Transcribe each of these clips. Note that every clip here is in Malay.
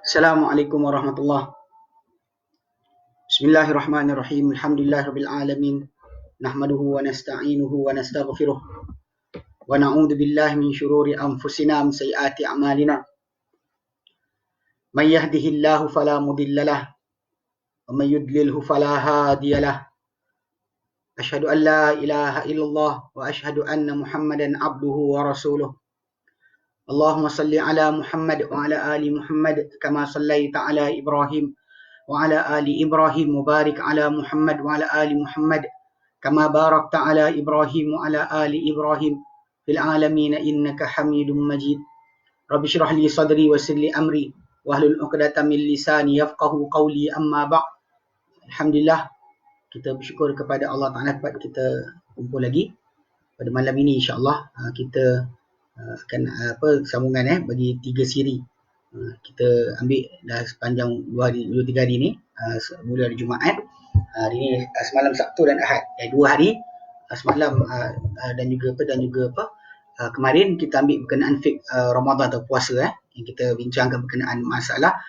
Assalamualaikum warahmatullahi. Bismillahirrahmanirrahim. Alhamdulillahirabbil alamin. Nahmaduhu wa nasta'inuhu wa nastaghfiruh. Wa na'udzu billahi min shururi anfusina wa min sayyiati a'malina. May yahdihillahu fala mudilla lahu wa may yudlilhu fala hadiya lahu. Asyhadu an la ilaha illallah wa asyhadu anna Muhammadan abduhu wa rasuluh. Allahumma salli ala Muhammad wa ala ali Muhammad kama sallaita ala Ibrahim wa ala ali Ibrahim mubarik ala Muhammad wa ala ali Muhammad kama barakta ala Ibrahim wa ala ali Ibrahim fil alamin innaka Hamidum Majid. Rabbi shrah li sadri wa yassir li amri wahlul 'uqdatam min lisani yafqahu qawli, amma ba'd. Alhamdulillah, kita bersyukur kepada Allah Taala dapat kita kumpul lagi pada malam ini, insya-Allah. Kita akan sambungan bagi 3 siri. Kita ambil dah sepanjang 2-3 hari ni, mula hari Jumaat, hari ni semalam Sabtu dan Ahad, 2 hari, semalam dan juga kemarin kita ambil berkenaan fiqh Ramadan atau puasa, yang kita bincangkan berkenaan masalah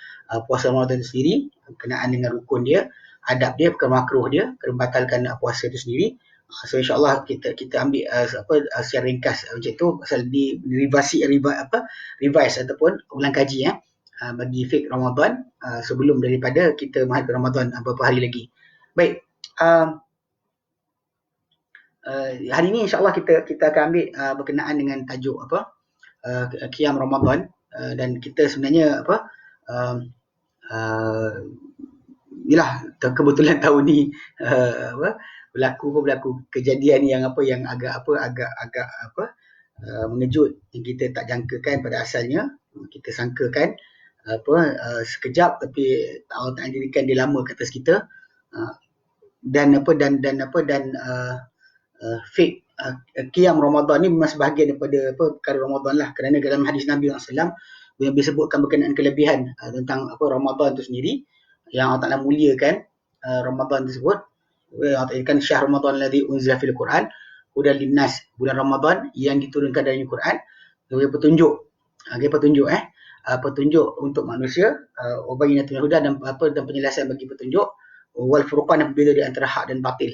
puasa Ramadan itu sendiri, berkenaan dengan rukun dia, adab dia, perkara makruh dia, kerana membatalkan puasa itu sendiri. So insya-Allah kita ambil secara ringkas macam tu, pasal di revise ataupun ulang kaji bagi fiqh Ramadan sebelum daripada kita menghadapi Ramadan beberapa hari lagi. Baik, hari ini insya-Allah kita akan ambil berkenaan dengan tajuk Qiyam Ramadan, dan kita sebenarnya yalah, kebetulan tahun ni berlaku kejadian yang agak mengejut, yang kita tak jangkakan pada asalnya. Kita sangkakan sekejap, tapi Allah tak jadikan dia lama ke atas kita. Dan fiqh Qiyam Ramadan ni memang sebahagian daripada perkara Ramadan lah, kerana dalam hadis Nabi SAW yang disebutkan berkenaan kelebihan tentang Ramadan itu sendiri, yang Allah Ta'ala muliakan Ramadan tersebut. Allah Ta'ala kan syahr Ramadan alladhi unzila fil Quran hudan linnas, bulan Ramadan yang diturunkan dalam Quran sebagai petunjuk untuk manusia, wabayyinatul huda, dan penjelasan bagi petunjuk, wal furqan, dan berbeza di antara hak dan batil.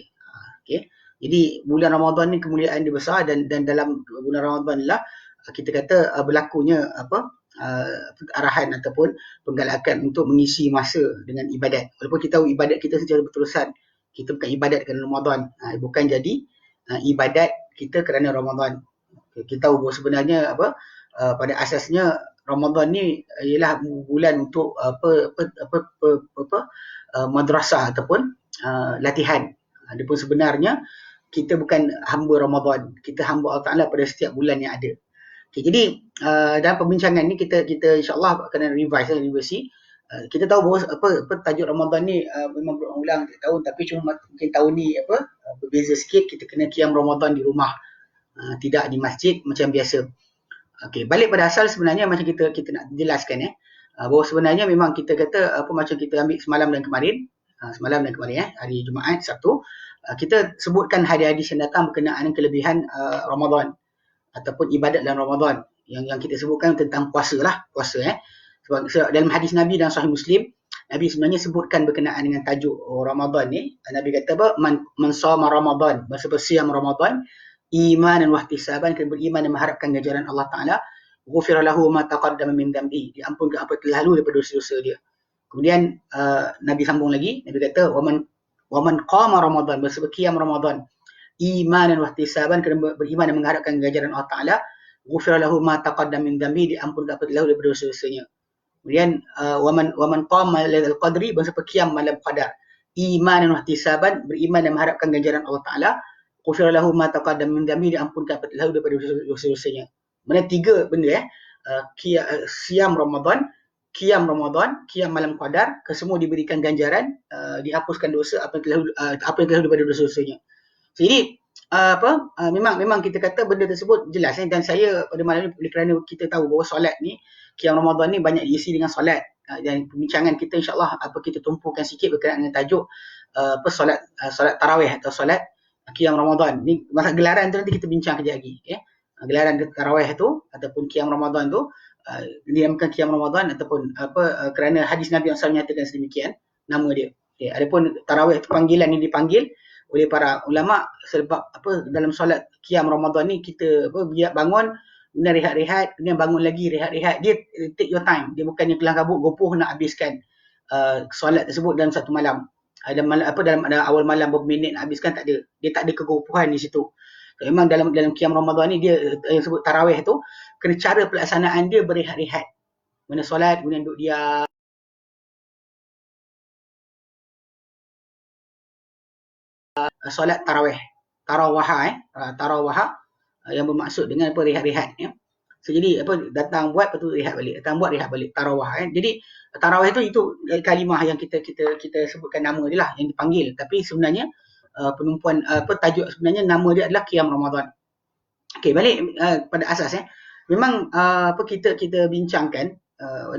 Okey. Jadi bulan Ramadan ni kemuliaan dia besar, dan dalam bulan Ramadan lah kita kata berlakunya arahan ataupun penggalakan untuk mengisi masa dengan ibadat. Walaupun kita tahu ibadat kita secara berterusan, kita bukan ibadat kerana Ramadan, bukan jadi ibadat kita kerana Ramadan. Kita tahu bahawa sebenarnya pada asasnya Ramadan ni ialah bulan untuk madrasah ataupun latihan. Adapun sebenarnya kita bukan hamba Ramadan, kita hamba Allah Ta'ala pada setiap bulan yang ada. Okay, jadi dalam perbincangan ni kita insya-Allah akan revisi. Kita tahu bahawa tajuk Ramadan ni memang berulang tiap tahun, tapi cuma mungkin tahun ni berbeza sikit, kita kena qiyam Ramadan di rumah, tidak di masjid macam biasa. Okey, balik pada asal sebenarnya macam kita nak jelaskan bahawa sebenarnya memang kita kata macam kita ambil semalam dan kemarin, hari Jumaat, Sabtu, kita sebutkan hadis-hadis yang datang berkenaan dengan kelebihan Ramadan ataupun ibadat dalam Ramadan, yang kita sebutkan tentang puasa. Sebab dalam hadis Nabi dan Sahih Muslim, Nabi sebenarnya sebutkan berkenaan dengan tajuk Ramadan ni. Nabi kata man shama Ramadan, bersiam Ramadan, imanan wa ihtisaban, kerana beriman dan mengharapkan ganjaran Allah Ta'ala, ghufira lahu ma taqaddama min dhanbi, diampunkan apa telah lalu daripada dosa-dosa dia. Kemudian Nabi sambung lagi, Nabi kata waman qama Ramadan, berqiyam Ramadan, imanan wa ihtisaban, kerana beriman dan mengharapkan ganjaran Allah Ta'ala, ghufira lahu ma taqaddama min dhanbi, diampunkan apa telah lalu daripada dosa-dosanya. Kemudian waman qama lailatul qadri, berqiyam malam qadar, imanan wa ihtisaban, beriman dan mengharapkan ganjaran Allah Ta'ala, ghufira lahu ma taqaddama min dhanbi, diampunkan apa telah lalu daripada dosa-dosanya. Mana 3 benda siam Ramadan, qiyam Ramadan, qiyam malam qadar, kesemua diberikan ganjaran, dihapuskan dosa apa yang telah daripada dosa-dosanya. Jadi memang kita kata benda tersebut jelas, dan saya pada malam ni kerana kita tahu bahawa solat ni, qiyam Ramadan ni banyak diisi dengan solat, dan perbincangan kita insya-Allah kita tumpukan sikit berkenaan dengan tajuk solat tarawih atau solat qiyam Ramadan. Ni masa gelaran tu nanti kita bincang kejap lagi, okey. Gelaran tarawih tu ataupun qiyam Ramadan tu dinamakan qiyam Ramadan ataupun kerana hadis Nabi SAW menyatakan sedemikian nama dia. Okay. Adapun tarawih itu panggilan yang dipanggil oleh para ulama sebab dalam solat qiyam Ramadan ni kita biar bangun kemudian rehat-rehat, kemudian bangun lagi rehat-rehat. Dia take your time. Dia bukannya kelang kabut gopoh nak habiskan solat tersebut dalam satu malam. Dalam awal malam beberapa minit nak habiskan, tak ada. Dia tak ada kegopohan di situ. Memang dalam qiyam Ramadan ni dia yang sebut tarawih tu, kena cara pelaksanaan dia berehat-rehat. Mana solat kemudian duduk diam. Solat tarawih. Tarawih yang bermaksud dengan rehat-rehat ya. So jadi datang buat lepas tu rehat balik, datang buat rehat balik, tarawih Jadi tarawih itu kalimah yang kita sebutkan nama dia lah yang dipanggil, tapi sebenarnya penumpuan tajuk sebenarnya nama dia adalah qiyam Ramadan. Okey, balik pada asas memang kita bincangkan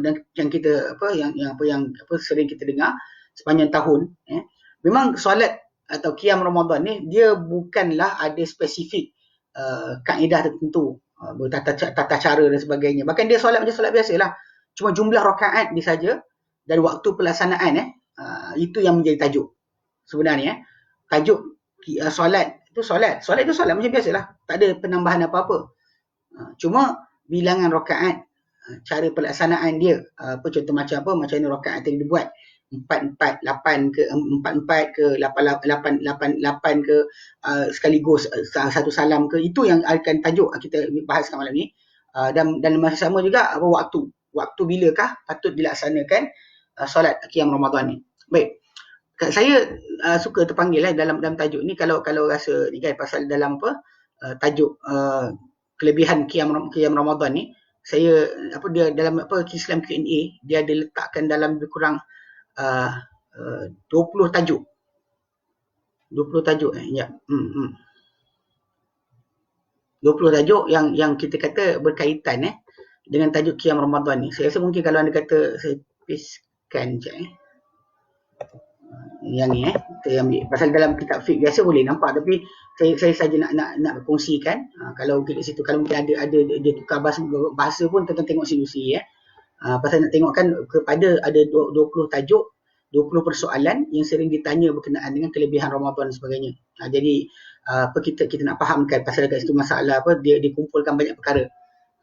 dan yang kita yang sering kita dengar sepanjang tahun memang solat atau qiyam Ramadan ni dia bukanlah ada spesifik kaedah tertentu, tata cara dan sebagainya. Bahkan dia solat macam solat biasa lah. Cuma jumlah rakaat dia saja dan waktu pelaksanaan itu yang menjadi tajuk. Sebenarnya tajuk solat itu solat macam biasalah. Tak ada penambahan apa-apa. Cuma bilangan rakaat, cara pelaksanaan dia, contoh macam macam ni rakaat yang dibuat. 4-4, 8 ke 4-4 ke 8-8 ke sekaligus satu salam ke, itu yang akan tajuk kita bahaskan malam ni. Dan masa sama juga waktu bilakah patut dilaksanakan solat qiyam Ramadan ni. Baik, saya suka terpanggil dalam tajuk ni kalau rasa ni kan pasal dalam tajuk kelebihan qiyam Ramadan ni, saya dia dalam Islam Q&A dia ada letakkan dalam lebih kurang 20 tajuk ya. 20 tajuk yang kita kata berkaitan dengan tajuk qiyam Ramadan ni. Saya rasa mungkin kalau anda kata saya pastekan sekejap yang ni kita ambil pasal dalam kitab fiqh biasa boleh nampak, tapi saya saja nak berkongsikan. Kalau kat situ kalau mungkin ada dia tukar bahasa pun tengok sendiri pasal nak tengok kan kepada ada 20 tajuk, 20 persoalan yang sering ditanya berkenaan dengan kelebihan Ramadan dan sebagainya. Jadi kita nak fahamkan pasal kat situ masalah dia dikumpulkan banyak perkara.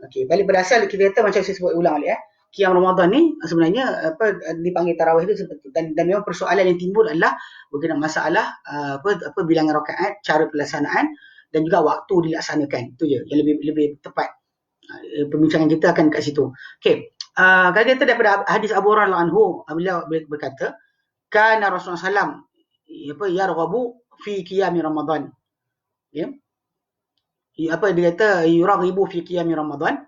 Okey, balik pada asal kita kata macam saya sebut ulang balik qiyam Ramadan ni sebenarnya dipanggil tarawih tu dan memang persoalan yang timbul adalah berkenaan masalah bilangan rakaat, cara pelaksanaan dan juga waktu dilaksanakan. Itu je yang lebih tepat. Perbincangan kita akan kat situ. Okey. Kalau kita daripada hadis Abu Hurairah anhu, beliau berkata, kana Rasulullah SAW yarghabu fi qiyam Ramadan. Ya. Dia kata yuraghibu fi qiyam Ramadan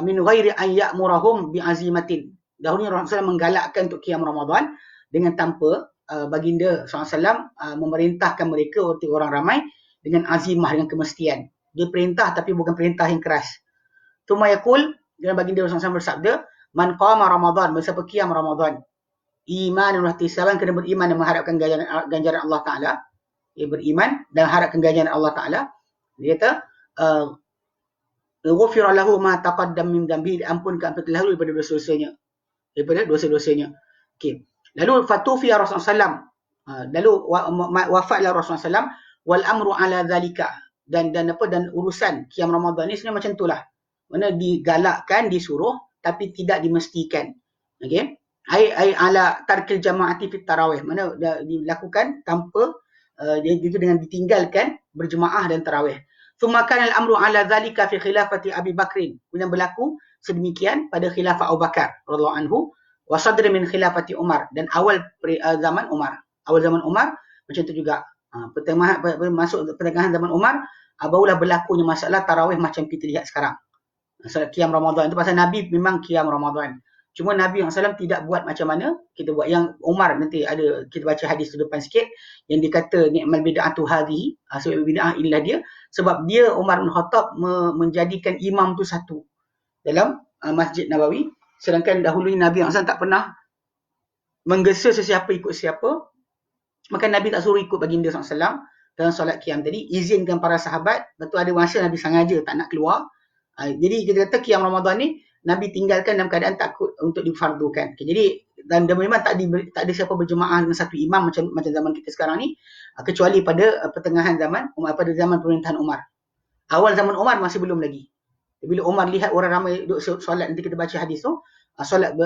min ghairi an ya'murahum bi azimatin. Dahulunya Rasulullah SAW menggalakkan untuk qiyam Ramadan dengan tanpa baginda SAW memerintahkan mereka untuk orang ramai dengan azimah, dengan kemestian. Dia perintah tapi bukan perintah yang keras. Tsumma yaqul, dan baginda Rasulullah SAW bersabda, man qama Ramadan, siapa qiyam Ramadan, iman dan ihtisaban, kena beriman dan mengharapkan ganjaran Allah Ta'ala. Dia beriman dan harapkan ganjaran Allah Ta'ala. Dia kata, ghufira lahu ma taqaddam min dhanbi, diampunkan apa telah lalu daripada dosa-dosanya. Okey. Lalu fatufiya Rasulullah SAW. Lalu wafatlah Rasulullah SAW wal amru ala dhalika. Dan urusan qiyam Ramadan ni sebenarnya macam itulah. Mana digalakkan, disuruh tapi tidak dimestikan. Okey. Ai ala tarkil jama'ati fit tarawih. Mana dilakukan tanpa itu dengan ditinggalkan berjemaah dan tarawih. Thumma kana al-amru ala dhalika fi khilafati Abi Bakrin. Kemudian berlaku sedemikian pada khilafah Abu Bakar radhiyallahu anhu wa sadr min khilafati Umar, dan awal zaman Umar. Awal zaman Umar macam tu juga. Masuk pertengahan zaman Umar barulah berlakunya masalah tarawih macam kita lihat sekarang. Solat qiyam Ramadan itu pasal Nabi memang qiyam Ramadan. Cuma Nabi SAW tidak buat macam mana kita buat. Yang Umar, nanti ada kita baca hadis tu depan sikit yang dikata ni'mal bid'atu hadhihi, sebab bid'ah inilah dia, sebab dia Umar bin Khattab menjadikan imam tu satu dalam Masjid Nabawi, sedangkan dahulunya Nabi SAW tak pernah menggesa sesiapa ikut siapa. Maka Nabi tak suruh ikut baginda SAW dalam solat qiyam tadi, izinkan para sahabat. Betul ada masa Nabi sengaja tak nak keluar. Jadi kita kata qiyam Ramadan ni Nabi tinggalkan dalam keadaan takut untuk difardukan. Okay, jadi dan memang tak ada siapa berjemaah dengan satu imam macam zaman kita sekarang ni, kecuali pada pertengahan zaman pada zaman pemerintahan Umar. Awal zaman Umar masih belum lagi. Bila Umar lihat orang ramai duduk solat, nanti kita baca hadis tu, solat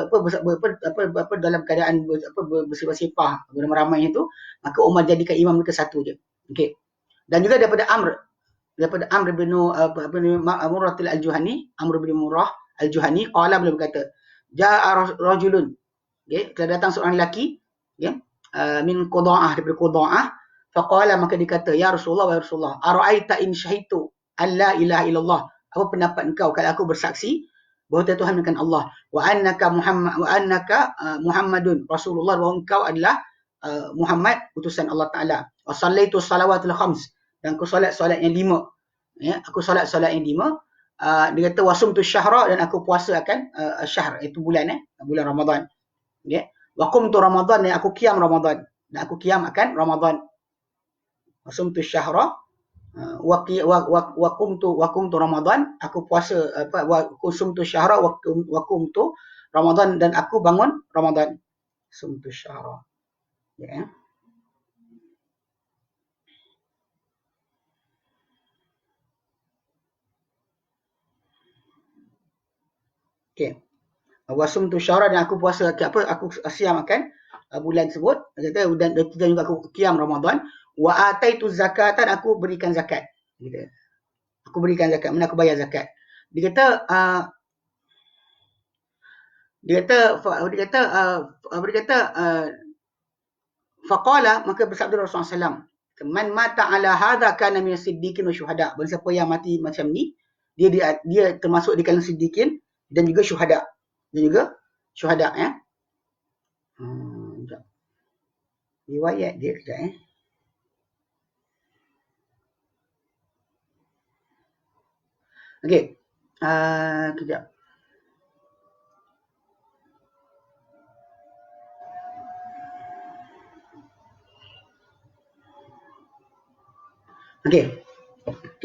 dalam keadaan bersepah-sepah ramai itu, maka Umar jadikan imam mereka satu je. Okey. Dan juga daripada Amr bin Murrah al-Juhani, Amr bin Murrah al-Juhani qala, beliau berkata, ja'a rajulun, okey, telah datang seorang lelaki, okey, min Qudha'ah, daripada Qudha'ah, faqala, maka dia kata, ya Rasulullah, ara'aita in syahidtu an la ilaha illallah, apa pendapat engkau kalau aku bersaksi bahawa tiada Tuhan melainkan Allah, wa annaka Muhammadun Rasulullah, bahawa engkau adalah Muhammad utusan Allah Taala, wa sallaitu salawatul khams, dan aku solat yang 5, ya, aku solat yang 5, dia kata wasumtu syahra, dan aku puasa akan syahr, itu bulan Ramadan, ya, wa qumtu Ramadan, dan aku qiyam Ramadan, dan aku qiyam akan Ramadan, wasumtu syahra wa qumtu Ramadan, aku puasa wa sumtu syahra wa qumtu Ramadan, dan aku bangun Ramadan, sumtu syahra, ya. Okey. Wa sumtu syahra, dan aku puasa aku siam akan bulan tersebut, dan juga aku qiyam Ramadan, wa ataitu zakatan, aku berikan zakat, gitu. Aku berikan zakat, mana aku bayar zakat. Dia kata faqala, maka bersabda Rasulullah SAW, man mata ala hadha kana min siddiqin wa syuhada, barang siapa yang mati macam ni, dia termasuk di kalangan siddiqin dan juga syuhada, ya. Riwayat dia kejap, okey, kejap. Okey.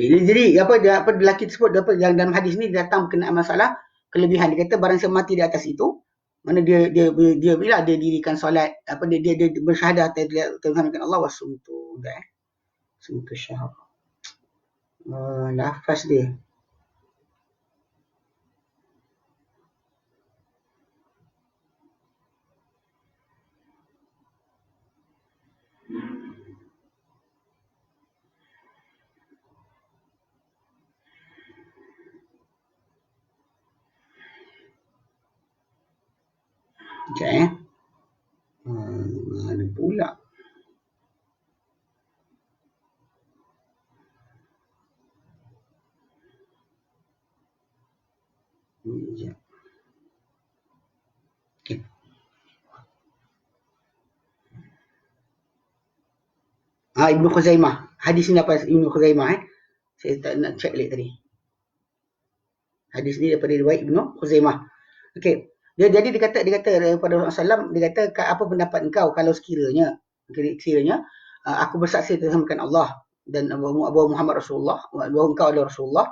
Jadi apa lelaki tersebut yang dalam hadis ni datang berkenaan masalah kelebihan. Dia kata barang siapa mati di atas itu, mana dia bila dia dirikan solat, dia bersyahadat Tuhan Allah wasumtu, sumtu syahr. Lafaz dia. Okey. Ada pula. Okey. Ibnu Khuzaimah. Hadis ni apa Ibnu Khuzaimah, Saya tak nak check lagi tadi. Hadis ni daripada riwayat Ibnu Khuzaimah. Okey. Jadi dia kata kepada Rasulullah SAW, dia kata, apa pendapat engkau kalau sekiranya aku bersaksi terhadap Allah dan bahawa Muhammad Rasulullah, bahawa engkau adalah Rasulullah,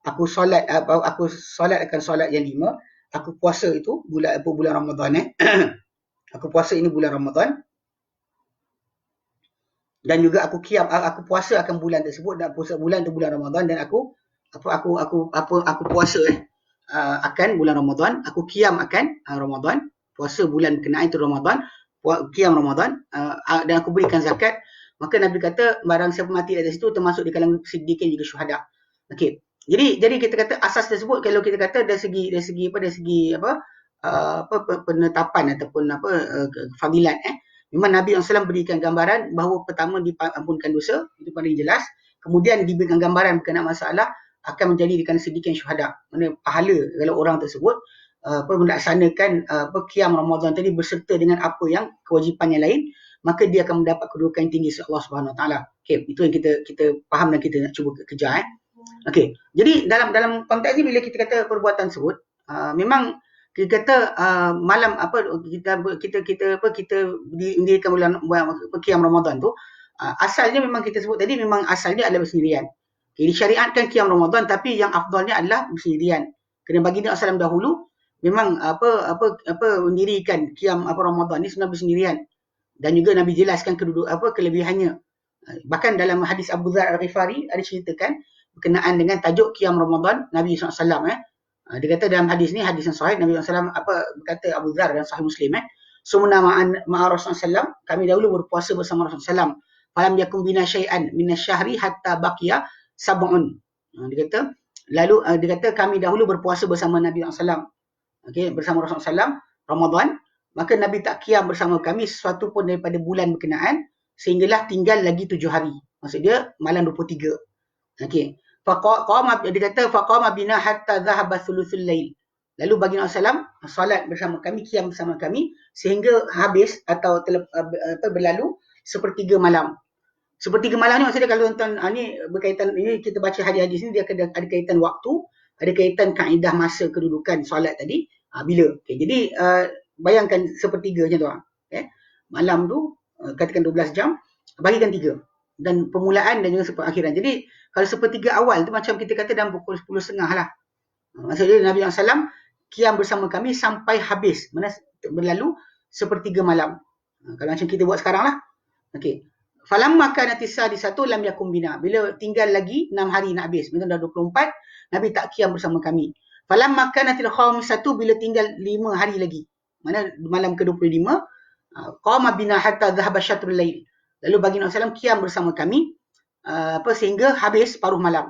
aku solat akan solat yang 5, aku puasa itu bulan Ramadan, aku puasa ini bulan Ramadan, dan juga aku puasa akan bulan tersebut, dan puasa bulan itu bulan Ramadan, dan aku puasa akan bulan Ramadan, aku qiyam akan Ramadan, puasa bulan berkenaan itu Ramadan, qiyam Ramadan, dan aku berikan zakat. Maka Nabi kata barang siapa mati dari situ termasuk di kalangan siddiqin juga syuhada. Okey. Jadi kita kata asas tersebut, kalau kita kata dari segi penetapan ataupun fadilat, memang Nabi SAW berikan gambaran bahawa pertama diampunkan dosa, itu paling jelas. Kemudian diberikan gambaran berkenaan masalah akan menjadikan siddiqin syuhada. Mana pahala kalau orang tersebut melaksanakan qiyam Ramadan tadi berserta dengan apa yang kewajipan yang lain, maka dia akan mendapat kedudukan yang tinggi sisi Allah Subhanahu Wa Taala. Okey, itu yang kita faham dan kita nak cuba kejar. Okey. Jadi dalam konteks ni bila kita kata perbuatan tersebut, memang kita kata malam kita didirikan bulan qiyam Ramadan tu, asalnya memang kita sebut tadi memang asalnya adalah bersendirian. Okay, disyariatkan qiyam Ramadan, tapi yang afdalnya adalah bersendirian. Kerana baginda SAW dahulu memang mendirikan qiyam Ramadan ni sebenarnya bersendirian, dan juga Nabi jelaskan kelebihannya. Bahkan dalam hadis Abu Dzar Al-Ghifari ada ceritakan berkenaan dengan tajuk qiyam Ramadan Nabi SAW. Dia kata dalam hadis ni, hadis yang sahih, Nabi SAW berkata Abu Dzar dalam Sahih Muslim, sumna ma'a Rasulullah SAW, kami dahulu berpuasa bersama Rasulullah SAW, falam yakum bina syai'an minasyahri hatta baqiya sab'un. Dia kata dia kata kami dahulu berpuasa bersama Nabi SAW, bersama Rasulullah SAW Ramadan, maka Nabi tak qiyam bersama kami sesuatu pun daripada bulan berkenaan sehinggalah tinggal lagi 7 hari. Maksud dia malam 23. Okey. Dia kata faqama bina hatta dhahaba thuluthul lail. Lalu baginda SAW solat bersama kami, qiyam bersama kami sehingga habis atau berlalu sepertiga malam. Sepertiga malam ni maksudnya kalau tuan ni berkaitan, ini kita baca hadis-hadis ni, dia ada kaitan waktu, ada kaitan kaedah masa kedudukan solat tadi. Bila? Okay, jadi bayangkan sepertiga macam tu. Malam tu katakan 12 jam, bagikan 3. Dan permulaan dan juga akhiran. Jadi kalau sepertiga awal tu macam kita kata dalam pukul 10.30 lah. Maksudnya Nabi SAW qiyam bersama kami sampai habis, mana berlalu sepertiga malam. Kalau macam kita buat sekarang lah. Okey. Falamma kanat as-sadisatu lam yakum bina. Bila tinggal lagi 6 hari nak habis, macam dah 24, Nabi tak qiyam bersama kami. Falamma kanatil khamisatu, bila tinggal 5 hari lagi, mana malam ke-25, qama bina hatta dhahaba syatrul lail. Lalu baginda SAW qiyam bersama kami sehingga habis paruh malam.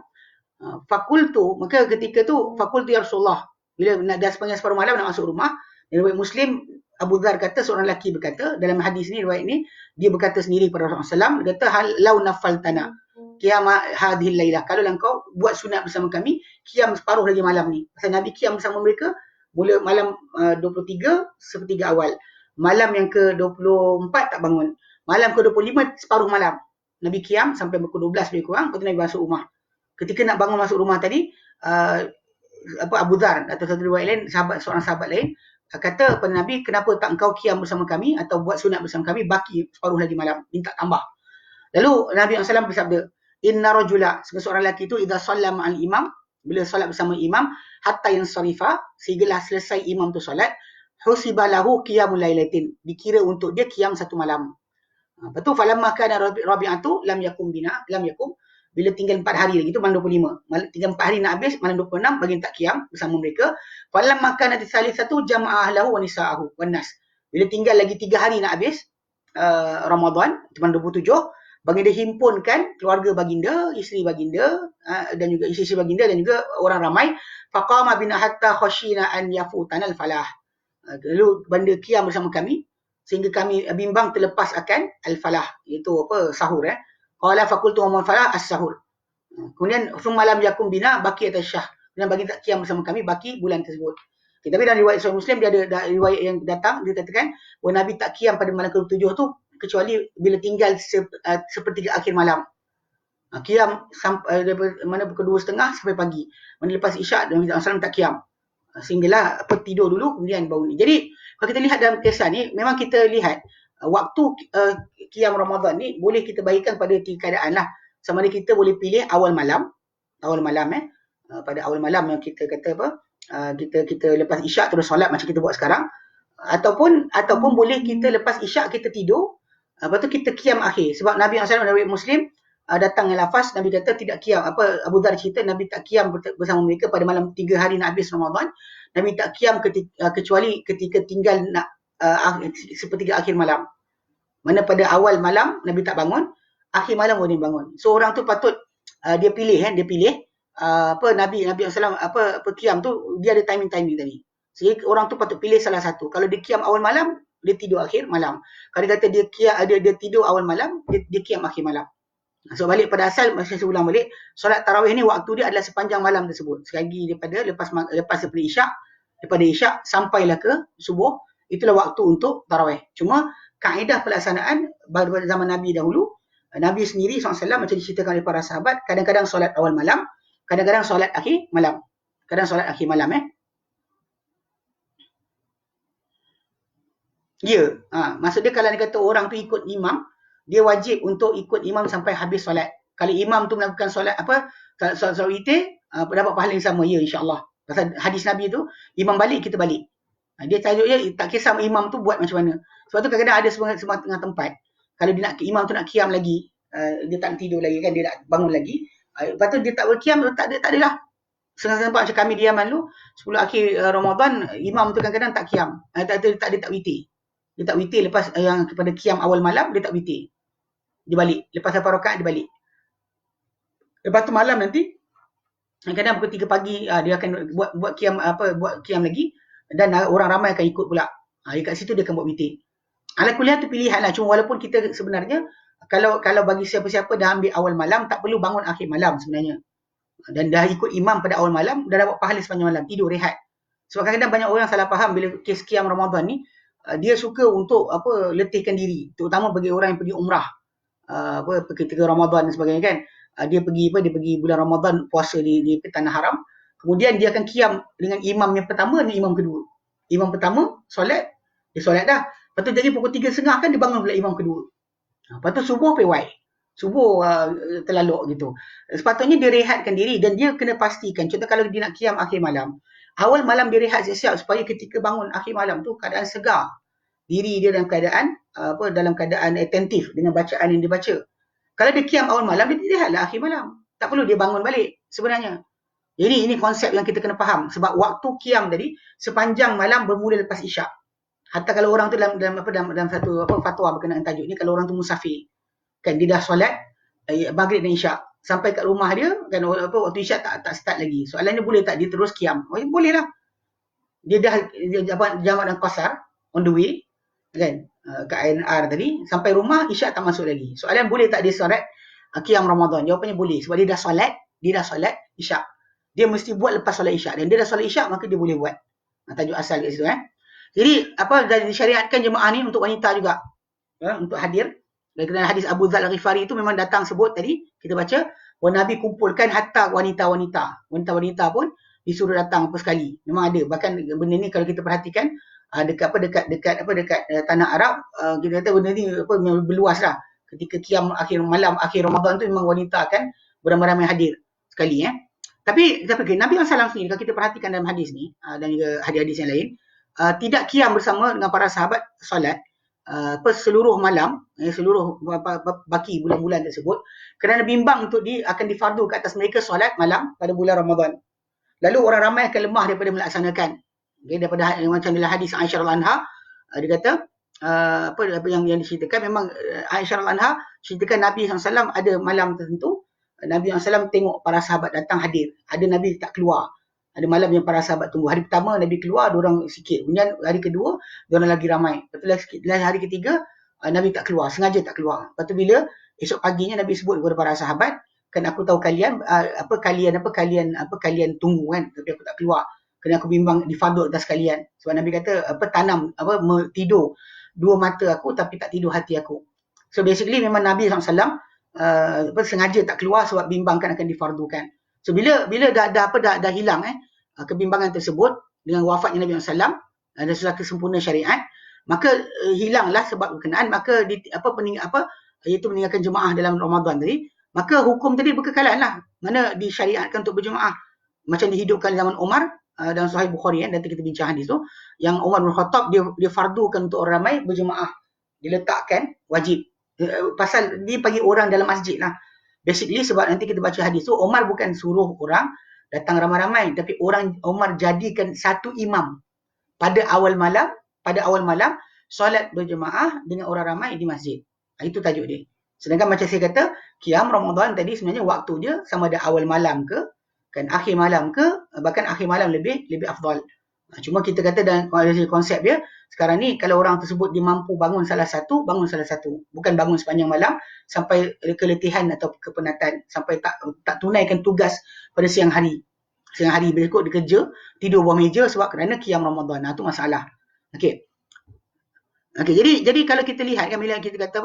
Fakultu, maka ketika tu fakultu ya Rasulullah, bila dah sepanjang separuh malam nak masuk rumah. Riwayat Muslim, Abu Dzar kata, seorang lelaki berkata dalam hadis ni, riwayat ni, dia berkata sendiri pada Rasulullah SAW, dia kata hal lau nafaltana qiyam hadhil lailah, kalau engkau buat sunat bersama kami, qiyam separuh lagi malam ni. Pasal Nabi qiyam bersama mereka mula malam 23 sepertiga awal, malam yang ke-24 tak bangun, malam ke-25 separuh malam Nabi qiyam sampai pukul 12 lebih kurang, lepas tu Nabi masuk rumah. Ketika nak bangun masuk rumah tadi, Abu Dzar atau satu riwayat lain, seorang sahabat lain kata kepada Nabi, kenapa tak engkau qiyam bersama kami atau buat sunat bersama kami, baki separuh lagi malam, minta tambah. Lalu Nabi SAW bersabda, inna rajula, seorang lelaki itu, idza shalla ma'al imam, bila solat bersama imam, hatta yansarifa, sehinggalah selesai imam tu solat, husiba lahu qiyamul lailatin, dikira untuk dia qiyam satu malam. Lepas tu falamma kana rabi'atu lam yakum bina, bila tinggal 4 hari lagi tu malam 25, tinggal 4 hari nak habis, malam 26 bagi tak qiyam bersama mereka. Falamma kana salisatu jama'ah lahu wa nisa'ahu wan nas, bila tinggal lagi 3 hari nak habis Ramadan, malam 27, baginda himpunkan keluarga baginda, isteri baginda, dan juga isteri baginda dan juga orang ramai. Faqama bina hatta khashina an yafutanal falah. Lalu baginda qiyam bersama kami sehingga kami bimbang terlepas akan al-falah, iaitu sahur. Qala faqultu wa falah as-sahur. Kemudian summa lam yakum bina baqiyat asy-syahr. Dan bagi tak qiyam bersama kami baki bulan tersebut. Tapi dalam riwayat Sahih Muslim dia ada riwayat yang datang, dia katakan bahawa Nabi tak qiyam pada malam ke-7 tu kecuali bila tinggal sepertiga akhir malam. Qiyam sampai mana pukul 2.30 sampai pagi. Mana lepas isyak Nabi SAW tak qiyam. Sehinggalah tidur dulu kemudian bangun. Jadi kalau kita lihat dalam kisah ni, memang kita lihat waktu qiyam Ramadan ni boleh kita bagikan pada 3 keadaan lah. Sama ada kita boleh pilih awal malam pada awal malam yang kita kata kita lepas isyak terus solat macam kita buat sekarang, ataupun boleh kita lepas isyak kita tidur, lepas tu kita qiyam akhir. Sebab Nabi SAW dari Muslim datang dengan lafaz, Nabi kata tidak qiyam, Abu Dzar cerita Nabi tak qiyam bersama mereka pada malam 3 hari nak habis Ramadan. Nabi tak qiyam kecuali ketika tinggal nak sepertiga akhir malam. Mana pada awal malam Nabi tak bangun, akhir malam boleh bangun. So orang tu patut dia pilih Nabi SAW qiyam tu dia ada timing tadi. Jadi orang tu patut pilih salah satu. Kalau dia qiyam awal malam, dia tidur akhir malam. Kalau dia kata dia tidur awal malam, dia qiyam akhir malam. So balik pada asal, saya ulang balik, solat tarawih ni waktu dia adalah sepanjang malam tersebut. Sekali daripada lepas daripada isyak, daripada isyak sampailah ke subuh, itulah waktu untuk tarawih. Cuma kaedah pelaksanaan pada zaman Nabi dahulu, Nabi sendiri SAW macam diceritakan oleh para sahabat, kadang-kadang solat awal malam, kadang-kadang solat akhir malam. Ya, maksud dia kalau dia kata orang tu ikut imam, dia wajib untuk ikut imam sampai habis solat. Kalau imam tu melakukan solat solat witir, dapat pahala yang sama, ya insya-Allah. Pasal hadis Nabi tu, imam balik, kita balik. Dia tajuk dia, tak kisah imam tu buat macam mana. Sebab tu kadang-kadang ada setengah tempat, kalau dia nak, imam tu nak qiyam lagi, dia tak nak tidur lagi kan, dia nak bangun lagi. Lepas tu dia tak berqiyam, tak ada lah. Setengah tempat macam kami di Yaman tu, 10 akhir Ramadan, imam tu kadang-kadang tak qiyam. Dia tak witir. Dia tak witir lepas yang kepada qiyam awal malam, dia tak witir. Dia balik. Lepas sampai rakaat, dia balik. Lepas tu malam nanti, kadang-kadang pukul 3 pagi, dia akan buat qiyam lagi, dan orang ramai akan ikut pula. Kat situ dia akan buat witir. Ala kuliah tu pilihan lah. Cuma walaupun kita sebenarnya, kalau bagi siapa-siapa dah ambil awal malam, tak perlu bangun akhir malam sebenarnya. Dan dah ikut imam pada awal malam, dah dapat pahala sepanjang malam, tidur, rehat. Sebab kadang-kadang banyak orang salah faham bila kes qiyam Ramadan ni, dia suka untuk letihkan diri, terutama bagi orang yang pergi umrah, ketika Ramadan dan sebagainya kan. Dia pergi bulan Ramadan puasa di tanah haram, kemudian dia akan qiyam dengan imam yang pertama dan imam kedua. Imam pertama solat, dia solat dah. Lepas tu jadi pukul 3.30 kan dia bangun pula imam kedua. Lepas tu subuh pewai. Subuh terlaluk gitu. Sepatutnya dia rehatkan diri dan dia kena pastikan. Contoh kalau dia nak qiyam akhir malam, awal malam dia rehat siap-siap supaya ketika bangun akhir malam tu keadaan segar. Diri dia dalam keadaan attentif dengan bacaan yang dia baca. Kalau dia qiyam awal malam, dia rehatlah akhir malam. Tak perlu dia bangun balik sebenarnya. Jadi ini konsep yang kita kena faham. Sebab waktu qiyam tadi sepanjang malam bermula lepas isyak. Hatta kalau orang tu dalam satu fatwa berkenaan tajuk ni, kalau orang tu musafir, kan dia dah solat maghrib dan isyak, sampai kat rumah dia kan waktu isyak tak start lagi. Soalannya boleh tak dia terus qiyam? Boleh lah. Dia dah jamak dan qasar on the way kan, kat ANR tadi sampai rumah isyak tak masuk lagi. Soalan boleh tak dia solat qiyam Ramadan? Jawapannya boleh, sebab dia dah solat isyak. Dia mesti buat lepas solat isyak, dan dia dah solat isyak maka dia boleh buat. Tajuk asal kat situ Jadi dah disyariatkan jemaah ni untuk wanita juga, untuk hadir. Dari hadis Abu Dzar Al-Ghifari itu memang datang sebut tadi kita baca, Nabi kumpulkan hatta wanita-wanita pun disuruh datang apa sekali. Memang ada. Bahkan benda ni kalau kita perhatikan dekat tanah Arab, kita kata benda ni berluas lah. Ketika qiyam akhir malam akhir Ramadan tu memang wanita akan beramai-ramai hadir sekali Tapi Nabi SAW sendiri kalau kita perhatikan dalam hadis ni dan juga hadis-hadis yang lain, tidak qiyam bersama dengan para sahabat solat seluruh malam, seluruh baki bulan-bulan tersebut, kerana bimbang untuk akan difardu ke atas mereka solat malam pada bulan Ramadan. Lalu orang ramai akan lemah daripada melaksanakan. Daripada macam dalam hadis Aisyah radhiyallahu anha, dia kata apa yang diceritakan, memang Aisyah radhiyallahu anha ceritakan Nabi SAW ada malam tertentu, Nabi SAW tengok para sahabat datang hadir. Ada Nabi tak keluar. Ada malam yang para sahabat tunggu. Hari pertama Nabi keluar, diorang sikit. Kemudian hari kedua, diorang lagi ramai. Lepas tu hari ketiga, Nabi tak keluar. Sengaja tak keluar. Lepas tu bila esok paginya Nabi sebut kepada para sahabat, kan aku tahu kalian, kalian tunggu kan. Tapi aku tak keluar. Kerana aku bimbang difardu atas kalian. Sebab Nabi kata, tidur dua mata aku tapi tak tidur hati aku. So basically memang Nabi SAW sengaja tak keluar sebab bimbangkan akan difardukan. So bila dah hilang kebimbangan tersebut dengan wafatnya Nabi SAW, ada sudah kesempurna syariat, maka hilanglah sebab berkenaan, maka iaitu meninggalkan jemaah dalam Ramadan tadi, maka hukum tadi berkekalan lah, mana disyariatkan untuk berjemaah, macam dihidupkan zaman Umar dalam Sahih Bukhari nanti kita bincang hadis tu, yang Umar bin Khattab dia fardukan untuk orang ramai berjemaah, diletakkan wajib, pasal dia bagi orang dalam masjid lah. Basically sebab nanti kita baca hadis tu, Umar bukan suruh orang datang ramai-ramai, tapi Umar jadikan satu imam pada awal malam solat berjemaah dengan orang ramai di masjid. Itu tajuk dia. Sedangkan macam saya kata, qiyam Ramadan tadi sebenarnya waktu dia sama ada awal malam ke, kan akhir malam ke, bahkan akhir malam lebih afdal. Cuma kita kata dalam konsep dia, sekarang ni kalau orang tersebut dia mampu bangun salah satu. Bukan bangun sepanjang malam sampai keletihan atau kepenatan, sampai tak tunaikan tugas pada siang hari. Siang hari berikut dia kerja, tidur bawah meja sebab kerana qiyam Ramadan. Itu masalah. Okey, jadi kalau kita lihat kan, bila kita kata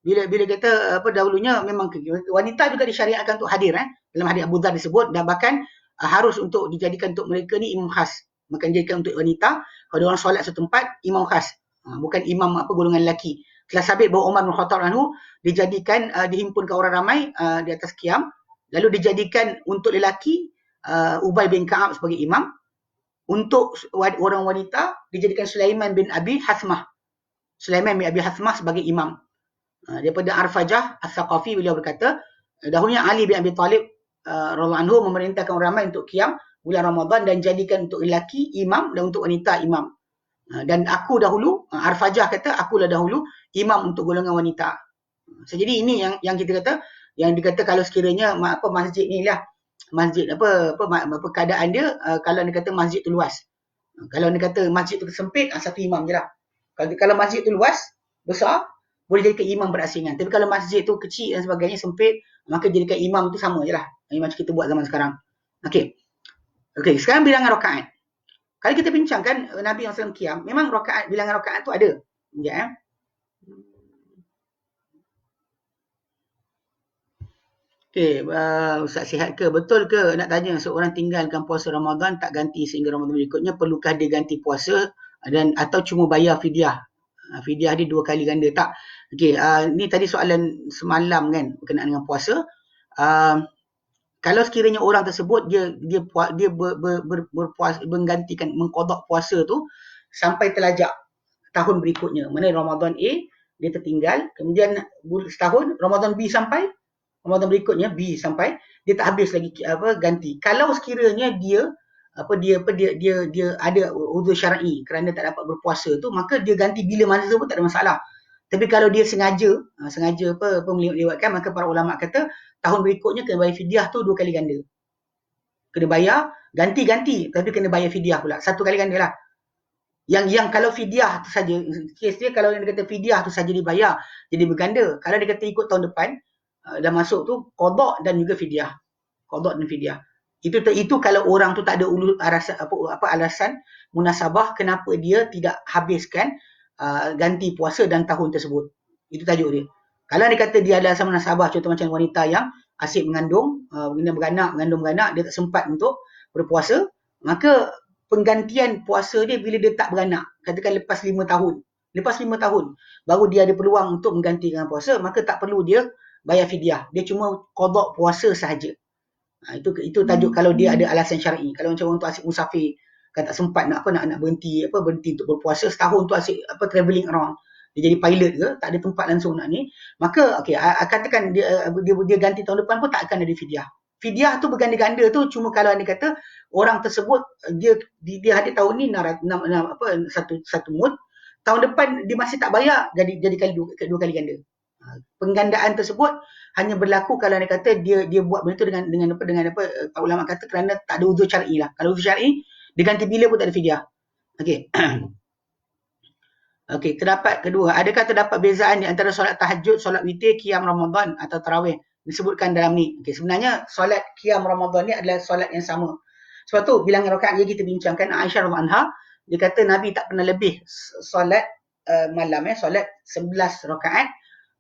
bila kata dahulunya memang wanita juga disyariatkan untuk hadir dalam hadis Abu Dzar disebut, dan bahkan harus untuk dijadikan untuk mereka ni imam khas. Maka dijadikan untuk wanita, kalau orang solat satu tempat, imam khas. Bukan imam golongan lelaki. Telah sabit bahawa Umar bin Khattab anhu dijadikan, dihimpunkan orang ramai di atas qiyam, lalu dijadikan untuk lelaki Ubay bin Ka'ab sebagai imam, untuk orang wanita dijadikan Sulaiman bin Abi Hasmah. Sulaiman bin Abi Hasmah sebagai imam. Daripada Arfajah As-Saqafi beliau berkata, dahulunya Ali bin Abi Talib radhiyallahu anhu memerintahkan orang ramai untuk qiyam bulan Ramadan dan jadikan untuk lelaki imam dan untuk wanita imam. Dan aku dahulu, Arfajah kata, akulah dahulu imam untuk golongan wanita. So, jadi ini yang kita kata, yang dikata kalau sekiranya masjid ni lah, masjid apa keadaan dia, kalau dia kata masjid tu luas. Kalau dia kata masjid tu sempit, satu imam je lah. Kalau masjid tu luas, besar, boleh jadikan imam berasingan. Tapi kalau masjid tu kecil dan sebagainya, sempit, maka jadikan imam tu sama je lah. Ini macam kita buat zaman sekarang. Okey, sekarang bilangan rakaat. Kalau kita bincangkan Nabi SAW qiyam, memang bilangan rakaat tu ada. Sekejap Okey, Ustaz sihat ke? Betul ke nak tanya seorang tinggalkan puasa Ramadan tak ganti sehingga Ramadan berikutnya, perlukah dia ganti puasa atau cuma bayar fidyah? Fidyah dia 2 kali ganda tak? Okey, ni tadi soalan semalam kan berkenaan dengan puasa. Kalau sekiranya orang tersebut dia berpuasa, menggantikan mengqada puasa tu sampai terlajak tahun berikutnya. Mana Ramadan A dia tertinggal, kemudian setahun Ramadan B sampai Ramadan berikutnya B sampai dia tak habis lagi ganti. Kalau sekiranya dia ada uzur syar'i kerana tak dapat berpuasa tu, maka dia ganti bila mana tu pun tak ada masalah. Tapi kalau dia sengaja melewatkan, maka para ulama kata tahun berikutnya kena bayar fidyah tu 2 kali ganda. Kena bayar ganti tapi kena bayar fidyah pula 1 kali ganda lah. Yang kalau fidyah tu saja, kes dia kalau dia kata fidyah tu saja dibayar jadi berganda. Kalau dia kata ikut tahun depan dah masuk tu qada dan juga fidyah. Qada dan fidyah. Itu kalau orang tu tak ada alasan munasabah kenapa dia tidak habiskan ganti puasa dan tahun tersebut. Itu tajuk dia. Kalau dia kata dia ada alasan munasabah, contoh macam wanita yang asyik mengandung, mengandung beranak, dia tak sempat untuk berpuasa, maka penggantian puasa dia bila dia tak beranak, katakan lepas 5 tahun. Lepas 5 tahun baru dia ada peluang untuk menggantikan puasa, maka tak perlu dia bayar fidyah. Dia cuma qada puasa sahaja. Itu tajuk kalau dia ada alasan syar'i. Kalau macam orang tu asyik musafir, kan tak sempat nak berhenti untuk berpuasa setahun tu asyik travelling around. Dia jadi pilot ke, tak ada tempat langsung nak ni, maka katakan dia ganti tahun depan pun tak akan ada fidyah. Fidyah tu berganda-ganda tu cuma kalau dia kata orang tersebut dia hadir tahun ni satu mood, tahun depan dia masih tak bayar, jadi dua kali ganda. Penggandaan tersebut hanya berlaku kalau dia kata dia buat benda tu dengan ulama kata kerana tak ada uzur syar'i lah. Kalau uzur syar'i dia ganti bila pun tak ada fidyah. Okey. Okey, terdapat kedua, adakah terdapat bezaan di antara solat tahajud, solat witir, qiyam Ramadan atau tarawih disebutkan dalam ni? Okey, sebenarnya solat qiyam Ramadan ni adalah solat yang sama. Sebab tu bilangan rakaat yang kita bincangkan, Aisyah radhiyallahu anha dia kata Nabi tak pernah lebih solat malam solat 11 rakaat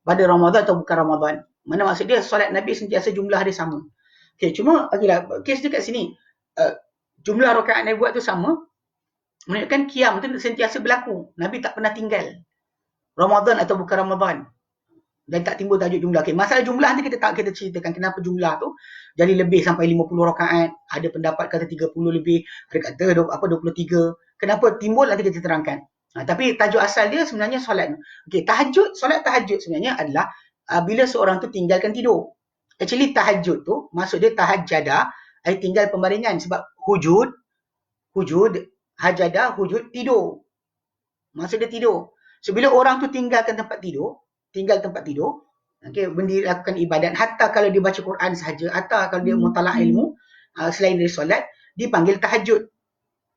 pada Ramadan atau bukan Ramadan. Mana maksud dia solat Nabi sentiasa jumlah dia sama. Okey, cuma kes dia kat sini. Jumlah rakaat Nabi buat tu sama. Menunjukkan qiyam tu sentiasa berlaku. Nabi tak pernah tinggal Ramadan atau bukan Ramadan. Dan tak timbul tajuk jumlah. Okay, masalah jumlah ni kita ceritakan kenapa jumlah tu jadi lebih sampai 50 rakaat. Ada pendapat kata 30 lebih, ada kata 23. Kenapa timbul nanti kita terangkan. Tapi tajuk asal dia sebenarnya solat. Okey, solat tahajud sebenarnya adalah bila seorang tu tinggalkan tidur. Actually tahajud tu maksud dia tahajjada, tinggal pembaringan sebab hujud, hajada, hujud, tidur. Maksud dia tidur. So bila orang tu tinggal tempat tidur, okey, lakukan ibadat, hatta kalau dia baca Quran sahaja, hatta kalau dia mutala' ilmu selain dari solat, dipanggil tahajud.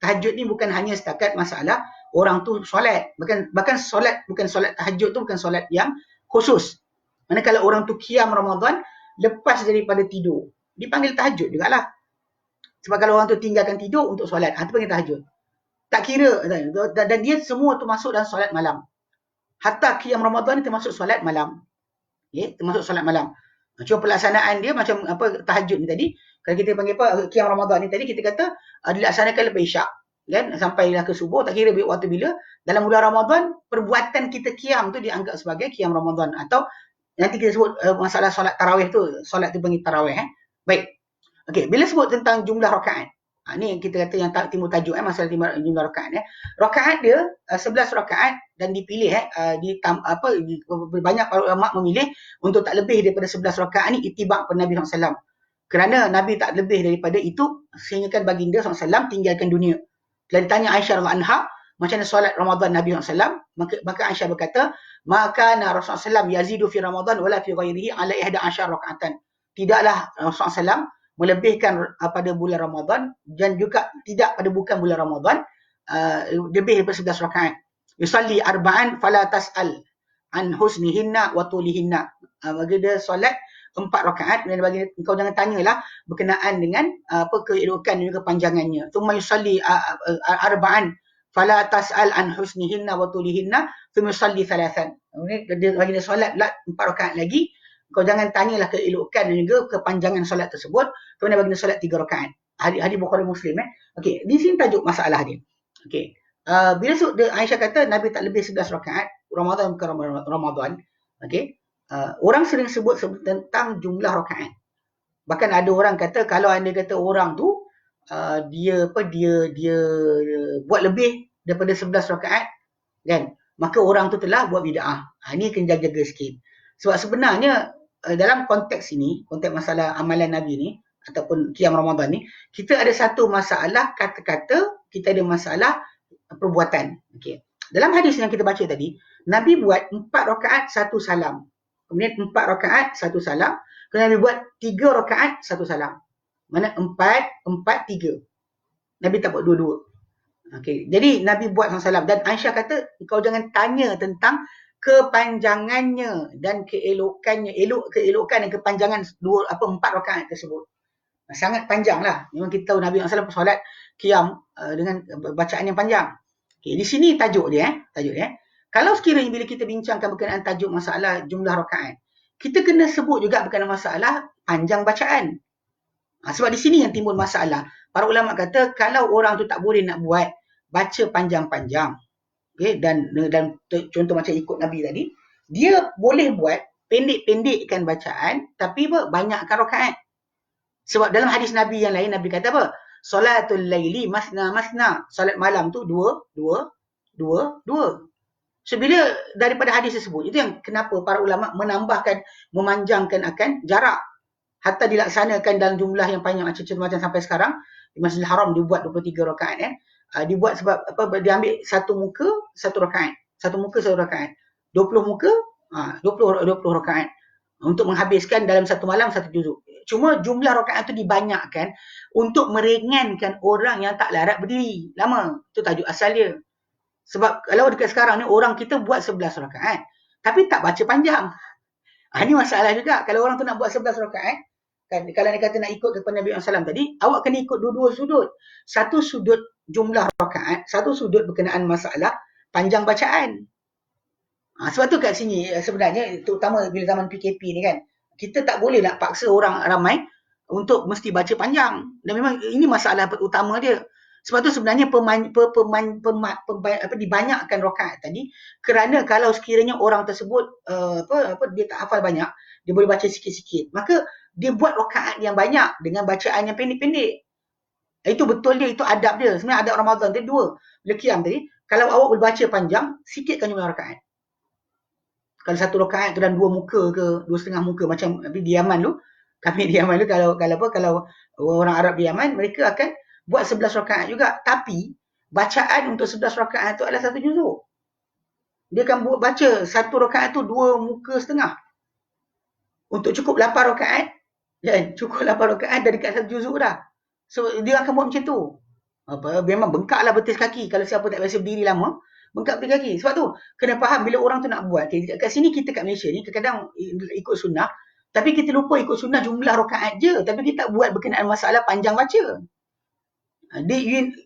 Tahajud ni bukan hanya setakat masalah orang tu solat. Bahkan solat, bukan solat tahajud tu bukan solat yang khusus. Manakala orang tu qiyam Ramadan lepas daripada tidur, dipanggil tahajud jugalah. Sebab kalau orang tu tinggalkan tidur untuk solat, itu panggil tahajud. Tak kira, dan dia semua tu masuk dalam solat malam. Hatta qiyam Ramadan ni termasuk solat malam. Okay, termasuk solat malam. Cuma pelaksanaan dia macam tahajud ni tadi, kalau kita panggil qiyam Ramadan ni tadi, kita kata dilaksanakan lepas Isyak, kan, sampailah ke subuh, tak kira waktu bila. Dalam bulan Ramadan, perbuatan kita qiyam tu dianggap sebagai qiyam Ramadan. Atau nanti kita sebut masalah solat tarawih tu, solat tu panggil tarawih. Baik. Okey, bila sebut tentang jumlah rakaat, Ni kita kata yang timbul tajuk masalah jumlah rakaat Rakaat dia 11 rakaat dan dipilih banyak para ulama memilih untuk tak lebih daripada 11 rakaat ni itibak pada Nabi SAW. Kerana Nabi tak lebih daripada itu sehingga kan baginda SAW tinggalkan dunia. Bila ditanya Aisyah radhiyallahu anha macam mana solat Ramadan Nabi SAW, maka Aisyah berkata, maka Rasulullah SAW yazidu fi Ramadan wala fi ghairihi ala 11 rakaatan. Tidaklah Rasulullah SAW melebihkan pada bulan Ramadan dan juga tidak pada bukan bulan Ramadan lebih daripada 11 rakaat. Yusalli arba'an fala tas'al an husnihinna wa tulihinna. Bagi dia solat 4 rakaat dan bagi engkau jangan tanyalah berkenaan dengan keelokan dan juga kepanjangannya. Tsumma yusalli arba'an fala tas'al an husnihinna wa tulihinna tsumma yusalli thalathan. Dia bagi dia solat pula 4 rakaat lagi. Kau jangan tanyalah keelokan dan juga kepanjangan solat tersebut. Kemudian baginda solat 3 rakaat. Hadis Bukhari Muslim. Okey, di sini tajuk masalah dia. Okey. Bila Aisyah kata Nabi tak lebih 11 rakaat, Ramadan ke Ramadan. Okey. Orang sering sebut tentang jumlah rakaat. Bahkan ada orang kata kalau anda kata orang tu dia buat lebih daripada 11 rakaat kan, maka orang tu telah buat bid'ah. Ini kena jaga sikit. Sebab sebenarnya dalam konteks ini, konteks masalah amalan Nabi ni ataupun qiyam Ramadan ni, kita ada satu masalah kata-kata, kita ada masalah perbuatan. Okey. Dalam hadis yang kita baca tadi, Nabi buat 4 rakaat 1 salam. Kemudian 4 rakaat 1 salam. Kemudian Nabi buat 3 rakaat 1 salam. Mana 4, 3. Nabi tak buat dua-dua. Okey. Jadi Nabi buat salam dan Aisyah kata, kau jangan tanya tentang kepanjangannya dan keelokan dan kepanjangan 4 rakaat tersebut. Sangat panjanglah. Memang kita tahu Nabi SAW solat qiyam dengan bacaan yang panjang. Okay, di sini tajuk dia. Kalau sekiranya bila kita bincangkan berkenaan tajuk masalah jumlah rakaat, kita kena sebut juga berkenaan masalah panjang bacaan. Sebab di sini yang timbul masalah. Para ulama kata kalau orang tu tak boleh nak buat baca panjang-panjang, okay, dan contoh macam ikut Nabi tadi, dia boleh buat pendek-pendekkan bacaan tapi banyakkan rakaat. Sebab dalam hadis Nabi yang lain, Nabi kata apa? Salatul laili masna. Salat malam tu dua. So bila daripada hadis tersebut, itu yang kenapa para ulama memanjangkan akan jarak hatta dilaksanakan dalam jumlah yang panjang macam sampai sekarang di Masjidil Haram dibuat 23 rakaat dibuat sebab dia ambil satu muka satu rakaat. 20 muka 20 rakaat untuk menghabiskan dalam satu malam satu juzuk. Cuma jumlah rakaat itu dibanyakkan untuk meringankan orang yang tak larat berdiri lama. Itu tajuk asal dia. Sebab kalau dekat sekarang ni orang kita buat 11 rakaat tapi tak baca panjang. Ini masalah juga. Kalau orang tu nak buat 11 rakaat, kan, kalau dia kata nak ikut kepada Nabi SAW tadi, awak kena ikut dua-dua sudut. Satu sudut jumlah rakaat, satu sudut berkenaan masalah panjang bacaan. Sebab tu kat sini sebenarnya, terutama bila zaman PKP ni kan, kita tak boleh nak paksa orang ramai untuk mesti baca panjang. Dan memang ini masalah utama dia. Sebab tu sebenarnya dibanyakkan rakaat tadi kerana kalau sekiranya orang tersebut dia tak hafal banyak, dia boleh baca sikit-sikit, maka dia buat rakaat yang banyak dengan bacaan yang pendek-pendek. Itu betul dia, itu adab dia. Sebenarnya adab Ramadan tadi dua. Bila qiyam tadi, kalau awak boleh baca panjang, sikitkan jumlah rakaat. Kalau satu rakaat tu dalam 2 muka ke 2,5 muka macam di Yaman tu, kami di Yaman tu kalau orang Arab di Yaman, mereka akan buat 11 rakaat juga, tapi bacaan untuk 11 rakaat tu adalah 1 juzuk. Dia akan baca satu rakaat tu 2 muka setengah. Untuk cukup 8 rakaat, dan cukup 8 rakaat dah dekat 1 juzuk dah. So dia akan buat macam tu. Memang bengkaklah betis kaki kalau siapa tak biasa berdiri lama, bengkak betis kaki. Sebab tu kena faham bila orang tu nak buat. Kat sini kita kat Malaysia ni kadang-kadang ikut sunnah, tapi kita lupa ikut sunnah jumlah rakaat je, tapi kita tak buat berkenaan masalah panjang baca.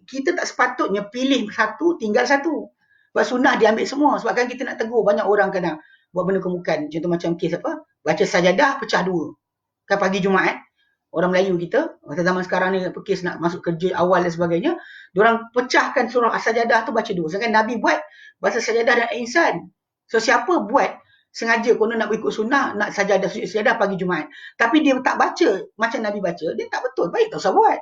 Kita tak sepatutnya pilih satu, tinggal satu. Sebab sunnah dia ambil semua. Sebab kan kita nak tegur banyak orang kadang buat benda kemukan. Contoh macam kes baca sajadah pecah 2. Kan pagi Jumaat, orang Melayu kita, masa zaman sekarang ni kes nak masuk kerja awal dan sebagainya, diorang pecahkan surah sajadah tu baca 2. Sedangkan Nabi buat bahasa sajadah dan insan. So siapa buat sengaja konon nak ikut sunnah, nak sajadah, sujud sajadah pagi Jumaat, tapi dia tak baca macam Nabi baca, dia tak betul. Baik tak usah buat.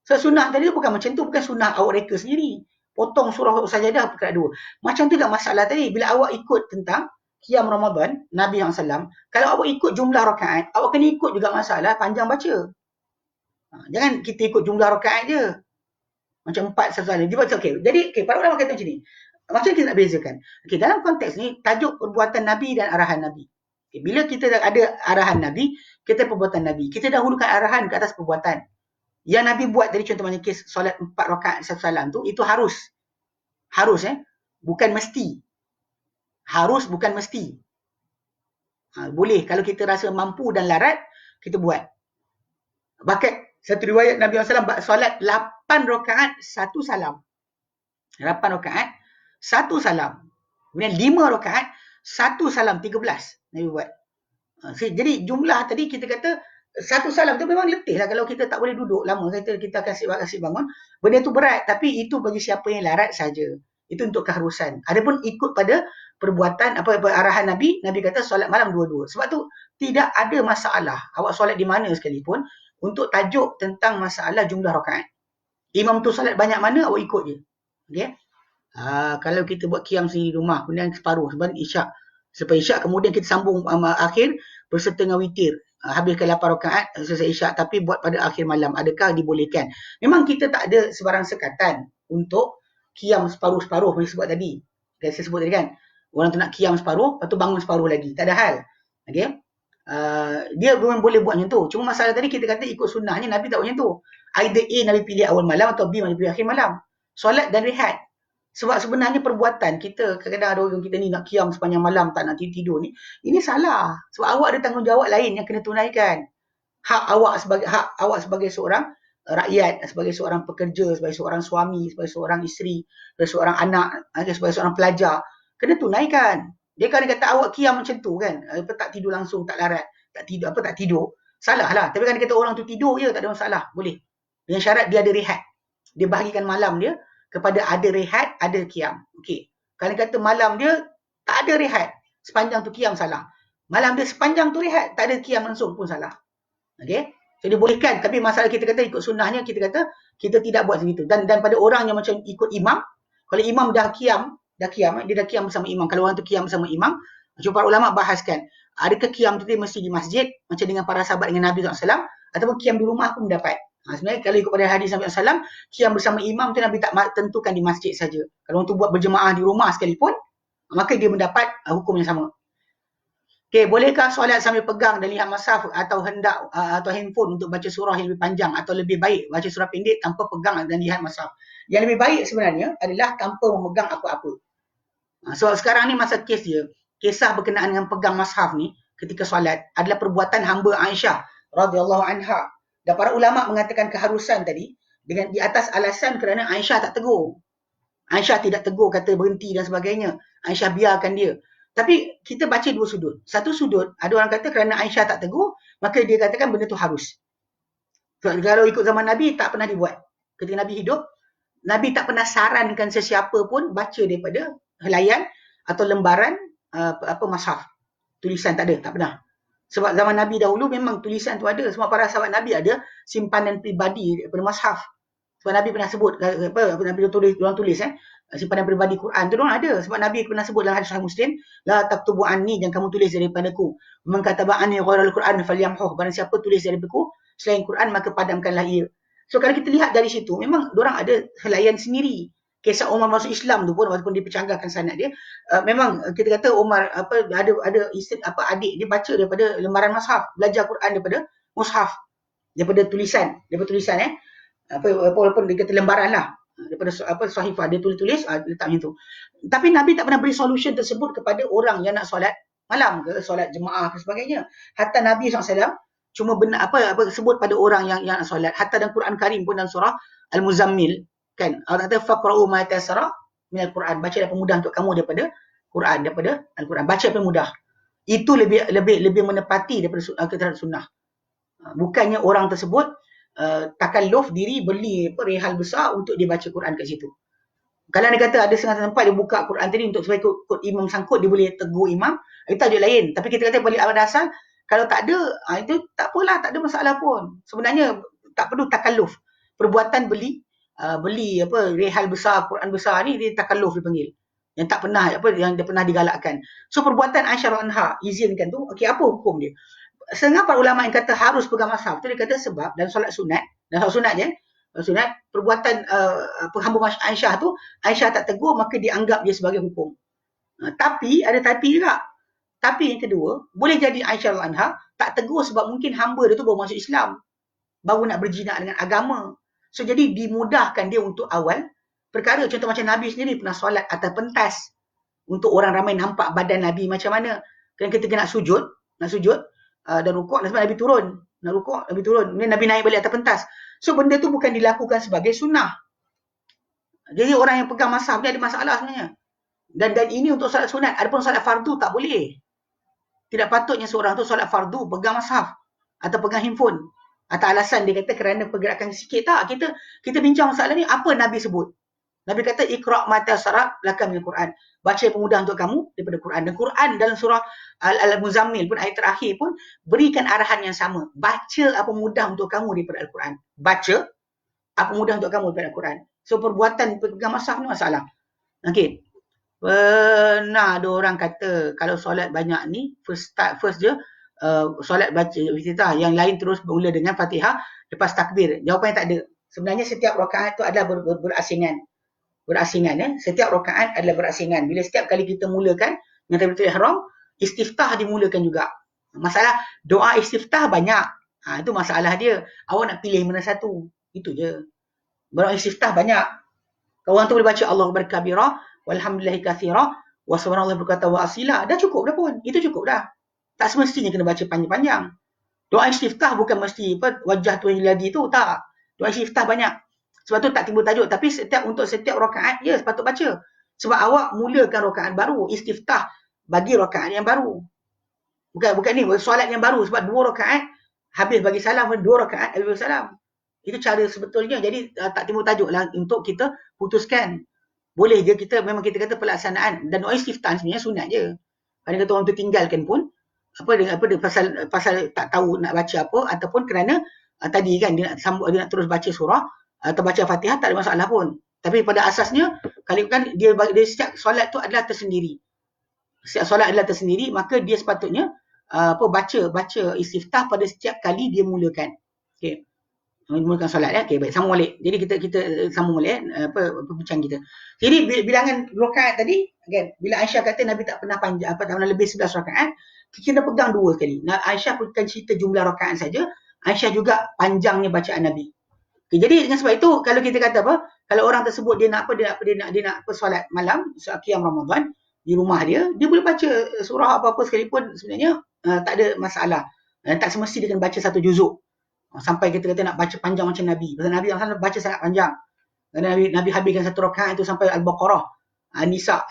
So sunnah tadi bukan macam tu, bukan sunnah awak reka sendiri. Potong surah sajadah pekat dua. Macam tu tak masalah tadi. Bila awak ikut tentang Qiyam Ramadan, Nabi SAW, kalau awak ikut jumlah rakaat, awak kena ikut juga masalah panjang baca. Jangan kita ikut jumlah rakaat je. Macam 4 satu kali. Jadi, para ulama kata macam ni. Macam kita nak bezakan. Dalam konteks ni, tajuk perbuatan Nabi dan arahan Nabi. Bila kita ada arahan Nabi, kita perbuatan Nabi. Kita dahulukan arahan ke atas perbuatan. Yang Nabi buat tadi contohnya kes solat 4 rakaat satu salam tu, itu harus. Harus bukan mesti. Harus bukan mesti. Boleh kalau kita rasa mampu dan larat, kita buat. Bahkan satu riwayat Nabi SAW solat 8 rakaat satu salam. 8 rakaat satu salam. Kemudian 5 rakaat satu salam, 13 Nabi buat. Jadi jumlah tadi kita kata satu salam tu memang letih lah kalau kita tak boleh duduk lama, kita kasih bangun. Benda tu berat, tapi itu bagi siapa yang larat saja. Itu untuk keharusan. Adapun ikut pada perbuatan arahan Nabi, Nabi kata solat malam dua-dua. Sebab tu tidak ada masalah awak solat di mana sekalipun untuk tajuk tentang masalah jumlah rakaat. Imam tu solat banyak mana, awak ikut je. Okey. Kalau kita buat qiyam sendiri di rumah, kemudian separuh sebab isyak. Selepas isyak kemudian kita sambung akhir berserta dengan witir. Habiskan 8 rakaat selesai isyak, tapi buat pada akhir malam. Adakah dibolehkan? Memang kita tak ada sebarang sekatan untuk qiyam separuh-separuh boleh sebut tadi. Saya sebut tadi kan. Orang tu nak qiyam separuh, lepas tu bangun separuh lagi. Tak ada hal. Okey. Dia memang boleh buat macam tu. Cuma masalah tadi kita kata ikut sunnahnya Nabi tak buat macam tu. Either A Nabi pilih awal malam atau B Nabi pilih akhir malam. Solat dan rehat. Sebab sebenarnya perbuatan kita, kadang-kadang ada orang kita ni nak qiyam sepanjang malam, tak nak tidur ni. Ini salah. Sebab awak ada tanggungjawab lain yang kena tunaikan. Hak awak sebagai seorang rakyat, sebagai seorang pekerja, sebagai seorang suami, sebagai seorang isteri, sebagai seorang anak, sebagai seorang pelajar, kena tunaikan. Dia kan kata awak qiyam macam tu kan, tak tidur langsung, tak larat, tak tidur. Salah lah. Tapi kan dia kata orang tu tidur je, tak ada masalah. Boleh. Dengan syarat dia ada rehat. Dia bahagikan malam dia kepada ada rehat, ada qiyam. Okey. Kalau kata malam dia tak ada rehat, sepanjang tu qiyam, salah. Malam dia sepanjang tu rehat, tak ada qiyam langsung pun salah. Okey. Jadi bolehkan, tapi masalah kita kata ikut sunnahnya, kita kata kita tidak buat begitu. Dan pada orang yang macam ikut imam, kalau imam dah qiyam, dia dah qiyam bersama imam. Kalau orang tu qiyam bersama imam, macam para ulama bahaskan, adakah qiyam tu dia mesti di masjid macam dengan para sahabat dengan Nabi SAW, ataupun qiyam di rumah pun dapat. Sebenarnya kalau ikut pada hadis Nabi SAW, qiyam bersama imam tu Nabi tak tentukan di masjid saja. Kalau orang tu buat berjemaah di rumah sekalipun, maka dia mendapat hukum yang sama. Okey, bolehkah solat sambil pegang dan lihat mushaf atau atau handphone untuk baca surah yang lebih panjang, atau lebih baik baca surah pendek tanpa pegang dan lihat mushaf? Yang lebih baik sebenarnya adalah tanpa memegang apa-apa. Sebab sekarang ni masa kes dia, kisah berkenaan dengan pegang mushaf ni ketika solat adalah perbuatan hamba Aisyah radhiyallahu anha. Dan para ulama mengatakan keharusan tadi dengan di atas alasan kerana Aisyah tak tegur. Aisyah tidak tegur, kata berhenti dan sebagainya. Aisyah biarkan dia. Tapi kita baca dua sudut. Satu sudut, ada orang kata kerana Aisyah tak tegur, maka dia katakan benda tu harus. Kalau ikut zaman Nabi, tak pernah dibuat. Ketika Nabi hidup, Nabi tak pernah sarankan sesiapa pun baca daripada helaian atau lembaran mushaf. Tulisan tak ada, tak pernah. Sebab zaman Nabi dahulu memang tulisan tu ada. Semua para sahabat Nabi ada simpanan peribadi daripada mushaf. Sebab Nabi pernah sebut, Nabi orang tulis simpanan peribadi Quran tu orang ada. Sebab Nabi pernah sebut dalam hadis Sahih Muslim, la taktubu anni, jangan kamu tulis daripadaku. Man kataba anni ghairal Quran falyamhuh, barang siapa tulis daripadaku selain Quran maka padamkanlah ia. So kalau kita lihat dari situ, memang orang ada helaian sendiri. Kisah Umar masuk Islam tu pun, walaupun dia pecahkan sanad dia, memang kita kata Umar ada isteri adik dia baca daripada lembaran mushaf, belajar Quran daripada mushaf, daripada tulisan walaupun dia kata lembaran lah, daripada sahifah dia tulis letak macam tu. Tapi Nabi tak pernah beri solution tersebut kepada orang yang nak solat malam ke, solat jemaah ke sebagainya. Hatta Nabi SAW cuma sebut pada orang yang nak solat. Hatta dalam Quran Karim pun dalam surah Al-Muzammil kan, Allah kata faqra'u ma tayassara minal Quran, baca apa mudah untuk kamu daripada Quran, daripada Al-Quran, baca apa mudah. Itu lebih menepati daripada sunnah. Bukannya orang tersebut takalluf diri beli rehal besar untuk dia baca Quran kat situ. Kalau dia kata ada setengah tempat dia buka Quran tadi untuk supaya ikut imam sangkut, dia boleh tegur imam, itu tajuk lain. Tapi kita kata balik pada asal, kalau tak ada, itu tak apalah, tak ada masalah pun. Sebenarnya tak perlu takalluf. perbuatan beli rehal besar, Quran besar ni dia takalluf dipanggil. Yang tak pernah yang dia pernah digalakkan. So perbuatan Aisyah anha izinkan tu, okey apa hukum dia? Setengah para ulama yang kata harus pegang mushaf tu dia kata sebab dalam solat sunat je, sunat perbuatan penghamba Aisyah tu Aisyah tak tegur maka dianggap dia sebagai hukum. Tapi ada tapi juga. Tapi yang kedua, boleh jadi Aisyah anha tak tegur sebab mungkin hamba dia tu baru masuk Islam. Baru nak berjinak dengan agama. So jadi dimudahkan dia untuk awal perkara, contoh macam Nabi sendiri pernah solat atas pentas untuk orang ramai nampak badan Nabi macam mana. Kan ketika nak sujud dan rukuk, sebab Nabi turun. Nak rukuk, Nabi turun. Kemudian Nabi naik balik atas pentas. So benda tu bukan dilakukan sebagai sunnah. Jadi orang yang pegang mushaf ni ada masalah sebenarnya. Dan ini untuk solat sunat. Adapun solat fardu tak boleh. Tidak patutnya seorang tu solat fardu pegang mushaf atau pegang handphone. Atau alasan dia kata kerana pergerakan sikit tak. Kita bincang masalah ni, apa Nabi sebut? Nabi kata iqra' ma tayassara laka minal Quran. Baca yang mudah untuk kamu daripada Quran. Dan Quran dalam surah Al-Muzammil pun, ayat terakhir pun berikan arahan yang sama. Baca apa mudah untuk kamu daripada Al-Quran. Baca apa mudah untuk kamu daripada Al-Quran. So perbuatan pegang mushaf ni masalah. Okey. Pernah ada orang kata kalau solat banyak ni first je solat baca iftitah, yang lain terus bermula dengan Fatihah lepas takbir. Jawapannya tak ada. Sebenarnya setiap rakaat tu adalah berasingan. Setiap rakaat adalah berasingan. Bila setiap kali kita mulakan dengan takbiratul ihram, istiftah dimulakan juga. Masalah doa istiftah banyak. Itu masalah dia. Awak nak pilih mana satu. Itu je. Doa istiftah banyak. Orang tu boleh baca Allahu akbar kabira walhamdulillahi katsira wa subhanallahi berkata wa asila. Dah cukup dah pun. Itu cukup dah. Tak semestinya kena baca panjang-panjang. Doa istiftah bukan mesti wajah tu yang ladi tu. Tak. Doa istiftah banyak. Sebab tu tak timbul tajuk. Tapi untuk setiap rakaat, ya sepatut baca. Sebab awak mulakan rakaat baru. Istiftah bagi rakaat yang baru. Bukan ni, solat yang baru. Sebab 2 rakaat, habis bagi salam, 2 rakaat, habis bagi salam. Itu cara sebetulnya. Jadi tak timbul tajuk lah untuk kita putuskan. Boleh je memang kita kata pelaksanaan. Dan doa istiftah sebenarnya sunat je. Kalau kata orang tu tinggalkan pun, pasal tak tahu nak baca apa, ataupun kerana tadi kan dia nak terus baca surah atau baca Fatihah, tak ada masalah pun. Tapi pada asasnya kalau kan dia setiap solat tu adalah tersendiri. Setiap solat adalah tersendiri, maka dia sepatutnya baca istiftah pada setiap kali dia mulakan. Okey. Mulakan solat ya. Okey, baik, sambung balik. Jadi kita sambung balik perbincangan kita. Jadi bilangan rakaat tadi kan, bila Aisyah kata Nabi tak pernah panjang tak pernah lebih 11 rakaat, kita pegang 2 sekali. Aisyah bukan cerita jumlah rakaat saja, Aisyah juga panjangnya bacaan Nabi. Okay, jadi dengan sebab itu kalau kita kata kalau orang tersebut dia nak solat malam, qiyam Ramadan di rumah dia boleh baca surah apa-apa sekalipun sebenarnya tak ada masalah. Tak semesti dia kena baca satu juzuk. Sampai kita kata nak baca panjang macam Nabi. Pasal Nabi SAW baca sangat panjang. Nabi habiskan satu rakaat itu sampai Al-Baqarah, An-Nisa,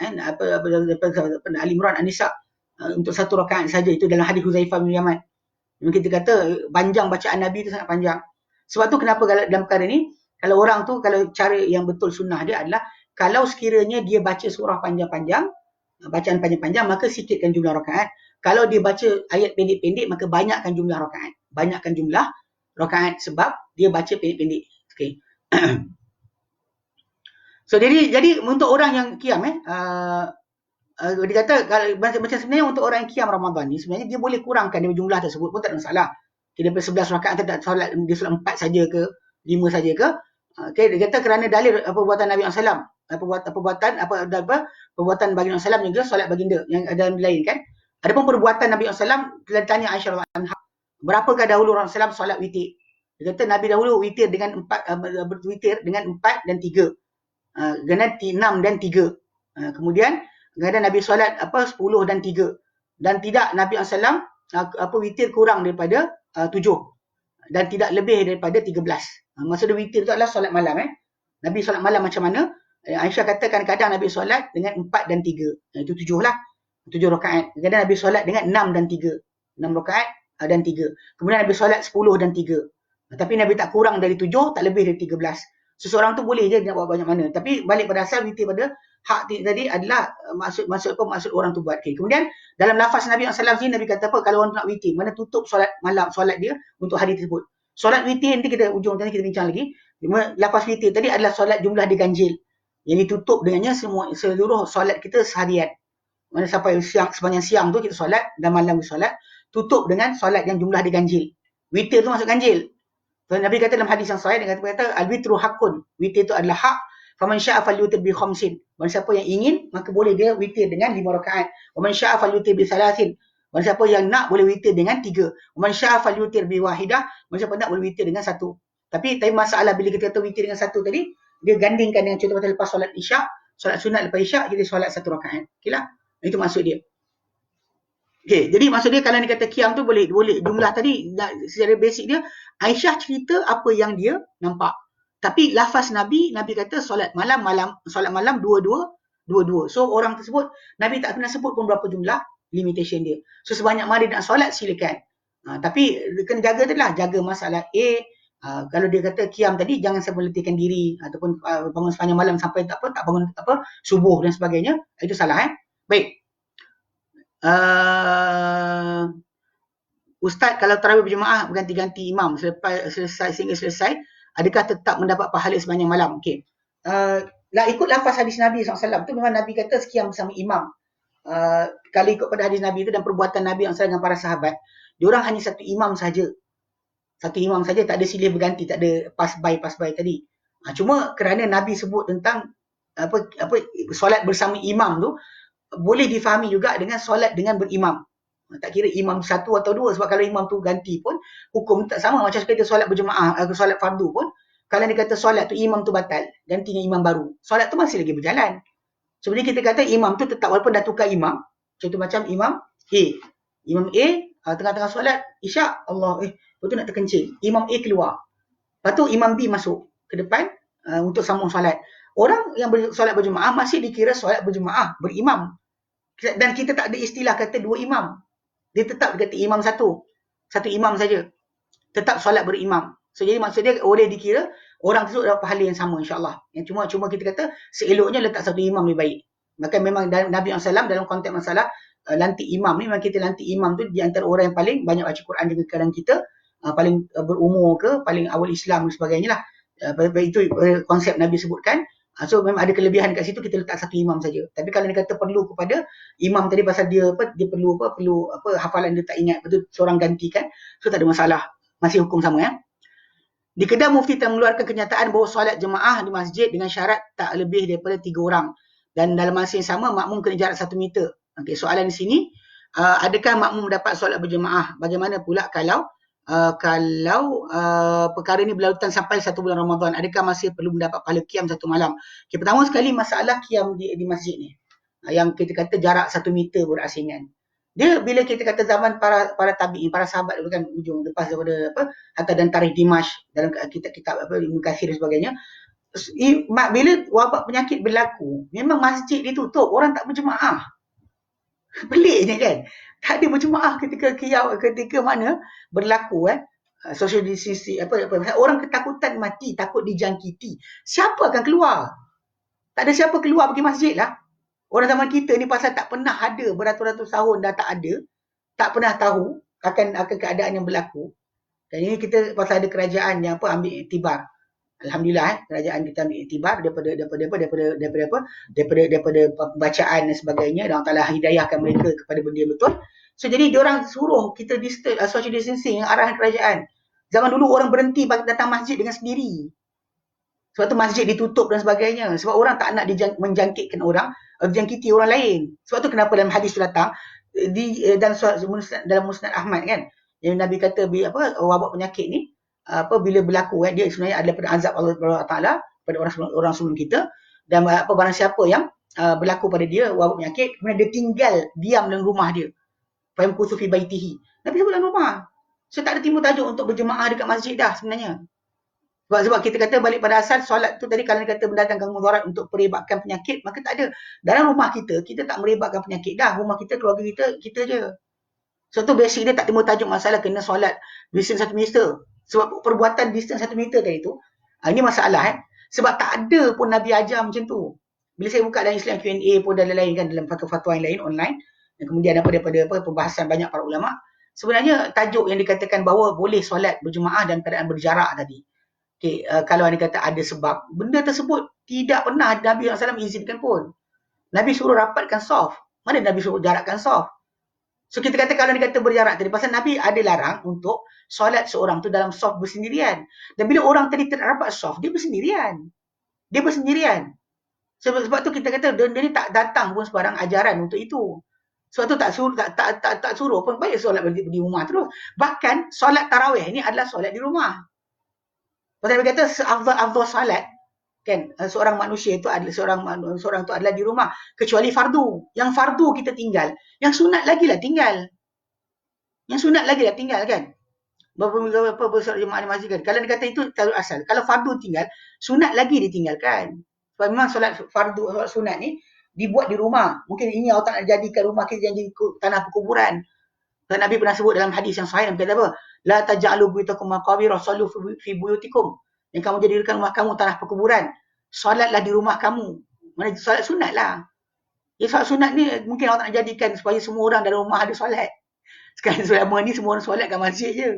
Ali Imran, An-Nisa untuk satu rakaat saja. Itu dalam hadis Huzaifah bin Yaman. Kita kata panjang bacaan Nabi itu sangat panjang. Sebab tu kenapa dalam perkara ni, kalau orang tu, kalau cara yang betul sunnah dia adalah, kalau sekiranya dia baca surah panjang-panjang, bacaan panjang-panjang, maka sikitkan jumlah rakaat. Kalau dia baca ayat pendek-pendek, maka banyakkan jumlah rakaat. Banyakkan jumlah rakaat sebab dia baca pendek-pendek. Okay. So jadi untuk orang yang qiyam dia kata macam sebenarnya untuk orang yang qiyam Ramadan ni sebenarnya dia boleh kurangkan dari jumlah tersebut pun tak ada masalah. Dia daripada 11 rakaat tak solat dia solat 4 saja ke 5 saja ke. Okey, dia kata kerana dalil perbuatan Nabi SAW, perbuatan baginda SAW juga solat baginda yang ada lain kan. Adapun perbuatan Nabi SAW, telah ditanya Aisyah anha, berapakah dahulu Rasulullah SAW solat witir? Dia kata Nabi dahulu witir dengan 4 dan 3. Dengan 6 dan 3. Kemudian kadang Nabi solat 10 dan 3. Dan tidak Nabi SAW witir kurang daripada 7 dan tidak lebih daripada 13. Maksud witir itu adalah solat malam. Nabi solat malam macam mana? Aisyah kata kadang-kadang Nabi solat dengan 4 dan 3. Itu 7 lah. 7 rakaat. Kadang Nabi solat dengan 6 dan 3. 6 rakaat dan 3. Kemudian Nabi solat 10 dan 3. Tapi Nabi tak kurang dari 7, tak lebih dari 13. Seseorang tu boleh je nak buat banyak mana. Tapi balik pada asal witir pada hak tadi adalah maksud orang tu buat. Okay. Kemudian dalam lafaz Nabi SAW ni Nabi kata apa? Kalau orang nak witir, mana tutup solat malam, solat dia untuk hari tersebut. Solat witir nanti kita ujung tadi kita bincang lagi. Lafaz witir tadi adalah solat jumlah diganjil. Yang ditutup dengannya seluruh solat kita seharian. Mana sampai siang, sepanjang siang tu kita solat dan malam kita solat, tutup dengan solat yang jumlah diganjil. Witir tu masuk ganjil. So, Nabi kata dalam hadis yang sahih, dia kata al-witru hakun. Witir itu adalah hak. Faman syaa falyutir bi khamsin. Barang siapa yang ingin, maka boleh dia witir dengan 5 rakaat. Waman syaa falyutir bi salasin. Barang siapa yang nak boleh witir dengan 3. Waman syaa falyutir bi wahidah. Barang siapa nak boleh witir dengan 1. Tapi masalah bila kita kata witir dengan 1 tadi, dia gandingkan dengan contoh kata lepas solat isyak, solat sunat lepas isyak, kita solat 1 rakaat. Okeylah. Itu maksud dia. Okay, jadi maksud dia kalau dia kata qiyam tu boleh jumlah tadi secara basic dia Aisyah cerita apa yang dia nampak. Tapi lafaz Nabi kata solat malam dua-dua. So orang tersebut Nabi tak pernah sebut pun berapa jumlah limitation dia. So sebanyak mana dia nak solat silakan. Tapi kena jaga tadilah, jaga masalah kalau dia kata qiyam tadi jangan sampai letihkan diri ataupun bangun sepanjang malam sampai tak bangun subuh dan sebagainya. Itu salah Baik. Ustaz kalau tarawih berjemaah berganti-ganti imam sehingga selesai, adakah tetap mendapat pahala sepanjang malam? Okey. Ikut lafaz hadis Nabi SAW tu memang Nabi kata sekian bersama imam. Kalau ikut pada hadis Nabi itu dan perbuatan Nabi SAW dengan para sahabat, diorang hanya satu imam saja. Satu imam saja, tak ada silih berganti, tak ada pass by tadi. Cuma kerana Nabi sebut tentang solat bersama imam tu, boleh difahami juga dengan solat dengan berimam. Tak kira imam satu atau dua, sebab kalau imam tu ganti pun hukum tak sama. Macam kita solat berjemaah atau solat fardu pun, kalau dia kata solat tu imam tu batal, gantinya imam baru, solat tu masih lagi berjalan. Sebenarnya kita kata imam tu tetap walaupun dah tukar imam. Contoh macam imam A tengah-tengah solat isyak, betul nak terkencing, imam A keluar, lepas tu imam B masuk ke depan untuk sambung solat. Orang yang solat berjemaah masih dikira solat berjemaah berimam. Dan kita tak ada istilah kata dua imam. Dia tetap kata imam satu imam saja. Tetap solat berimam. So jadi maksud dia boleh dikira orang tersebut dapat pahala yang sama insya-Allah. Yang cuma kita kata seeloknya letak satu imam lebih baik. Maka memang Nabi SAW dalam konteks masalah lantik imam ni, memang kita lantik imam tu di antara orang yang paling banyak baca Quran dengan kadang kita, paling berumur ke, paling awal Islam dan sebagainya lah. Itu konsep Nabi sebutkan. So memang ada kelebihan kat situ, kita letak satu imam saja. Tapi kalau dia kata perlu kepada imam tadi pasal dia perlu hafalan dia tak ingat, betul seorang gantikan, so tak ada masalah, masih hukum sama Di Kedah Mufti telah mengeluarkan kenyataan bahawa solat jemaah di masjid dengan syarat tak lebih daripada 3 orang dan dalam masa yang sama makmum kena jarak 1 meter. Okey, soalan di sini, adakah makmum dapat solat berjemaah? Bagaimana pula kalau perkara ini berlarutan sampai 1 bulan Ramadan, adakah masih perlu mendapat pahala qiyam 1 malam? Okay, pertama sekali masalah qiyam di masjid ni, yang kita kata jarak 1 meter berasingan. Dia bila kita kata zaman para tabi'in, para sahabat kan ujung lepas daripada Hatta dan Tarikh Dimash dalam kitab Ibnu Katsir dan sebagainya, bila wabak penyakit berlaku, memang masjid ditutup, orang tak berjemaah. Peliknya kan? Tak ada berjemaah ketika mana berlaku social distancing orang ketakutan mati, takut dijangkiti. Siapa akan keluar? Tak ada siapa keluar pergi masjid lah. Orang zaman kita ni pasal tak pernah ada beratus-ratus tahun dah tak ada, tak pernah tahu akan keadaan yang berlaku. Dan ini kita pasal ada kerajaan yang ambil iktibar. Alhamdulillah kerajaan kita ambil iktibar daripada pembacaan dan sebagainya, dan Allah Taala hidayahkan mereka kepada benda yang betul. So jadi diorang suruh kita social distancing arahan kerajaan. Zaman dulu orang berhenti datang masjid dengan sendiri. Sebab tu masjid ditutup dan sebagainya. Sebab orang tak nak menjangkitkan orang, menjangkiti orang lain. Sebab tu kenapa dalam hadis tu datang dalam Musnad Ahmad kan, yang Nabi kata wabak penyakit ni bila berlaku dia sebenarnya adalah pada azab Allah Taala pada orang sebelum kita, dan barang siapa yang berlaku pada dia wabak penyakit kemudian dia tinggal diam dalam rumah dia, fayamkuthu fi baitihi, Nabi sebut dalam rumah, so tak ada timbul tajuk untuk berjemaah dekat masjid dah sebenarnya. Sebab kita kata balik pada asal solat tu tadi, kalau dia kata mendatangkan mudarat untuk merebakkan penyakit, maka tak ada. Dalam rumah kita tak merebakkan penyakit dah, rumah kita, keluarga kita je. So tu basic dia tak timbul tajuk masalah kena solat distance 1 meter. Sebab perbuatan distance 1 meter tadi tu, ini masalah sebab tak ada pun Nabi ajar macam tu. Bila saya buka dalam Islam Q&A pun dan lain-lain kan, dalam fatwa-fatwa yang lain online, dan kemudian daripada perbahasan banyak para ulama, sebenarnya tajuk yang dikatakan bahawa boleh solat berjemaah dan keadaan berjarak tadi, Kalau anda kata ada sebab, benda tersebut tidak pernah Nabi SAW izinkan pun. Nabi suruh rapatkan saf. Mana Nabi suruh jarakkan saf? So kita kata kalau dia kata berjarak tadi, pasal Nabi ada larang untuk solat seorang tu dalam saf bersendirian. Dan bila orang tadi tak rapat saf, dia bersendirian. Dia bersendirian. Sebab tu kita kata dia ni tak datang pun sebarang ajaran untuk itu. Sebab tu tak suruh pun baik solat di rumah terus. Bahkan solat tarawih ni adalah solat di rumah. Pasal dia kata afdal solat kan seorang manusia itu adalah seorang tu adalah di rumah kecuali fardu. Yang fardu kita tinggal, yang sunat lagi lah tinggal. Yang sunat lagi lah tinggal kan. Berapa besar jemaah di masjid kan. Kalau dia kata itu taruh asal. Kalau fardu tinggal, sunat lagi ditinggalkan. Sebab memang solat fardu, solat sunat ni dibuat di rumah. Mungkin ini Allah tak nak jadikan rumah kita jadi tanah perkuburan. Dan Nabi pernah sebut dalam hadis yang sahih, Nabi kata apa? La taj'alu buyutakum maqabir, sallu fi buyutikum. Yang kamu jadikan rumah kamu tanah perkuburan. Solatlah di rumah kamu. Mana solat sunat lah. Ya, solat sunat ni mungkin Allah tak nak jadikan supaya semua orang dalam rumah ada solat. Sekarang selama ni semua orang solat kat masjid je.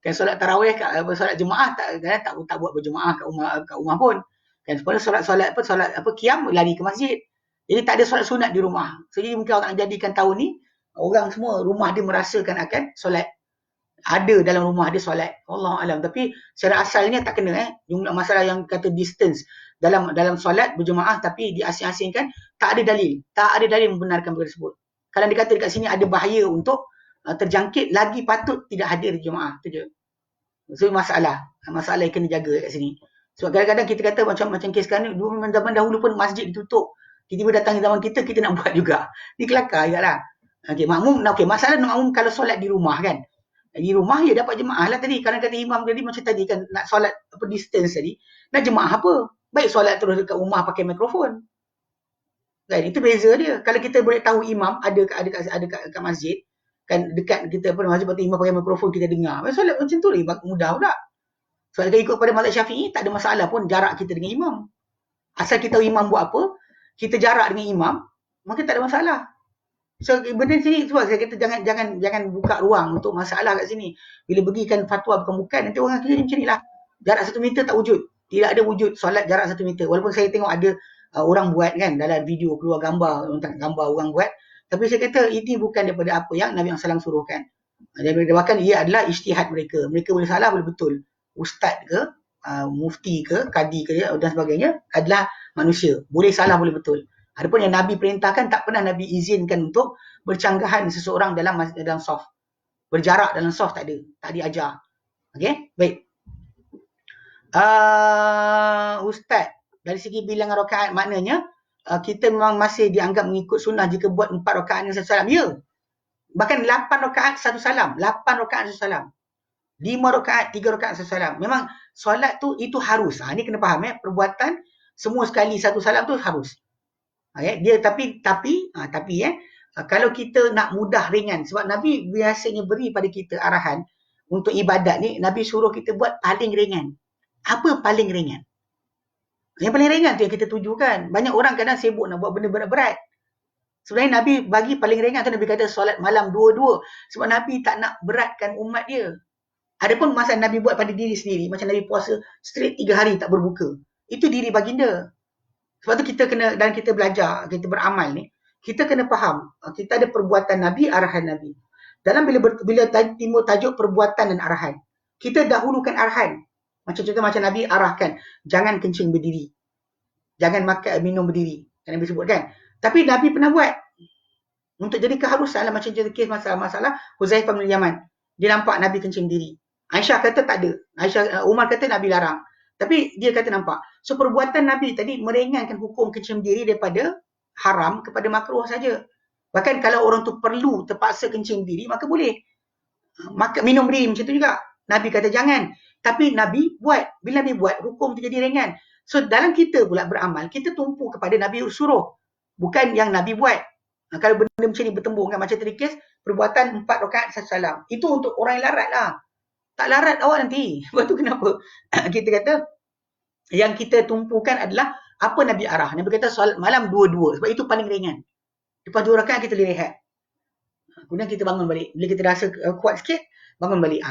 Kan solat tarawih, solat jemaah tak buat berjemaah kat rumah pun. Kan solat qiyam lari ke masjid. Jadi tak ada solat sunat di rumah. So, jadi mungkin Allah nak jadikan tahun ni orang semua rumah dia merasakan akan solat. Ada dalam rumah dia solat. Allah alam. Tapi secara asalnya tak kena jumlah masalah yang kata distance dalam solat berjemaah tapi diasing-asingkan tak ada dalil. Tak ada dalil membenarkan perkara tersebut. Kalau dikata dekat sini ada bahaya untuk terjangkit, lagi patut tidak hadir di jemaah. Itu je. So masalah yang kena jaga kat sini. Sebab kadang-kadang kita kata macam kes sekarang ni, zaman dahulu pun masjid ditutup. Tiba-tiba datang zaman kita nak buat juga. Ni kelakar juga lah. Makmum, masalah makmum kalau solat di rumah kan. Di rumah ya dapat jemaah lah tadi. Kalau kata imam tadi macam tadi kan, nak solat distance tadi, nak jemaah apa? Baik solat terus dekat rumah pakai mikrofon. Kan, itu beza dia. Kalau kita boleh tahu imam ada kat masjid, kan dekat kita masjid waktu imam pakai mikrofon kita dengar. Solat macam tu mudah pula. Soal kalau ikut pada mazhab Syafi'i tak ada masalah pun jarak kita dengan imam. Asal kita tahu imam buat apa, kita jarak dengan imam, maka tak ada masalah. So benda sini sebab saya kata jangan buka ruang untuk masalah kat sini. Bila bagikan fatwa bukan-bukan, nanti orang kira macam inilah. Jarak 1 meter tak wujud. Tidak ada wujud solat jarak 1 meter. Walaupun saya tengok ada orang buat kan dalam video keluar gambar, gambar orang buat. Tapi saya kata ini bukan daripada apa yang Nabi SAW suruhkan. Bahkan ia adalah ijtihad mereka. Mereka boleh salah, boleh betul. Ustaz ke, mufti ke, kadi ke dan sebagainya adalah manusia. Boleh salah, boleh betul. Adapun yang Nabi perintahkan tak pernah Nabi izinkan untuk bercanggahan seseorang dalam saf. Berjarak dalam saf tak ada. Tak diajar. Okey? Baik. Ustaz, dari segi bilangan rakaat maknanya kita memang masih dianggap mengikut sunnah jika buat 4 rakaat dengan 1 salam. Ya. Bahkan 8 rakaat 1 salam. 8 rakaat 1 salam. 5 rakaat 3 rakaat 1 salam. Memang solat tu itu harus. Ini kena faham perbuatan semua sekali 1 salam tu harus. Dia tapi kalau kita nak mudah ringan, sebab Nabi biasanya beri pada kita arahan untuk ibadat ni, Nabi suruh kita buat paling ringan. Apa paling ringan? Yang paling ringan tu yang kita tujukan. Banyak orang kadang sibuk nak buat benda berat-berat. Sebenarnya Nabi bagi paling ringan tu, Nabi kata solat malam 2-2. Sebab Nabi tak nak beratkan umat dia. Adapun masa Nabi buat pada diri sendiri, macam Nabi puasa straight 3 hari tak berbuka. Itu diri baginda. Sebab tu kita kena, dan kita belajar, kita beramal ni, kita kena faham, kita ada perbuatan Nabi, arahan Nabi. Dalam bila timbul tajuk perbuatan dan arahan, kita dahulukan arahan. Contoh macam Nabi arahkan, jangan kencing berdiri. Jangan makan, minum berdiri. Kan Nabi sebut kan. Tapi Nabi pernah buat. Untuk jadi keharusan lah, macam contoh kes masalah Huzaifah bin Yaman. Dia nampak Nabi kencing berdiri. Aisyah kata tak ada. Umar kata Nabi larang. Tapi dia kata nampak. So perbuatan Nabi tadi meringankan hukum kencing berdiri daripada haram kepada makruh saja. Bahkan kalau orang tu perlu terpaksa kencing berdiri, maka boleh. Minum berdiri macam tu juga. Nabi kata jangan. Tapi Nabi buat. Bila Nabi buat, hukum tu jadi ringan. So dalam kita pula beramal, kita tumpu kepada Nabi suruh. Bukan yang Nabi buat. Kalau benda macam ni bertembung kan, macam tadi kes, perbuatan 4 rakaat 1 salam. Itu untuk orang yang larat lah. Tak larat awak nanti. Sebab tu kenapa kita kata yang kita tumpukan adalah apa Nabi arah. Nabi kata solat malam 2-2. Sebab itu paling ringan. Lepas 2 rakaat kita boleh rehat. Kemudian kita bangun balik. Bila kita rasa kuat sikit, bangun balik.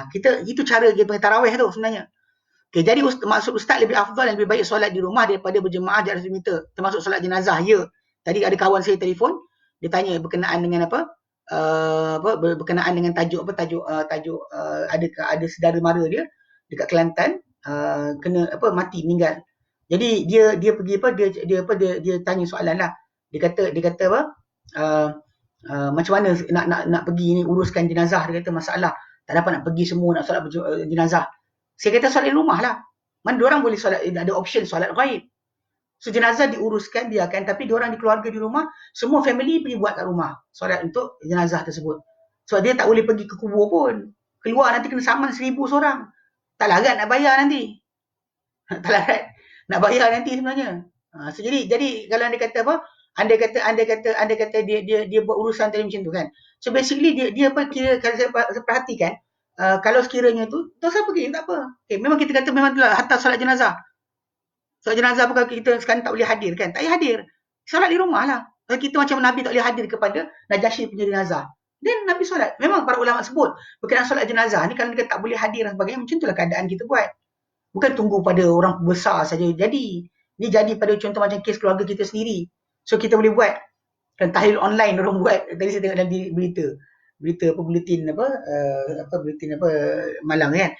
Itu cara kita tarawih tu sebenarnya. Okay, jadi maksud Ustaz lebih afdal dan lebih baik solat di rumah daripada berjemaah di atas meter, termasuk solat jenazah. Ya. Tadi ada kawan saya telefon, dia tanya berkenaan dengan apa? Berkenaan dengan tajuk ada saudara mara dia dekat Kelantan kena mati meninggal. Jadi dia pergi dia tanya soalan lah. Dia kata apa? Macam mana nak pergi ni uruskan jenazah, dia kata masalah. Tak dapat nak pergi semua nak solat jenazah. Saya kata solat di rumah lah. Mana diorang boleh solat, ada option solat ghaib. So jenazah diuruskan, biarkan. Tapi diorang di keluarga di rumah, semua family pergi buat kat rumah. Solat untuk jenazah tersebut. So dia tak boleh pergi ke kubur pun. Keluar nanti kena saman 1,000 seorang. Tak larat nak bayar nanti. Tak larat nak bayar nanti sebenarnya. So jadi kalau anda kata apa, anda kata dia buat urusan tadi macam tu kan. So basically dia apa kira, kalau saya perhatikan, kalau sekiranya tu tak usah pergi, tak apa. Okay, memang kita kata memang itulah hantar solat jenazah. Solat jenazah bukan kita sekarang tak boleh hadir kan? Tak payah hadir. Solat di rumah lah. Kalau kita macam Nabi tak boleh hadir kepada Najasyi punya jenazah. Dan Nabi solat. Memang para ulama sebut berkenaan solat jenazah ni kalau kita tak boleh hadir dan sebagainya, macam itulah keadaan kita buat. Bukan tunggu pada orang besar saja jadi. Ni jadi pada contoh macam kes keluarga kita sendiri. So kita boleh buat. Kan tahlil online orang buat. Tadi saya tengok dalam berita buletin malam kan.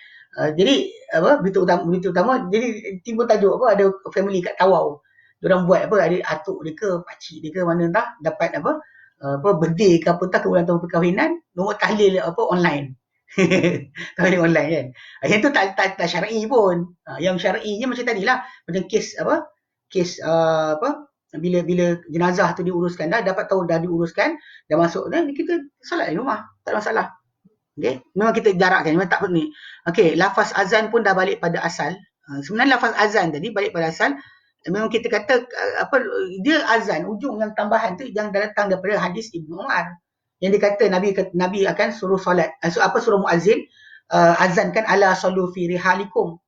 Jadi berita utama jadi timbul tajuk apa, ada family kat Tawau. Diorang buat apa, ada atuk dia ke pakcik dia ke mana entah dapat birthday ke apa entah ke ulang tahun perkahwinan, nombor tahlil online. Tahlil online kan. Yang tu tak syar'i pun. Yang syar'inya macam tadilah, macam kes bila jenazah tu diuruskan, dah dapat tahu dah diuruskan, dah masuk dah, kita solat di rumah, tak ada masalah. Okay? Memang kita jarakkan, memang tak perlu ni. Okay, lafaz azan pun dah balik pada asal. Sebenarnya lafaz azan tadi balik pada asal, memang kita kata dia azan, ujung yang tambahan tu yang datang daripada hadis Ibnu Umar. Yang dia kata Nabi akan suruh solat, suruh muazzin azankan ala sallu fi rihalikum.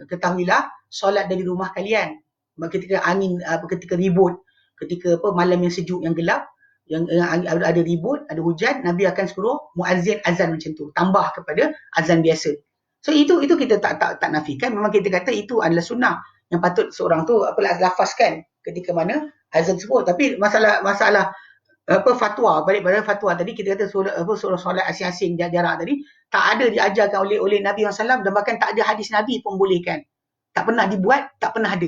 Ketahuilah solat dari rumah kalian. Ketika angin ketika ribut, ketika malam yang sejuk yang gelap, yang ada ribut, ada hujan, Nabi akan suruh muazzin azan macam tu, tambah kepada azan biasa. So itu kita tak nafikan, memang kita kata itu adalah sunnah yang patut seorang tu lafazkan ketika mana azan tersebut. Tapi masalah fatwa, balik pada fatwa tadi kita kata suruh solat asing-asing jarak tadi tak ada diajarkan oleh Nabi SAW, dan bahkan tak ada hadis Nabi pun bolehkan. Tak pernah dibuat, tak pernah ada.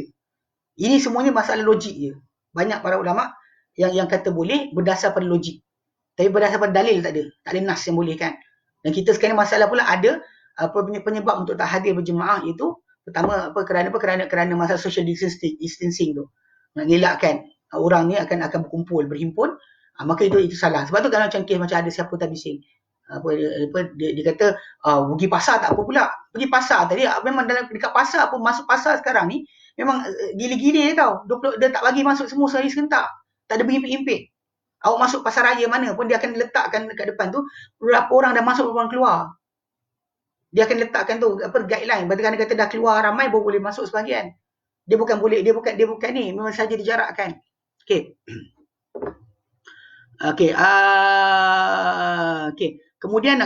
Ini semuanya masalah logik je. Banyak para ulama yang kata boleh berdasar pada logik. Tapi berdasar pada dalil tak ada. Tak ada nas yang boleh kan. Dan kita sekarang masalah pula ada penyebab untuk tak hadir berjemaah itu pertama kerana masalah social distancing tu. Nak elakkan orang ni akan berkumpul, berhimpun, maka itu salah. Sebab tu kalau macam kes macam ada siapa tak bising. Dia kata pergi pasar tak apa pula. Pergi pasar tadi memang dekat pasar pun, masuk pasar sekarang ni memang gila-gila tau. Dia tak bagi masuk semua sehari serentak. Tak ada berimpit-impit. Awak masuk pasar raya mana pun dia akan letakkan dekat depan tu berapa orang dah masuk, berapa orang keluar. Dia akan letakkan tu guideline. Berarti kata dah keluar ramai baru boleh masuk sebahagian. Dia bukan ni, memang saja dijarakkan. Okey. Okey, kemudian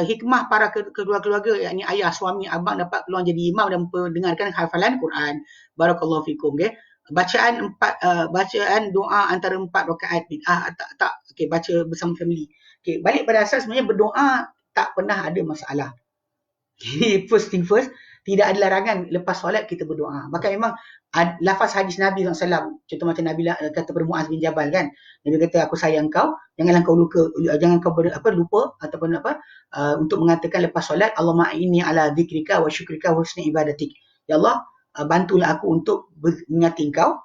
hikmah para keluarga, yakni ayah, suami, abang dapat peluang jadi imam dan mendengarkan hafalan Quran. Barakallahu fikum. Okay? Bacaan doa antara 4 rakaat bid'ah tak. Okey, baca bersama family. Okey, balik pada asas sebenarnya berdoa tak pernah ada masalah. First thing first, tidak ada larangan lepas solat kita berdoa. Bahkan memang lafaz hadis Nabi SAW, contoh macam Nabi kata kepada Muaz bin Jabal kan, Nabi kata aku sayang kau, jangan kau lupa ataupun untuk mengatakan lepas solat, Allahumma inni ala dzikrika wa syukrika wa husni ibadatik. Ya Allah, bantulah aku untuk mengingati engkau,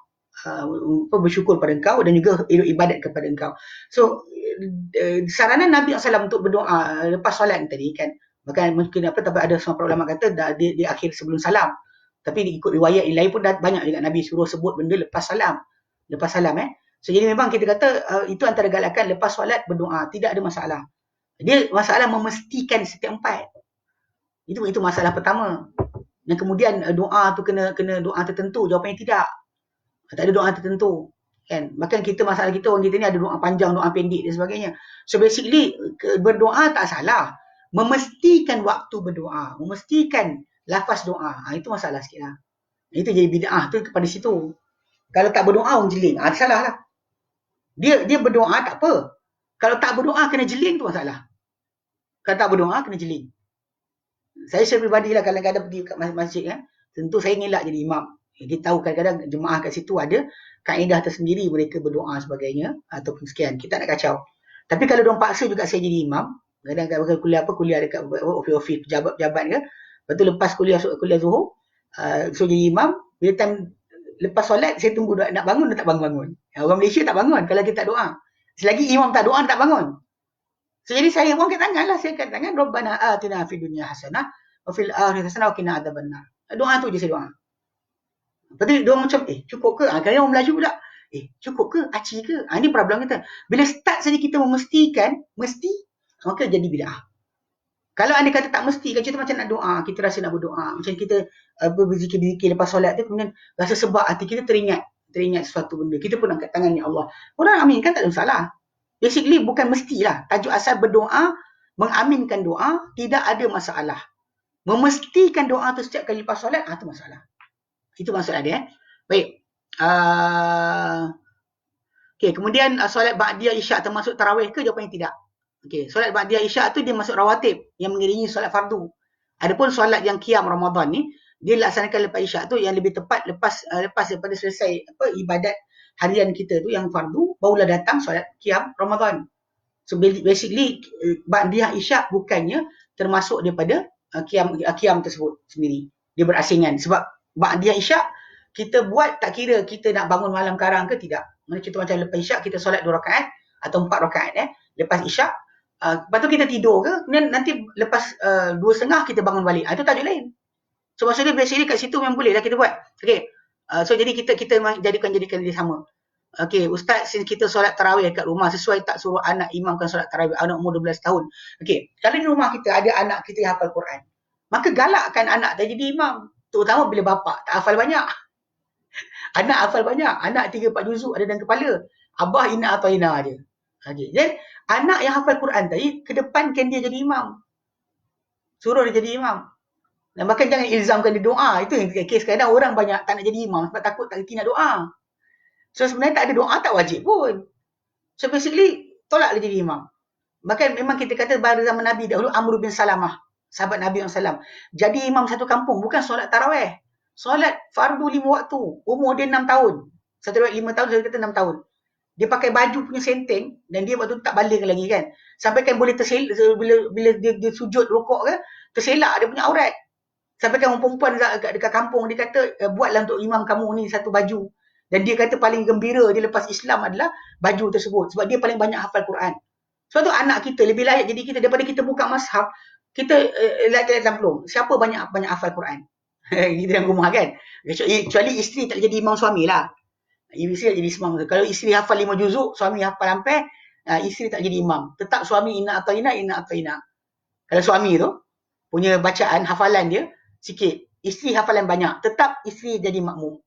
bersyukur pada engkau dan juga ibadat kepada engkau. So saranan Nabi SAW untuk berdoa lepas solat tadi kan, bahkan mungkin tapi ada seorang ulama kata di akhir sebelum salam. Tapi ikut riwayat yang lain pun dah banyak juga Nabi suruh sebut benda lepas salam. So jadi memang kita kata itu antara galakan lepas solat berdoa, tidak ada masalah. Dia masalah memestikan setiap 4. Itu masalah pertama. Dan kemudian doa tu kena doa tertentu, jawapannya tidak. Tak ada doa tertentu. Kan? Bahkan masalah kita orang kita ni ada doa panjang, doa pendek dan sebagainya. So basically berdoa tak salah. Memestikan waktu berdoa, memestikan lafaz doa. Itu masalah sikit lah. Itu jadi bid'ah tu kepada situ. Kalau tak berdoa orang jeling. Salah lah. Dia berdoa tak apa. Kalau tak berdoa kena jeling tu masalah. Kalau tak berdoa kena jeling. Saya pribadi lah kadang-kadang pergi kat masjid kan. Tentu saya ngelak jadi imam. Kita tahu kadang-kadang jemaah kat situ ada kaedah tersendiri mereka berdoa sebagainya ataupun sekian. Kita nak kacau. Tapi kalau diorang paksa juga saya jadi imam, kadang-kadang kuliah dekat ofis pejabat-pejabat ke, lepas tu lepas kuliah Zuhur, so jadi imam, bila time lepas solat saya tunggu nak bangun, dia tak bangun-bangun. Orang Malaysia tak bangun kalau kita tak doa. Selagi imam tak doa, dia tak bangun. So, jadi saya pun angkat tangan lah. Saya angkat tangan, Rabbana atina fid dunya hasanah wa fil akhirati hasanah wa qina adzabannar. Doa tu je saya doa. Lepas tu dia orang macam, cukup ke? Kadang orang Melayu pula, cukup ke? Aci ke? Ini problem kita. Bila start saja kita memastikan, maka jadi bid'ah. Kalau anda kata tak mesti, kan kita macam nak doa, kita rasa nak berdoa. Macam kita berzikir-berzikir lepas solat tu, kemudian rasa sebab hati kita teringat sesuatu benda. Kita pun angkat tangan, ya Allah. Orang amin kan tak ada masalah. Basically bukan mestilah. Tajuk asal berdoa, mengaminkan doa, tidak ada masalah. Memestikan doa tu setiap kali lepas solat, tu masalah. Itu maksud dia. Baik. Okay, kemudian solat ba'diyah isyak termasuk tarawih ke? Jawapannya tidak. Okay, solat ba'diyah isyak tu dia masuk rawatib yang mengiringi solat fardu. Adapun solat yang qiyam Ramadan ni, dia laksanakan lepas isyak tu yang lebih tepat lepas daripada selesai ibadat harian kita tu yang fardu, barulah datang solat qiyam Ramadan. So basically ba'diyah isyak bukannya termasuk daripada qiyam tersebut sendiri. Dia berasingan sebab ba'diyah isyak kita buat tak kira kita nak bangun malam karang ke tidak. Mana contoh macam lepas isyak kita solat 2 rakaat atau 4 rakaat lepas isyak, lepas tu kita tidur ke, kemudian nanti lepas 2.30 kita bangun balik. Itu tajuk lain. So maksudnya basically kat situ memang boleh lah kita buat. Okay. So jadi kita jadikan dia sama. Okay, Ustaz, since kita solat tarawih kat rumah, sesuai tak suruh anak imamkan solat tarawih anak umur 12 tahun. Okay, kalau di rumah kita ada anak kita yang hafal Quran, maka galakkan anak tak jadi imam. Terutama bila bapa tak hafal banyak. Anak hafal banyak. Anak 3-4 juzuk ada dalam kepala. Abah ina atau ina je. Okay. Jadi, anak yang hafal Quran tadi, kedepankan dia jadi imam. Suruh dia jadi imam. Dan bahkan jangan ilzamkan dia doa. Itu yang kes kadang orang banyak tak nak jadi imam sebab takut tak reti nak doa. So sebenarnya tak ada doa tak wajib pun. So basically, tolaklah jadi imam. Bahkan memang kita kata pada zaman Nabi dahulu, Amr bin Salamah, sahabat Nabi SAW, jadi imam satu kampung, bukan solat tarawih. Solat fardu 5 waktu. Umur dia 6 tahun. Satu riwayat 5 tahun, satu kata 6 tahun. Dia pakai baju punya senteng dan dia waktu tu tak baling lagi kan. Sampai kan boleh terselak bila dia sujud rukuk ke, terselak dia punya aurat. Sampai kan orang perempuan dekat kampung dia kata, buatlah untuk imam kamu ni satu baju. Dan dia kata paling gembira dia lepas Islam adalah baju tersebut. Sebab dia paling banyak hafal Quran. Sebab tu anak kita lebih layak jadi kita daripada kita buka mazhab, kita lihat dalam peluang. Siapa banyak hafal Quran? Kita dalam rumah kan. Kecuali isteri tak jadi imam suami lah. Isteri tak jadi imam. Kalau isteri hafal 5 juzuk, suami hafal hampir, isteri tak jadi imam. Tetap suami ina atau ina. Kalau suami tu punya bacaan, hafalan dia sikit. Isteri hafalan banyak. Tetap isteri jadi makmum.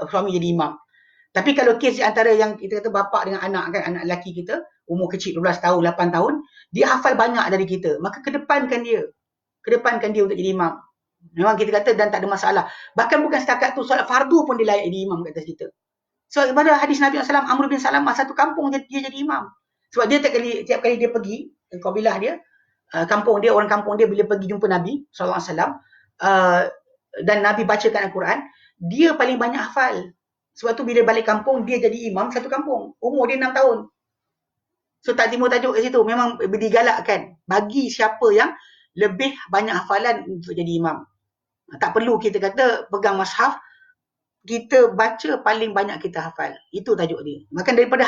Suami jadi imam. Tapi kalau kes antara yang kita kata bapa dengan anak kan, anak lelaki kita, umur kecil 12 tahun, 8 tahun, dia hafal banyak dari kita. Maka kedepankan dia untuk jadi imam. Memang kita kata dan tak ada masalah. Bahkan bukan setakat tu, solat fardu pun dia layak jadi imam kat atas kita. So pada hadis Nabi SAW, Amr bin Salamah satu kampung dia jadi imam. Sebab dia tiap kali dia pergi, kabilah dia, kampung dia, orang kampung dia bila pergi jumpa Nabi SAW, dan Nabi bacakan Al-Quran, dia paling banyak hafal. Sebab tu bila balik kampung, dia jadi imam satu kampung. Umur dia 6 tahun. So tak timur tajuk kat situ. Memang digalakkan. Bagi siapa yang lebih banyak hafalan untuk jadi imam. Tak perlu kita kata pegang mushaf, kita baca paling banyak kita hafal. Itu tajuk dia. Maka daripada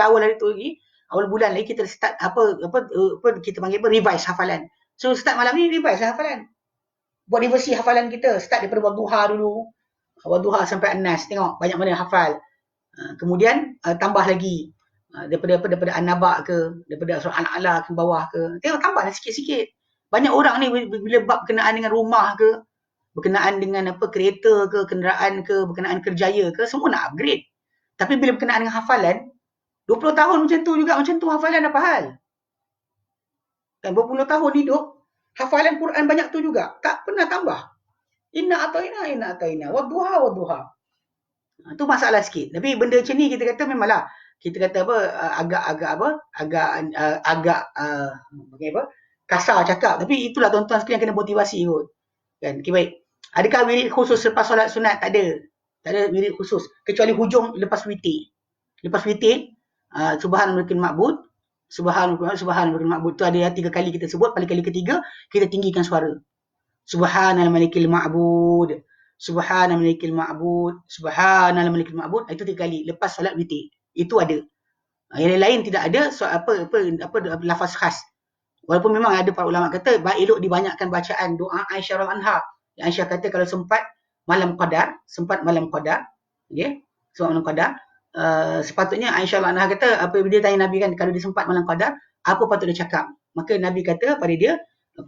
awal hari tu lagi, awal bulan lagi kita start kita panggil revise hafalan. So start malam ni revise hafalan. Buat reversi hafalan kita. Start daripada Wadduha dulu. Wadduha sampai An-Nas. Tengok banyak mana hafal. Kemudian tambah lagi. Daripada An-Naba ke, daripada surah Al-A'la ke bawah ke. Tengok tambahlah sikit-sikit. Banyak orang ni bila bab berkenaan dengan rumah ke, berkenaan dengan kereta ke, kenderaan ke, berkenaan kerjaya ke, semua nak upgrade. Tapi bila berkenaan dengan hafalan, 20 tahun macam tu juga, macam tu hafalan apa hal? Kan berpuluh tahun hidup, Hafalan Quran banyak tu juga. Tak pernah tambah. Inna ataina, wadduha. Tu masalah sikit. Tapi benda macam ni kita kata memanglah, kita kata apa, agak-agak apa, agak apa, kasar cakap. Tapi itulah tuan-tuan sekalian kena motivasi kot. Kan? Okay, baik. Adakah wirid khusus lepas solat sunat? Tak ada. Tak ada wirid khusus. Kecuali hujung lepas witir. Lepas witir, subhanallah ma'bud, subhanallah ma'bud tu ada 3 kali kita sebut. Pada kali ketiga, kita tinggikan suara. Subhanal malikil ma'bud, subhanal malikil ma'bud, subhanal malikil ma'bud. Itu 3 kali lepas solat witir. Itu ada. Yang lain tidak ada apa lafaz khas. Walaupun memang ada para ulama kata baik elok dibanyakkan bacaan doa Aisyah radhiyallahu anha. Yang Aisyah kata kalau sempat malam qadar, okey, sempat malam qadar, sepatutnya Aisyah radhiyallahu anha kata apabila dia tanya Nabi kan kalau dia sempat malam qadar, apa patut dia cakap? Maka Nabi kata pada dia,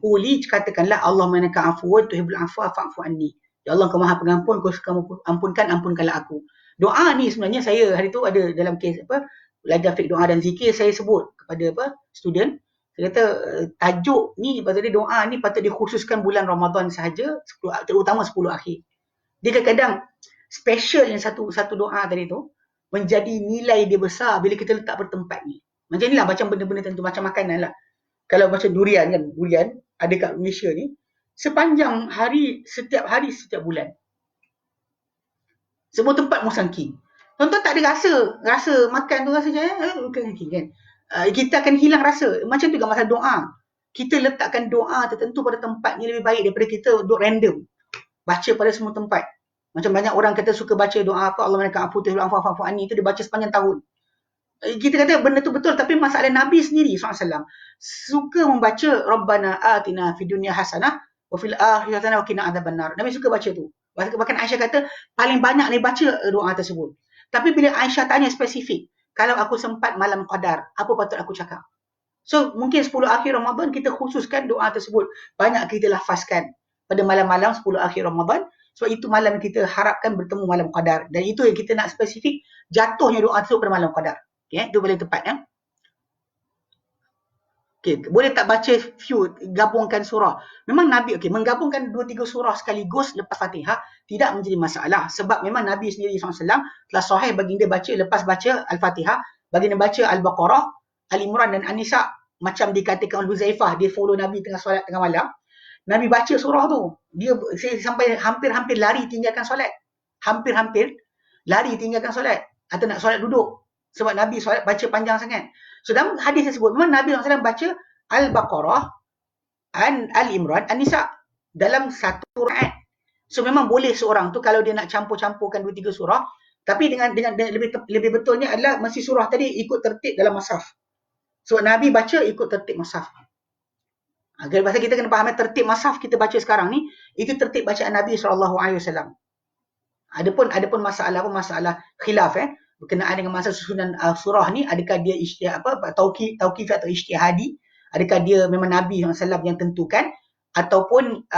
quli, katakanlah Allahumma innaka afuwwun tuhibbul afwa fa'fu anni. Ya Allah, Kau Maha Pengampun, Kau suka ampunkanlah aku. Doa ni sebenarnya saya hari tu ada dalam kes apa belajar fiqh doa dan zikir, saya sebut kepada apa student. Saya kata tajuk ni patut dia doa ni patut dikhususkan bulan Ramadan sahaja, terutama 10 akhir. Dia kadang-kadang special yang satu doa tadi tu menjadi nilai dia besar bila kita letak bertempat ni. Macam inilah macam benda-benda tentu macam makanan lah. Kalau macam durian kan, durian ada kat Malaysia ni sepanjang hari, setiap bulan. Semua tempat musangki. Tuan-tuan tak ada rasa makan tu rasa macam kan. Kita akan hilang rasa. Macam tu juga masalah doa. Kita letakkan doa tertentu pada tempat ni lebih baik daripada kita duduk random. Baca pada semua tempat. Macam banyak orang kata suka baca doa apa, Allahumma innaka afuwwun tuhibbul afwa fa'fu anni, itu dia baca sepanjang tahun. Kita kata benda tu betul, tapi masalah Nabi sendiri SAW suka membaca Rabbana atina fid dunya hasanah wa fil akhirati hasanah wa qina adzabannar. Nabi suka baca tu. Bahkan Aisyah kata paling banyak ni baca doa tersebut. Tapi bila Aisyah tanya spesifik, kalau aku sempat malam qadar, apa patut aku cakap? So, mungkin 10 akhir Ramadan kita khususkan doa tersebut. Banyak kita lafazkan pada malam-malam 10 akhir Ramadan. Sebab itu malam kita harapkan bertemu malam qadar. Dan itu yang kita nak spesifik, jatuhnya doa tersebut pada malam qadar. Okay, itu paling tepat. Ya? Okay, boleh tak baca few, gabungkan surah? Memang Nabi, menggabungkan 2-3 surah sekaligus lepas Fatihah tidak menjadi masalah. Sebab memang Nabi sendiri SAW telah sahih baginda baca, lepas baca Al-Fatihah, baginda baca Al-Baqarah, Al-Imran dan An-Nisa. Macam dikatakan oleh Huzaifah, dia follow Nabi tengah solat tengah malam. Nabi baca surah tu. Dia sampai hampir-hampir lari tinggalkan solat. Hampir-hampir lari tinggalkan solat. Atau nak solat duduk. Sebab Nabi solat baca panjang sangat. So dalam hadis tersebut, memang Nabi SAW baca Al-Baqarah, Al-Imran, An-Nisa dalam satu rakaat. So memang boleh seorang tu kalau dia nak campur-campurkan 2-3 surah, tapi dengan lebih betulnya adalah mesti surah tadi ikut tertib dalam mushaf. Sebab Nabi baca ikut tertib mushaf. Agar pasal kita kena faham tertib mushaf kita baca sekarang ni, itu tertib bacaan Nabi SAW. Adapun masalah khilaf berkenaan dengan masa susunan surah ni, adakah dia tauqif atau ijtihadi, adakah dia memang Nabi SAW yang tentukan ataupun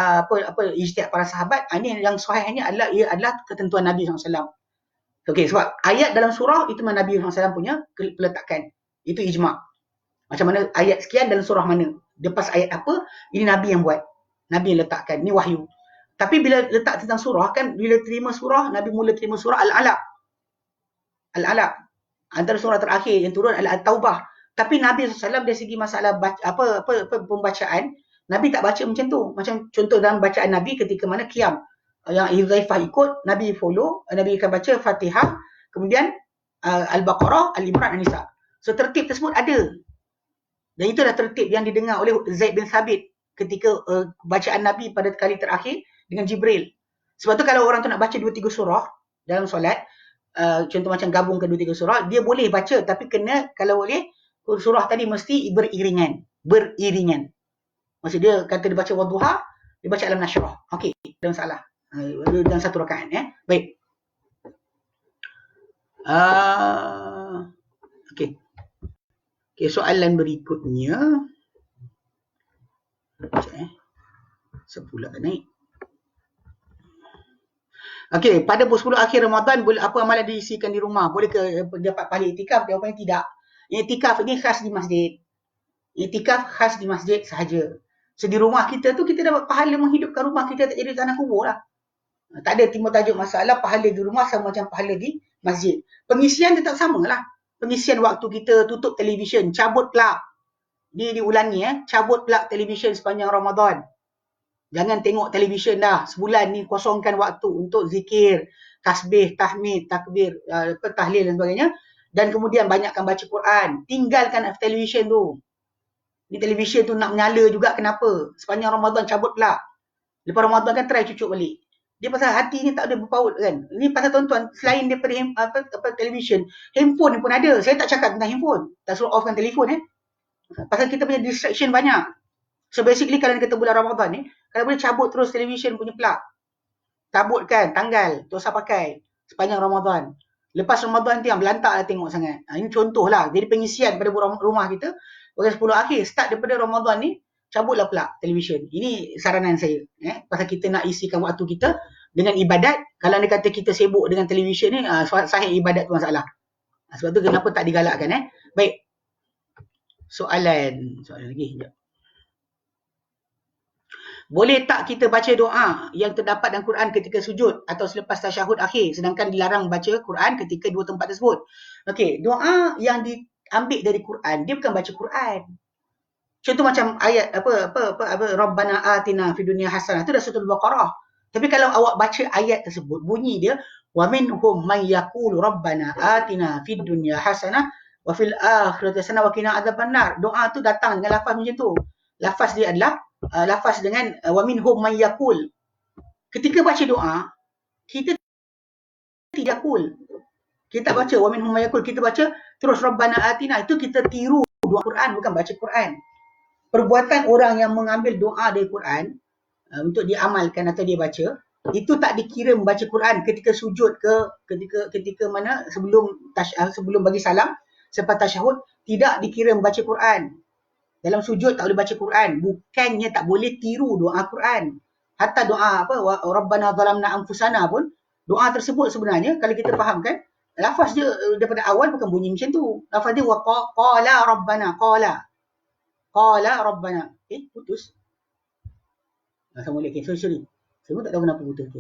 ijtihad para sahabat. Ini yang sahihnya adalah ketentuan Nabi SAW. Okey, sebab ayat dalam surah itu memang Nabi SAW punya peletakan. Itu ijma'. Macam mana ayat sekian dalam surah mana, lepas ayat apa, ini Nabi yang buat. Nabi yang letakkan, ini wahyu. Tapi bila letak tentang surah kan, bila terima surah, Nabi mula terima surah Al-Alaq. Antara surah terakhir yang turun adalah At-Taubah. Tapi Nabi SAW dari segi masalah pembacaan, Nabi tak baca macam tu. Macam contoh dalam bacaan Nabi ketika mana qiyam. Yang Huzaifah ikut, Nabi follow, Nabi akan baca Fatihah, kemudian Al-Baqarah, Al-Imran, An-Nisa. So tertib tersebut ada. Dan itulah tertib yang didengar oleh Zaid bin Thabit ketika bacaan Nabi pada kali terakhir dengan Jibril. Sebab tu kalau orang tu nak baca 2-3 surah dalam solat, contoh macam gabung ke 2-3 surah, dia boleh baca, tapi kena, kalau boleh, surah tadi mesti beriringan. Maksud dia, kata dia baca Wadduha, dia baca Alam Nashrah. Okey, ada masalah. Dalam satu rakaat. Baik. Okey. Okey, soalan berikutnya. Sepuluh naik. Okey, pada 10 akhir Ramadan, apa amalan diisikan di rumah? Boleh ke dapat pahala iktikaf? Jawapannya tidak. Iktikaf ini khas di masjid. Iktikaf khas di masjid sahaja. So di rumah kita tu kita dapat pahala menghidupkan rumah kita, tak jadi tanah kubur lah. Tak ada timur tajuk masalah, pahala di rumah sama macam pahala di masjid. Pengisian tetap sama lah. Pengisian waktu kita tutup televisyen, cabut plug. Ni diulangi cabut plug televisyen sepanjang Ramadan. Jangan tengok televisyen dah. Sebulan ni kosongkan waktu untuk zikir, tasbih, tahmid, takbir, tahlil dan sebagainya. Dan kemudian banyakkan baca Quran. Tinggalkan televisyen tu. Ni televisyen tu nak menyala juga, kenapa? Sepanjang Ramadan cabut plug. Lepas Ramadan kan try cucuk balik. Dia pasal hati ni tak ada berpaut kan. Ini pasal tuan-tuan, selain daripada televisyen, handphone ni pun ada. Saya tak cakap tentang handphone. Tak suruh offkan telefon Pasal kita punya distraction banyak. So basically kalau kita bulan Ramadan ni, kalau boleh cabut terus televisyen punya plug. Cabutkan, tanggal, tak usah pakai sepanjang Ramadan. Lepas Ramadan tu yang belantak lah tengok sangat. Ini contoh lah. Jadi pengisian pada rumah kita, bulan 10 akhir, start daripada Ramadan ni, cabutlah plug televisyen. Ini saranan saya. Pasal kita nak isikan waktu kita dengan ibadat. Kalau anda kata kita sibuk dengan televisyen ni, sahih ibadat tu masalah. Sebab tu kenapa tak digalakkan. Baik. Soalan lagi. Sekejap. Boleh tak kita baca doa yang terdapat dalam Quran ketika sujud atau selepas tasyahud akhir, sedangkan dilarang baca Quran ketika dua tempat tersebut? Okey, doa yang diambil dari Quran, dia bukan baca Quran. Contoh macam ayat Rabbana atina fid dunya hasanah, itu dah surah Al-Baqarah. Tapi kalau awak baca ayat tersebut, bunyi dia wa minhum may yaqulu rabbana atina fid dunya hasanah wa fil akhirati hasanah wa qina adzabannar. Doa tu datang dengan lafaz macam tu. Lafaz dia adalah lafaz dengan wa minhum may yaqul. Ketika baca doa, kita tidak qul. Kita baca wa minhum may yaqul, kita baca terus rabbana atina, itu kita tiru doa Quran, bukan baca Quran. Perbuatan orang yang mengambil doa dari Quran untuk diamalkan atau dia baca, itu tak dikira membaca Quran ketika sujud ke ketika mana sebelum bagi salam, selepas tasyahud, tidak dikira membaca Quran. Dalam sujud tak boleh baca Quran, bukannya tak boleh tiru doa Quran. Hatta doa Rabbana zalamna anfusana pun, doa tersebut sebenarnya kalau kita fahamkan, lafaz dia daripada awal bukan bunyi macam tu. Lafaz dia qala rabbana, qala rabbana. Putus. Assalamualaikum. Sorry. Saya pun tak tahu kenapa putus.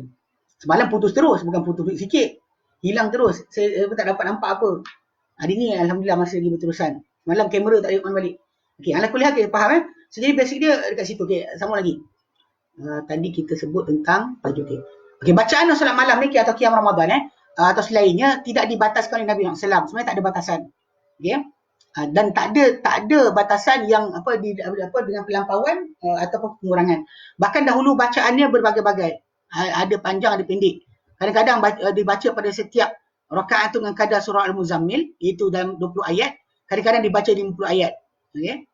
Semalam putus terus, bukan putus sikit. Hilang terus. Saya pun tak dapat nampak apa. Hari ni alhamdulillah masih lagi berterusan. Semalam kamera tak ada on balik. Okey, ala kuliah kita faham So jadi basic dia dekat situ. Okey, sama lagi. Tadi kita sebut tentang tajuk dia. Okey, bacaan solat malam ni atau qiyam Ramadan atau selainnya tidak dibataskan oleh Nabi SAW. Sebenarnya tak ada batasan. Okey. Dan tak ada batasan yang dengan pelampauan ataupun pengurangan. Bahkan dahulu bacaannya berbagai-bagai. Ada panjang, ada pendek. Kadang-kadang dibaca pada setiap rakaat itu dengan kadar surah Al-Muzammil, iaitu dalam 20 ayat. Kadang-kadang dibaca 50 ayat. Okey.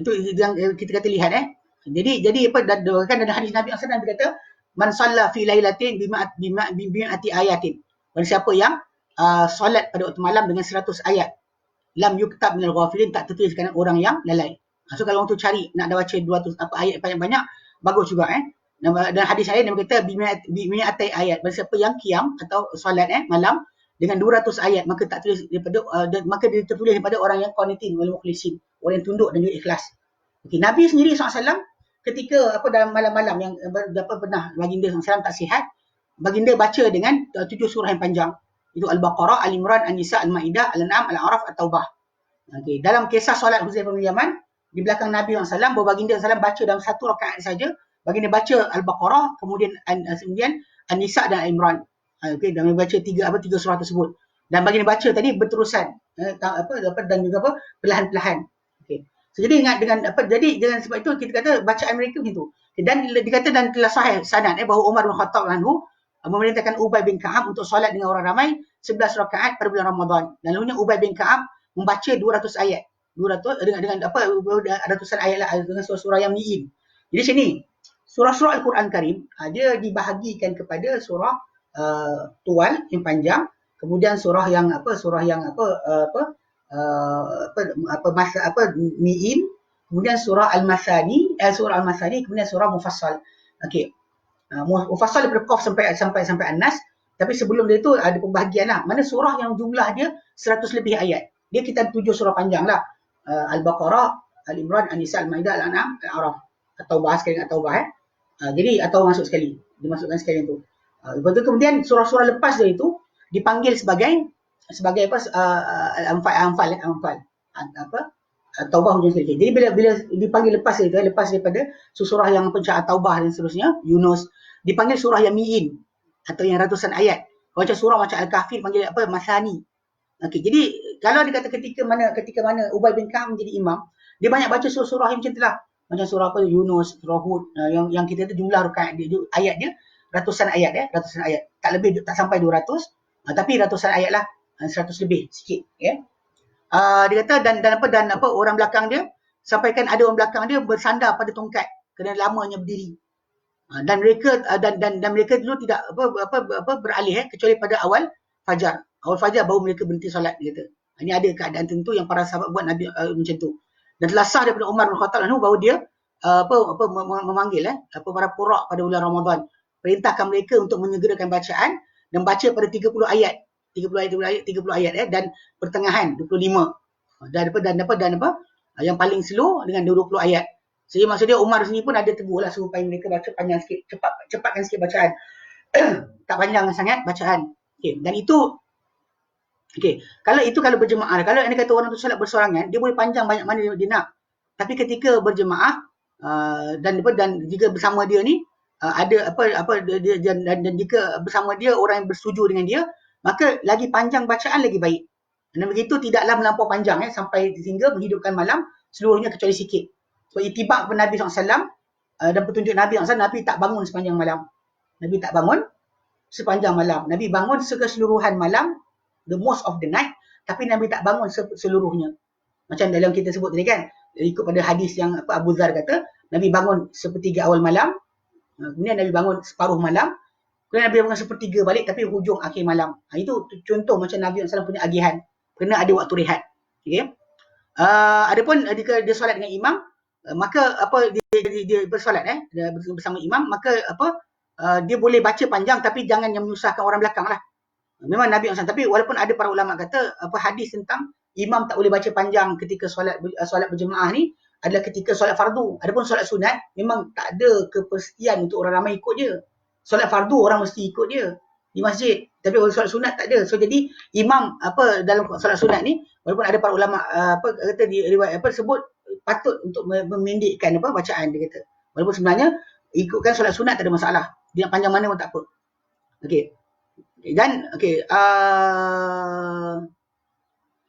Itu yang kita kata lihat Jadi kan ada hadis Nabi SAW dia kata man shalla fi lailatin bimi'ati ayatin. Barang siapa yang solat pada waktu malam dengan 100 ayat, lam yuktab minal ghafilin, tak tertulis kerana orang yang lalai. So kalau orang tu cari nak baca 200 ayat banyak-banyak, bagus juga Dan hadis lain dia kata bimi'ati ayat. Barang siapa yang qiyam atau solat malam dengan 200 ayat, maka tak tulis daripada maka dia tertulis daripada orang yang qanitin wal mukhlisin, orang yang tunduk dan juga ikhlas. Okey, Nabi sendiri SAW ketika dalam malam-malam yang pernah baginda SAW tak sihat, baginda baca dengan 7 surah yang panjang. Itu Al-Baqarah, Al-Imran, An-Nisa, Al-Maidah, Al-An'am, Al-A'raf, At-Taubah. Okey, dalam kisah solat Huzaifah bin Yaman, di belakang Nabi SAW, bahawa baginda SAW baca dalam satu rakaat saja, baginda baca Al-Baqarah, kemudian An-Nisa dan Al-Imran. Okey, dan baca tiga surah tersebut. Dan baginda baca tadi berterusan dan juga perlahan-lahan. Okey. So, jadi ingat dengan sebab itu kita kata bacaan mereka begitu. Dan dikata dan telah sahih sanad bahawa Umar bin Khattab anhu memerintahkan Ubay bin Ka'ab untuk solat dengan orang ramai 11 rakaat pada bulan Ramadan. Lalunya Ubay bin Ka'ab membaca 200 ayat. 200 dengan ratusan ayat lah, dengan surah-surah yang mi'in. Jadi sini surah-surah Al-Quran Karim dia dibahagikan kepada surah tual yang panjang, kemudian surah yang mi'in, kemudian surah Al-Masani, kemudian surah Mufassal. Okey. Mufassal daripada Qaf sampai An-Nas, tapi sebelum dia tu ada pembahagian lah. Mana surah yang jumlah dia 100 lebih ayat. Dia kita 7 surah panjang lah. Al-Baqarah, Al-Imran, An-Nisa, Al-Maidah, Al-An'am, Al-A'raf. At-Taubah sekali dengan At-Taubah jadi atau masuk sekali, dimasukkan sekali tu. Lepas tu kemudian surah-surah lepas dia itu dipanggil sebagai apa Anfal apa Taubah hujung sekali. Jadi bila dipanggil lepas itu lepas daripada surah yang pencak Taubah dan seterusnya, Yunus, dipanggil surah yang mi'in atau yang ratusan ayat. Macam surah macam Al-Kahfi panggil apa Masani. Okey, jadi kalau dikata ketika mana Ubay bin Ka'ab menjadi imam, dia banyak baca surah-surah yang macam itulah. Macam surah apa Yunus, surah Hud, yang kita tu jumlah rakaat dia, ayat dia ratusan ayat ratusan ayat. Tak lebih tak sampai 200, tapi ratusan ayat lah, 100 lebih sikit ya. Dia kata dan apa orang belakang dia sampaikan ada orang belakang dia bersandar pada tongkat kerana lamanya berdiri. Dan mereka dan mereka dulu tidak apa beralih kecuali pada awal fajar. Awal fajar baru mereka berhenti solat dia kata. Ini ada keadaan tertentu yang para sahabat buat Nabi macam tu. Dan telah sah daripada Umar bin Khattab bahawa dia memanggil para qurra pada bulan Ramadan, perintahkan mereka untuk menyegerakan bacaan dan baca pada 30 ayat. 30 ayat dan pertengahan 25. Dan apa yang paling slow dengan 20 ayat. Jadi maksudnya Umar sini pun ada tegurlah supaya mereka baca panjang sikit, cepatkan sikit bacaan. Tak panjang sangat bacaan. Okey, dan itu okey, kalau berjemaah, kalau anda kata orang tu solat bersorangan, dia boleh panjang banyak mana dia nak. Tapi ketika berjemaah dan jika bersama dia ni ada dia dan jika bersama dia orang yang bersetuju dengan dia, maka lagi panjang bacaan lagi baik. Dan begitu tidaklah melampau panjang sampai sehingga menghidupkan malam seluruhnya kecuali sikit. So itibak Nabi SAW dan petunjuk Nabi SAW, Nabi tak bangun sepanjang malam. Nabi tak bangun sepanjang malam. Nabi bangun keseluruhan malam, the most of the night, tapi Nabi tak bangun seluruhnya. Macam dalam kita sebut tadi kan, ikut pada hadis yang Abu Dzar kata, Nabi bangun sepertiga awal malam, kemudian Nabi bangun separuh malam, kemudian Nabi bangun sepertiga balik tapi hujung akhir malam. Itu contoh macam Nabi SAW punya agihan. Kena ada waktu rehat. Okay. Adapun jika dia solat dengan imam, maka dia bersolat bersama imam, maka dia boleh baca panjang tapi jangan yang menyusahkan orang belakang lah. Memang Nabi SAW, tapi walaupun ada para ulama kata hadis tentang imam tak boleh baca panjang ketika solat berjemaah ni adalah ketika solat fardu. Adapun solat sunat memang tak ada kepastian untuk orang ramai ikut dia. Solat fardu orang mesti ikut dia di masjid, tapi kalau solat sunat tak ada. So jadi imam dalam solat sunat ni, walaupun ada para ulama kata di riwayat sebut patut untuk memendekkan bacaan dia kata. Walaupun sebenarnya ikutkan solat sunat tak ada masalah. Dia panjang mana pun tak apa. Okey. Dan okey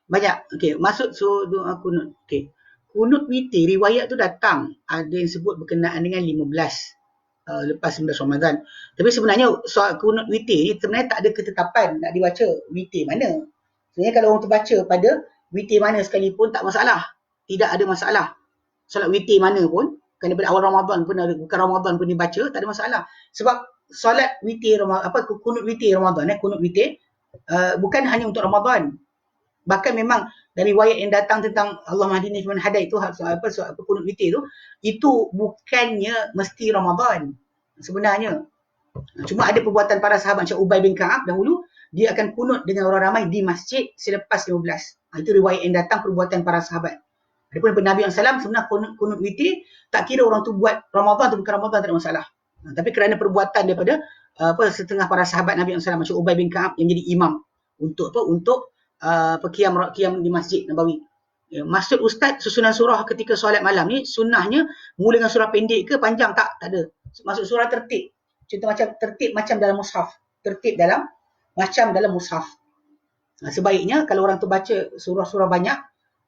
banyak masuk doa kunut. Okey. Kunut witir riwayat tu datang ada yang sebut berkenaan dengan 15 lepas 19 Ramadan. Tapi sebenarnya soal kunut witir ni sebenarnya tak ada ketetapan nak dibaca witir mana. Sebenarnya kalau orang tu baca pada witir mana sekalipun tak masalah. Tidak ada masalah. Solat witir mana pun, kan daripada awal Ramadan pun bukan Ramadan pun dibaca, tak ada masalah. Sebab solat witir kunut witir Ramadan kunut witir bukan hanya untuk Ramadan. Bahkan memang dari riwayat yang datang tentang Allah Mahdini Fiman Hadai itu kunut witir itu bukannya mesti Ramadan sebenarnya. Cuma ada perbuatan para sahabat macam Ubay bin Ka'ab dahulu, dia akan kunut dengan orang ramai di masjid selepas 15. Itu riwayat yang datang perbuatan para sahabat. Adapun Nabi SAW sebenarnya kunut witir, tak kira orang tu buat Ramadan atau bukan Ramadan tak ada masalah. Tapi kerana perbuatan daripada setengah para sahabat Nabi SAW macam Ubay bin Ka'ab yang jadi imam untuk qiyam di Masjid Nabawi. Maksud ustaz susunan surah ketika solat malam ni sunnahnya mula dengan surah pendek ke panjang? Tak ada. Maksud surah tertib. Contoh macam tertib macam dalam mushaf. Tertib macam dalam mushaf. Sebaiknya kalau orang tu baca surah-surah banyak,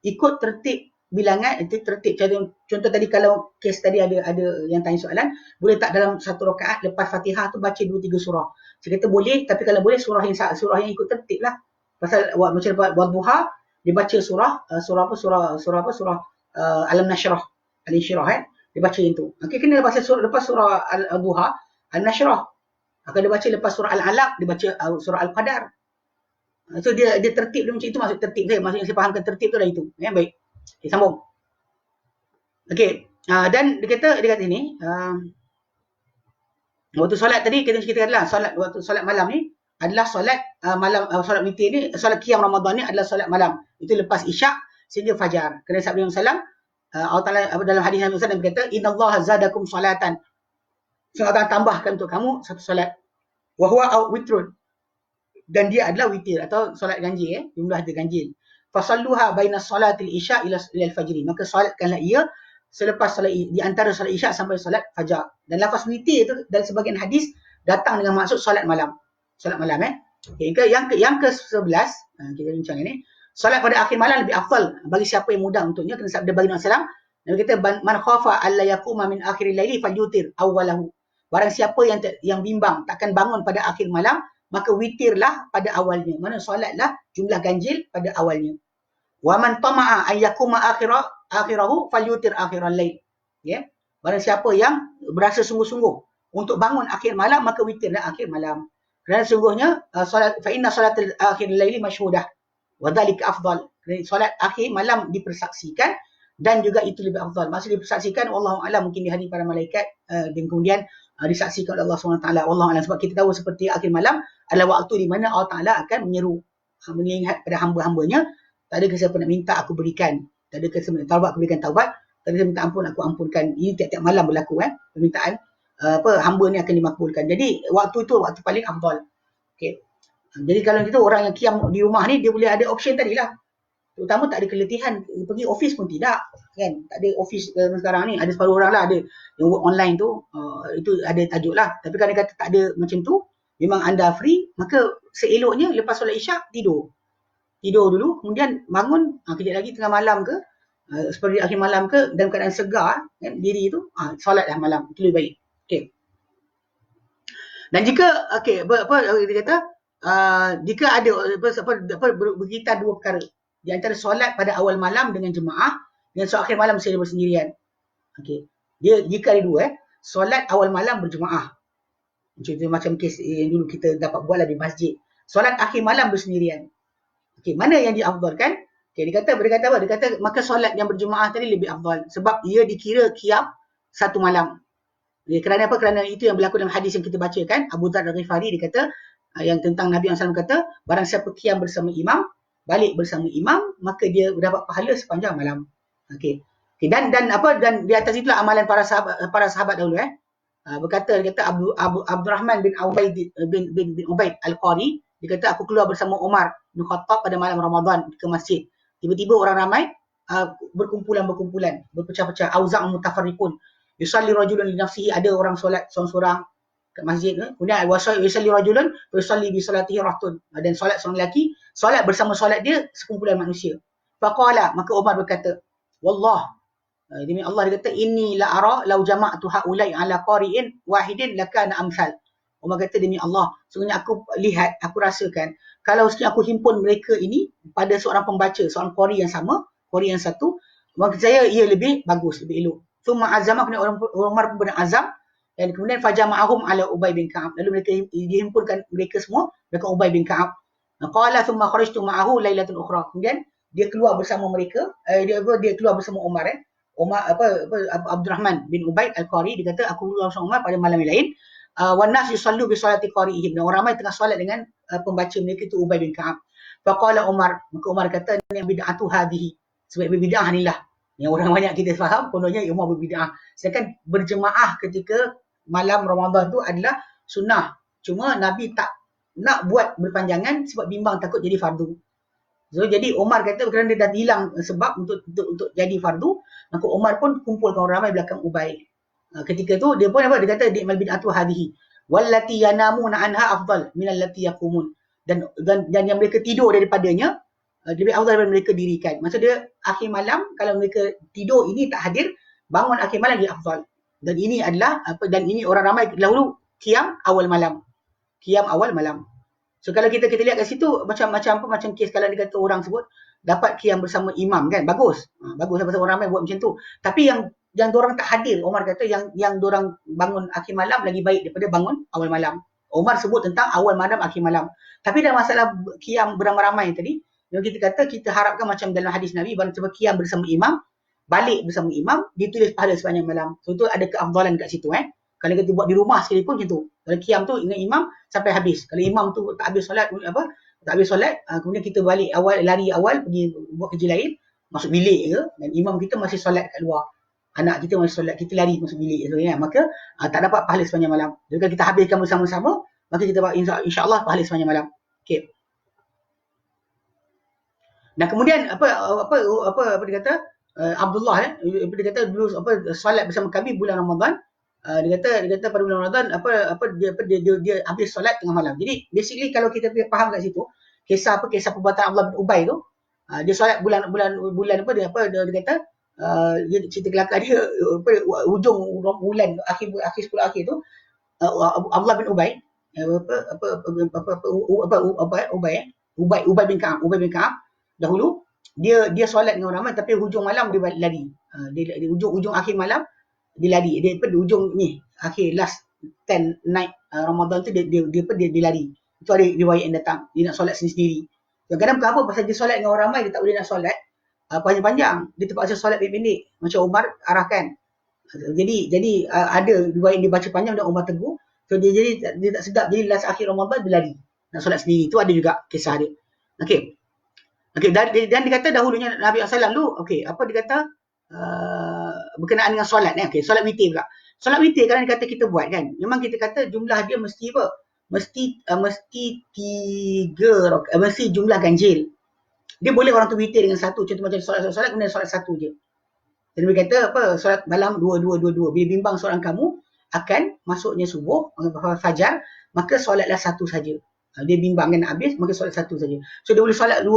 ikut tertib bilangan, itu tertib. Contoh tadi kalau kes tadi ada yang tanya soalan, boleh tak dalam satu rakaat lepas Fatihah tu baca 2-3 surah? Saya kata boleh, tapi kalau boleh surah yang ikut tertib lah. Pasal macam buat duha, dia baca surah Alam Nashrah, Al-Insyirah dia baca yang tu. Okey, kena lepas surah Al-Duha, Al-Nashrah. Akan dia baca lepas surah Al-Alaq, dia baca surah Al-Qadar. So dia tertib dia macam itu, maksud tertib saya. Maksudnya saya fahamkan tertib tu dah itu. Baik. Okay, sambung. Okey, dan dia kata ini waktu solat tadi kita katalah waktu solat malam ni adalah solat malam, solat witir ni, solat qiyam Ramadan ni adalah solat malam. Itu lepas Isyak sehingga fajar. Kerana sabda Nabi sallam Allah Ta'ala dalam hadis Nabi SAW berkata, innallaha zadakum salatan. So Allah tambahkan untuk kamu satu solat. Wa huwa witrun. Dan dia adalah witir atau solat ganjil, jumlah dia ganjil. Fasalluha baina salatil isya ila al-fajr. Maka solatkanlah ia selepas solat di antara solat isya sampai solat fajar. Dan lafaz witir itu dalam sebahagian hadis datang dengan maksud solat malam. Solat malam Okay, yang ke-11 kita bincang ini. Solat pada akhir malam lebih afdal bagi siapa yang mudah untuknya, kerana sabda bagi Nabi sallallahu alaihi wasallam, kata man khafa alla yaquma min akhiril laili falyutir awwalahu. Barang siapa yang bimbang takkan bangun pada akhir malam, maka witirlah pada awalnya. Mana solatlah jumlah ganjil pada awalnya. Wa man tama'a ay yaquma akhirahu falyutir akhiral lail. Ya. Barang siapa yang berasa sungguh-sungguh untuk bangun akhir malam, maka witirlah akhir malam. Kerana sungguhnya solat fa inna salatul akhir laili masyhudah. Wadhalika afdal. Solat akhir malam dipersaksikan dan juga itu lebih afdal. Maksud dipersaksikan, wallahu a'lam, mungkin di hari para malaikat dan kemudian disaksikan oleh Allah SWT. Wallahu a'lam, sebab kita tahu seperti akhir malam adalah waktu di mana Allah Ta'ala akan menyeru, melihat pada hamba-hambanya, tak ada siapa nak minta aku berikan, tak ada siapa nak taubat aku berikan taubat, tak ada siapa minta ampun aku ampunkan. Ini tiap-tiap malam berlaku permintaan hamba ni akan dimakbulkan. Jadi waktu itu waktu paling afdal. Okey. Jadi kalau kita orang yang kiam di rumah ni, dia boleh ada option tadilah. Terutama tak ada keletihan, pergi office pun tidak, kan? Tak ada office sekarang ni, ada separuh orang lah ada yang work online tu, itu ada tajuk lah. Tapi kalau dia kata tak ada macam tu, memang anda free, maka seeloknya lepas solat isyak tidur dulu, kemudian bangun kejap lagi tengah malam ke, seperti akhir malam ke, dalam keadaan segar kan, diri tu, solatlah malam, itu lebih baik. Okey. Dan jika dia kata jika ada berkaitan dua perkara di antara solat pada awal malam dengan jemaah dan solat akhir malam secara bersendirian. Okey. Dia jika ada dua solat awal malam berjemaah. Contoh macam kes yang dulu kita dapat buatlah di masjid. Solat akhir malam bersendirian. Okey, mana yang diafdalkan? Okey, dia kata apa? Dia kata maka solat yang berjemaah tadi lebih afdal sebab ia dikira qiyam satu malam. Kerana apa? Kerana itu yang berlaku dalam hadis yang kita bacakan, Abu Dzar Al-Ghifari dia kata yang tentang Nabi SAW kata, barang siapa qiyam bersama imam, balik bersama imam, maka dia dapat pahala sepanjang malam. Okey. Dan di atas itulah amalan para sahabat dahulu berkata, dia kata Abdurrahman bin Ubaid Al-Qari, dia kata aku keluar bersama Umar bin Khattab pada malam Ramadan ke masjid. Tiba-tiba orang ramai berkumpulan, berpecah-pecah, auza'un mutafarriqun. Yusalli rajulun li nafsihi, ada orang solat seorang-seorang kat masjid. Kemudian yusalli rajulun wa yusalli bi salatihi rahtun. Dan solat seorang lelaki, solat bersama solat dia sekumpulan manusia. Faqala, maka Umar berkata, wallah, demi Allah, dia kata inni la ara law jama'tu haula'i ala qari'in wahidin lakana amsal. Umar kata, demi Allah, sesungguhnya aku lihat, aku rasakan kalau sekiranya aku himpun mereka ini pada seorang pembaca, seorang qari yang sama, qari yang satu, maka saya ia lebih bagus, lebih elok. Thumma azama, kemudian Umar pun berazam, dan kemudian fajama'ahum ala Ubay bin Ka'ab. Lalu mereka dihimpunkan mereka semua dekat Ubay bin Ka'ab. Qala thumma kharajtu ma'ahu lailatan ukhra. Kemudian dia keluar bersama mereka, dia keluar bersama Umar Abdurrahman bin Ubaid Al-Qari, dia kata aku keluar bersama Umar pada malam yang lain. Wan nas yusallu bi salati qari'ihim. Dan orang ramai tengah solat dengan pembaca mereka itu Ubay bin Ka'ab. Faqala Umar, maka Umar kata ni bid'atu hadhihi. Sebab bid'ah inilah yang orang banyak kita faham, kononnya Umar berbid'ah. Sedangkan berjemaah ketika malam Ramadan tu adalah sunnah. Cuma Nabi tak nak buat berpanjangan sebab bimbang takut jadi fardu. So, jadi Umar kata kerana dia dah hilang sebab untuk jadi fardu, maka Umar pun kumpulkan orang ramai belakang Ubay. Ketika tu dia pun apa? Dia kata ni'mal bid'atu hadhihi wallati yanamuna anha afdal min allati yaqumun. Dan yang mereka tidur daripadanya lebih afdal daripada mereka dirikan. Maksud dia akhir malam kalau mereka tidur ini tak hadir, bangun akhir malam dia afdal. Dan ini adalah dan ini orang ramai dahulu qiyam awal malam. Qiyam awal malam. So kalau kita lihat kat situ macam kes kalau dia kata orang sebut dapat qiyam bersama imam kan, bagus. Bagus sebab orang ramai buat macam tu. Tapi yang diorang tak hadir, Umar kata yang diorang bangun akhir malam lagi baik daripada bangun awal malam. Umar sebut tentang awal malam akhir malam. Tapi dalam masalah qiyam beramai-ramai tadi, yang kita kata kita harapkan macam dalam hadis Nabi, barang siapa qiyam bersama imam, balik bersama imam, ditulis pahala sepanjang malam. So itu ada keafdalan kat situ Kalau kita buat di rumah sekalipun macam tu. Kalau qiyam tu ingat imam sampai habis. Kalau imam tu tak habis solat kemudian kita balik lari awal pergi buat kerja lain, masuk bilik ke dan imam kita masih solat kat luar. Anak kita masih solat, kita lari masuk bilik tu kan. Maka tak dapat pahala sepanjang malam. Jadi kalau kita habiskan bersama-sama, maka kita dapat insya-Allah pahala sepanjang malam. Okey. Dan kemudian apa dia kata Abdullah dia kata dulu solat bersama kami bulan Ramadan. Dia kata pada bulan Ramadan dia habis solat tengah malam. Jadi basically kalau kita faham kat situ kisah perbuatan Abdullah bin Ubay tu, dia solat bulan dia kata dia cerita kelakar dia hujung bulan akhir 10 akhir tu Abdullah bin Ubay Ubay bin Ka'ab dahulu dia solat dengan orang ramai tapi hujung malam dia lari. Dia hujung akhir malam dia lari. Dia di hujung ni akhir last 10 night Ramadan tu dia lari. Itu ada riwayat yang datang. Dia nak solat sendiri-sendiri. Kadang-kadang kenapa pasal dia solat dengan orang ramai dia tak boleh nak solat panjang-panjang. Dia terpaksa solat pendek-pendek macam Umar arahkan. Jadi ada riwayat dia baca panjang dan Umar tegur. So dia tak sedap jadi last akhir Ramadan dia lari. Nak solat sendiri. Itu ada juga kisah dia. Okey. Dan dia kata dahulunya Nabi SAW tu, apa dia kata berkenaan dengan solat solat witir pula. Solat witir kalau dia kata kita buat kan, memang kita kata jumlah dia mesti apa? Mesti 3 rakaat, mesti jumlah ganjil. Dia boleh orang tu witir dengan satu, contoh macam solat kemudian solat satu je. Jadi dia kata solat malam 2. Bila bimbang seorang kamu akan masuknya subuh, fajar, maka solatlah satu saja. Dia bimbang kan nak habis, maka solat satu saja. So dia boleh solat 2,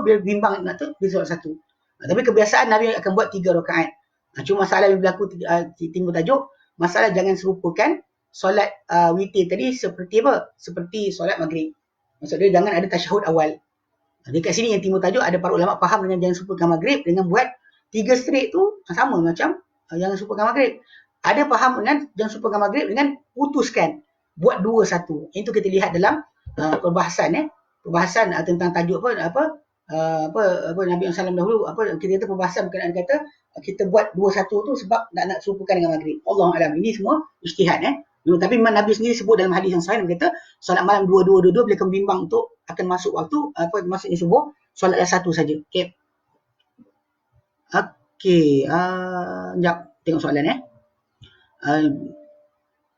bila bimbang nak tu, dia solat satu. Tapi kebiasaan Nabi akan buat 3 rakaat. Cuma masalah yang berlaku timbul tajuk, masalah jangan serupakan solat witir tadi seperti apa? Seperti solat maghrib. Maksudnya jangan ada tasyahud awal. Dekat sini yang timbul tajuk ada para ulama faham dengan jangan serupakan maghrib dengan buat 3 straight tu sama macam jangan serupakan maghrib. Ada faham dengan jangan serupakan maghrib dengan putuskan buat 2-1. Itu kita lihat dalam perbahasan tentang tajuk apa Nabi SAW dahulu kita kata perbahasan berkenaan kata kita buat 2-1 tu sebab nak serupakan dengan maghrib. Allahu a'lam. Ini semua ijtihad tapi memang Nabi sendiri sebut dalam hadis yang sahih dia kata solat malam 2 bila kamu bimbang untuk akan masuk waktu masuknya subuh solatlah satu saja. Sekejap tengok soalan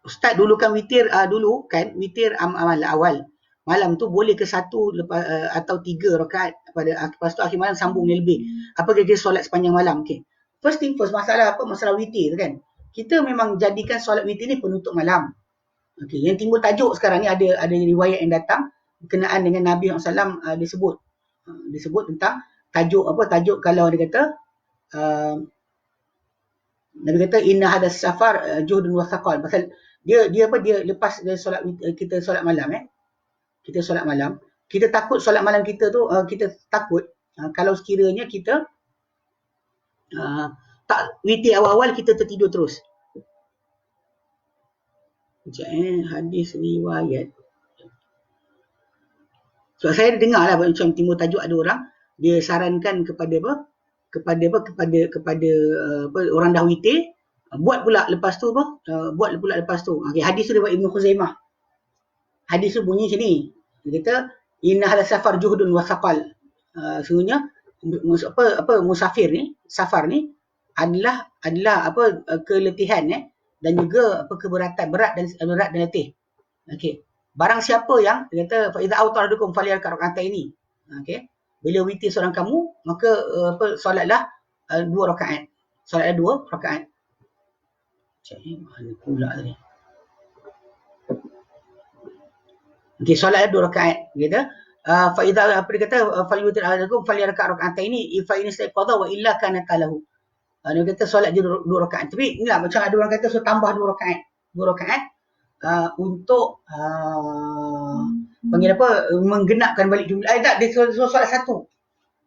Ustaz dulu kan witir witir awal malam tu boleh ke 1 atau 3 rakaat lepas tu akhir malam sambung ni lebih. Apa kira solat sepanjang malam? First thing first, masalah witir kan. Kita memang jadikan solat witir ni penutup malam. Yang timbul tajuk sekarang ni ada riwayat yang datang berkenaan dengan Nabi SAW disebut tentang tajuk kalau dia kata Nabi kata inna hadas safar juhdun wa thaqal. Pasal dia lepas dia solat kita solat malam kita solat malam, kita takut solat malam kita tu kita takut kalau sekiranya kita tak witir awal-awal kita tertidur terus. Hadis riwayat. So saya dengar lah macam timbul tajuk ada orang dia sarankan kepada orang dah witir buat pula lepas tu hadis tu daripada Ibnu Khuzaimah. Hadis tu bunyi macam ni. Dia kata inna hadha safar juhdun wa thaqal. Sesungguhnya musafir ni, safar ni adalah keletihan dan juga keberatan, berat dan letih. Barang siapa yang dia kata fa idza awtaradukum falyarka rak'ataini. Bila witir seorang kamu maka solatlah 2 rakaat. Solatlah 2 rakaat. Mana pula tadi? Solatlah 2 rakaat. Kita fa idza dia kata falyutir ahadakum falyarka rak'ataini fa in istaqadha wa illa kana talahu. Dia kata solat je 2 rakaat. Tapi inilah macam ada orang kata tambah 2 rakaat. 2 rakaat untuk panggil menggenapkan balik jumlah. Dia solat satu.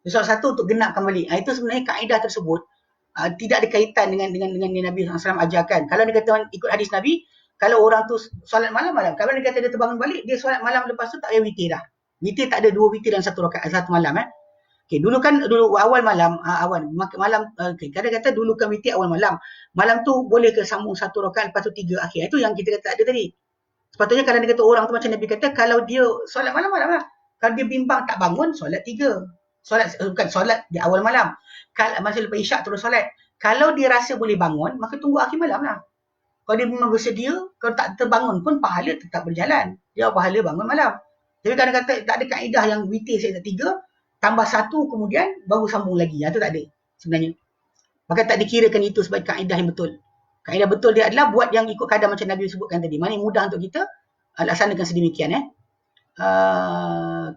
Dia solat satu untuk genapkan balik. Itu sebenarnya kaedah tersebut tidak ada kaitan dengan Nabi SAW ajarkan. Kalau dia kata ikut hadis Nabi, kalau orang tu solat malam-malam, kalau dia kata dia terbangun balik, dia solat malam lepas tu tak payah witir dah. Witir tak ada 2 witir dalam satu rakaat satu malam dulu awal malam kadang kata dulu kan witir awal malam. Malam tu boleh ke sambung 1 rakaat lepas tu 3 akhir. Itu yang kita kata ada tadi. Sepatutnya kalau dia kata orang tu macam Nabi kata kalau dia solat malam-malam lah. Kalau dia bimbang tak bangun solat 3. bukan solat di awal malam. Kalau masa lepas isyak terus solat. Kalau dia rasa boleh bangun, maka tunggu akhir malam lah. Kalau dia memang bersedia, kalau tak terbangun pun pahala tetap berjalan. Dia pahala bangun malam. Jadi kadang kata tak ada kaedah yang witir saya tak 3, tambah 1 kemudian baru sambung lagi. Itu tak ada sebenarnya. Maka tak dikirakan itu sebagai kaedah yang betul. Kaedah betul dia adalah buat yang ikut kadar macam Nabi sebutkan tadi. Mana yang mudah untuk kita laksanakan sedemikian.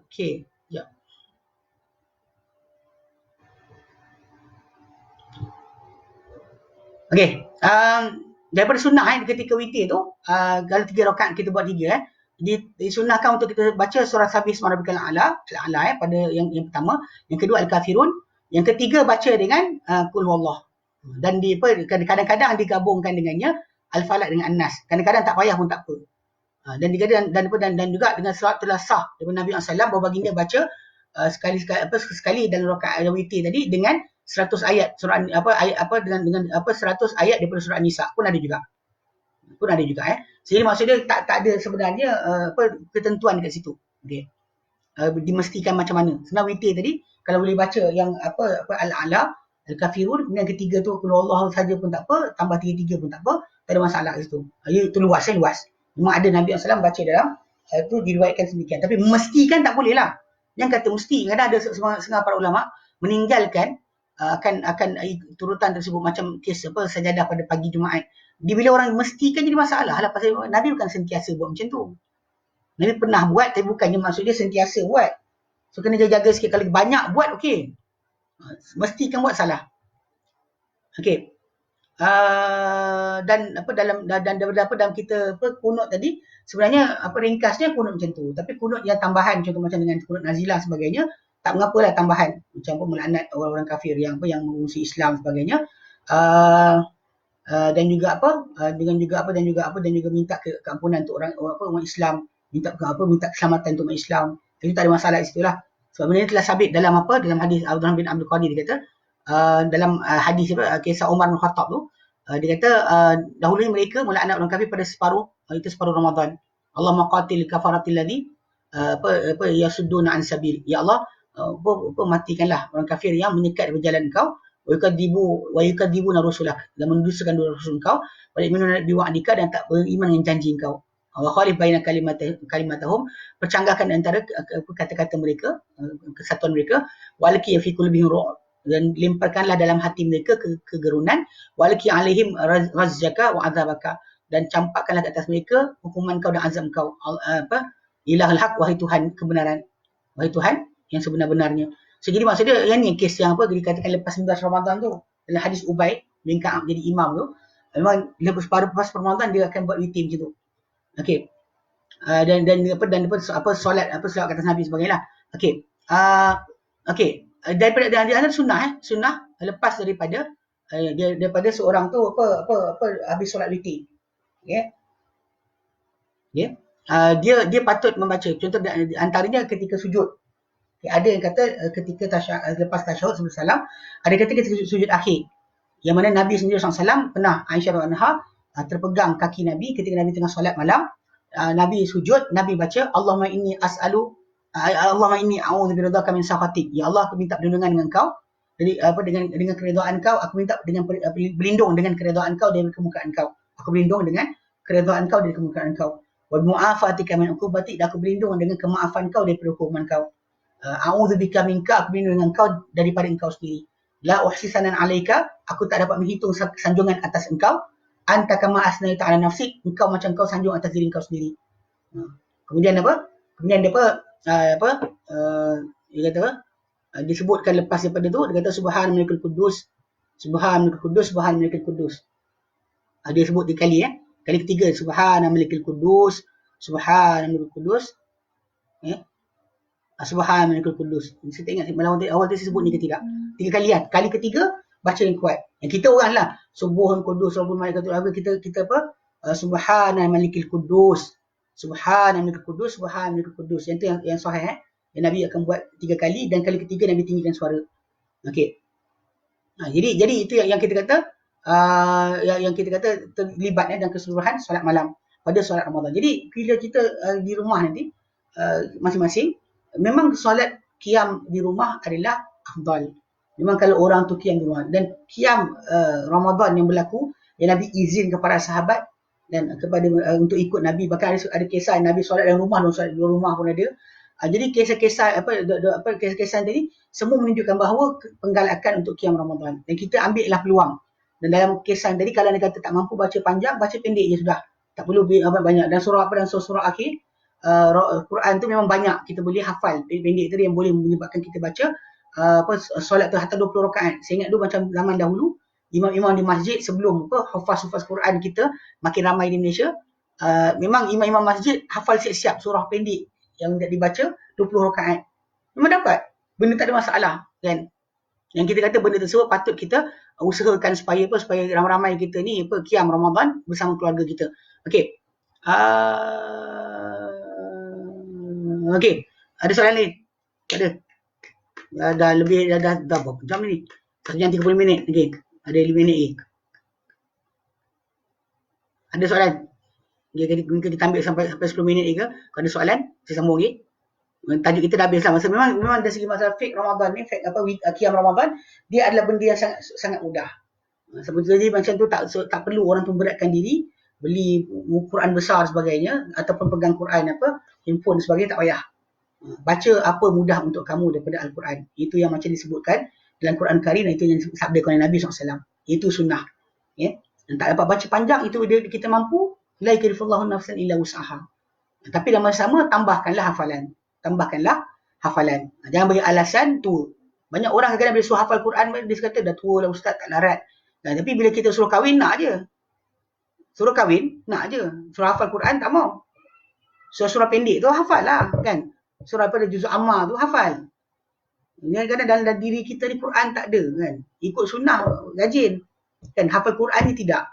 Okey. Ya. Okey. Daripada sunnah ketika witir tu, kalau 3 rakaat kita buat 3 disunnahkan untuk kita baca surah Sabih Isma Rabbikal A'la pada yang pertama, yang kedua Al-Kafirun, yang ketiga baca dengan Qul Huwallah. Dan kadang-kadang digabungkan dengannya Al-Falaq dengan An-Nas. Kadang-kadang tak payah pun tak apa. Dan juga dengan surat telah sah daripada Nabi SAW bahawa baginda baca sekali dalam rakaat witir tadi dengan 100 ayat surah dengan 100 ayat daripada surah An-Nisa pun ada juga. Jadi maksudnya tak ada sebenarnya ketentuan dekat situ. Okey. Dimestikan macam mana. Senang witir tadi kalau boleh baca yang Al-A'la, Al-Kafirun, kemudian ketiga tu Qul Huwallahu saja pun tak apa, tambah 3 pun tak apa, tak ada masalah kat situ. Itu luas. Memang ada Nabi SAW baca dalam itu diriwayatkan sedemikian. Tapi mestikan tak boleh lah. Yang kata mesti, kadang ada setengah para ulama meninggalkan akan turutan tersebut macam kes sajadah pada pagi Jumaat. Bila orang mestikan jadi masalah lah, pasal Nabi bukan sentiasa buat macam tu. Nabi pernah buat tapi bukannya maksudnya sentiasa buat. So kena jaga sikit, kalau banyak buat okey. Mestikan buat salah. Okey. Dan dalam kita kunut tadi sebenarnya ringkasnya kunut macam tu, tapi kunut yang tambahan contoh macam dengan kunut nazilah sebagainya tak mengapalah tambahan macam melaknat orang-orang kafir yang mengungsi Islam sebagainya, dan juga minta keampunan untuk orang Islam, minta keselamatan untuk umat Islam. Itu tak ada masalah di situlah. Sebab benda ini telah sabit dalam hadis Abdullah bin Abdul Qadir. Dia kata dalam hadis kisah Umar bin Khattab tu, dia kata dahulu mereka melaknat orang kafir pada separuh Ramadan. Allah maqatil kafaratil ladzi yasudduna an sabil. Ya Allah, matikanlah orang kafir yang menyekat dari jalan Engkau, wa yukadzibuna rusulak, dan mendustakan rasul Engkau, wa yu'minuna biwa'dika, dan tak beriman dengan janji Engkau. Wa khalif baina kalimatahum, percanggahkan antara kata-kata mereka, kesatuan mereka, walaki fi qulubihim ru'b, dan lemparkanlah dalam hati mereka kegerunan, walaki alaihim razzaka wa azabaka, dan campakkanlah ke atas mereka hukuman Kau dan azab Kau. Ilahul haq, wahai Tuhan kebenaran, wahai Tuhan yang sebenar-benarnya. So jadi maksudnya yang ni kes yang dikatakan lepas 19 Ramadan tu, dalam hadis Ubay bin Ka'ab jadi imam tu, memang lepas Ramadan dia akan buat witir macam tu. Okey. Dan solat selawat ke atas Nabi sebagainya lah. Okey. Okey. Daripada sunnah lepas daripada seorang tu habis solat witir. Okey. Okay. Dia patut membaca, contoh antaranya ketika sujud. Ada yang kata ketika lepas tasyahud sebelum salam, ada kata ketika sujud akhir, yang mana Nabi sendiri SAW pernah, Aisyah radhiyallahu anha terpegang kaki Nabi ketika Nabi tengah solat malam. Nabi sujud, Nabi baca Allahumma inni a'udzu biridhaka min sakhatik. Ya Allah, aku minta perlindungan dengan Engkau, jadi dengan keridhaan Engkau, aku minta berlindung dengan keridhaan Engkau dari kemurkaan Engkau. Aku berlindung dengan keridhaan Engkau dari kemurkaan Engkau. Wa mu'afatika min uqubatik, dan aku berlindung dengan kemaafan Kau daripada hukuman Kau. A'udzubika minka, aku berlindung dengan Kau daripada Engkau sendiri. La uhsisanan alaika, aku tak dapat menghitung sanjungan atas Engkau. Anta kama asnaita ala nafsik, Engkau macam Kau sanjung atas diri Engkau sendiri. Kemudian dia kata disebutkan lepas daripada tu, dia kata Subhan Malikul Quddus, Subhan Malikul Quddus, Subhan Malikul Quddus. Dia sebut 3 kali Kali ketiga Subhan Malikul Quddus, Subhan Malikul Quddus. Subhan Malikul Quddus. Saya tak ingat awal tadi saya sebut ni ke tidak. 3 kali kan. Kali ketiga baca yang kuat. Yang kita orang lah Subhan Quddus, Rabbul Malaikatul Azim, kita Subhan Malikul Quddus, Subhan Malikul Quddus, Subhan Malikul Quddus. Yang tu yang sahih yang Nabi akan buat 3 kali, dan kali ketiga Nabi tinggikan suara. Okey. Jadi itu yang kita kata yang kita kata terlibat dan keseluruhan solat malam pada solat Ramadan. Jadi bila kita di rumah nanti masing-masing, memang solat qiyam di rumah adalah afdal. Memang kalau orang tu qiyam di rumah. Dan qiyam Ramadan yang berlaku, yang Nabi izin kepada sahabat dan kepada untuk ikut Nabi. Bahkan ada kisah Nabi solat dalam rumah dan solat di luar rumah pun ada. Jadi kisah-kisah kisah-kisah tadi semua menunjukkan bahawa penggalakan untuk qiyam Ramadan. Dan kita ambillah peluang. Dan dalam kisah tadi kalau anda kata tak mampu baca panjang, baca pendek je sudah. Tak perlu banyak. Dan surah surah akhir Quran tu memang banyak kita boleh hafal. Pendek tadi yang boleh menyebabkan kita baca solat tu hatta 20 rakaat. Saya ingat dulu macam zaman dahulu imam-imam di masjid sebelum hafaz Quran kita makin ramai di Malaysia, memang imam-imam masjid hafal siap-siap surah pendek yang dibaca 20 rakaat. Memang dapat. Benda tak ada masalah kan. Yang kita kata benda tersebut patut kita usahakan supaya ramai-ramai kita ni qiyam Ramadan bersama keluarga kita. Okey. Okey. Ada soalan lain? Tak ada. Dah lebih dah berapa jam ni? 1 jam 30 minit. Okey. Ada 5 minit lagi. Ada soalan? Kita ambil sampai 10 minit lagi ke? Kalau ada soalan, saya sambung lagi. Tajuk kita dah habis lah. Memang dari segi masalah fiqh Ramadan ni, qiyam Ramadan, dia adalah benda yang sangat mudah. Seperti tadi macam tu tak perlu orang tu beratkan diri, beli Quran besar sebagainya, ataupun pegang Quran handphone sebagainya, tak payah. Baca apa mudah untuk kamu daripada Al-Quran. Itu yang macam disebutkan dalam Quran Karim, dan itu yang sabda oleh Nabi SAW. Itu sunnah. Ya? Dan tak dapat baca panjang, itu kita mampu, la yukallifullahu nafsan illa wus'aha. Tapi dalam masa sama, tambahkanlah hafalan. Jangan bagi alasan tu. Banyak orang kadang-kadang bila suruh hafal Quran, dia kata dah tua lah ustaz, tak larat. Tapi bila kita suruh kahwin, nak je. Suruh hafal Quran, tak mau. Surah-surah pendek tu hafal lah kan. Surah pada juzuk Ammar tu hafal. Kadang-kadang dalam diri kita ni Quran tak ada kan. Ikut sunnah, rajin. Kan hafal Quran ni tidak.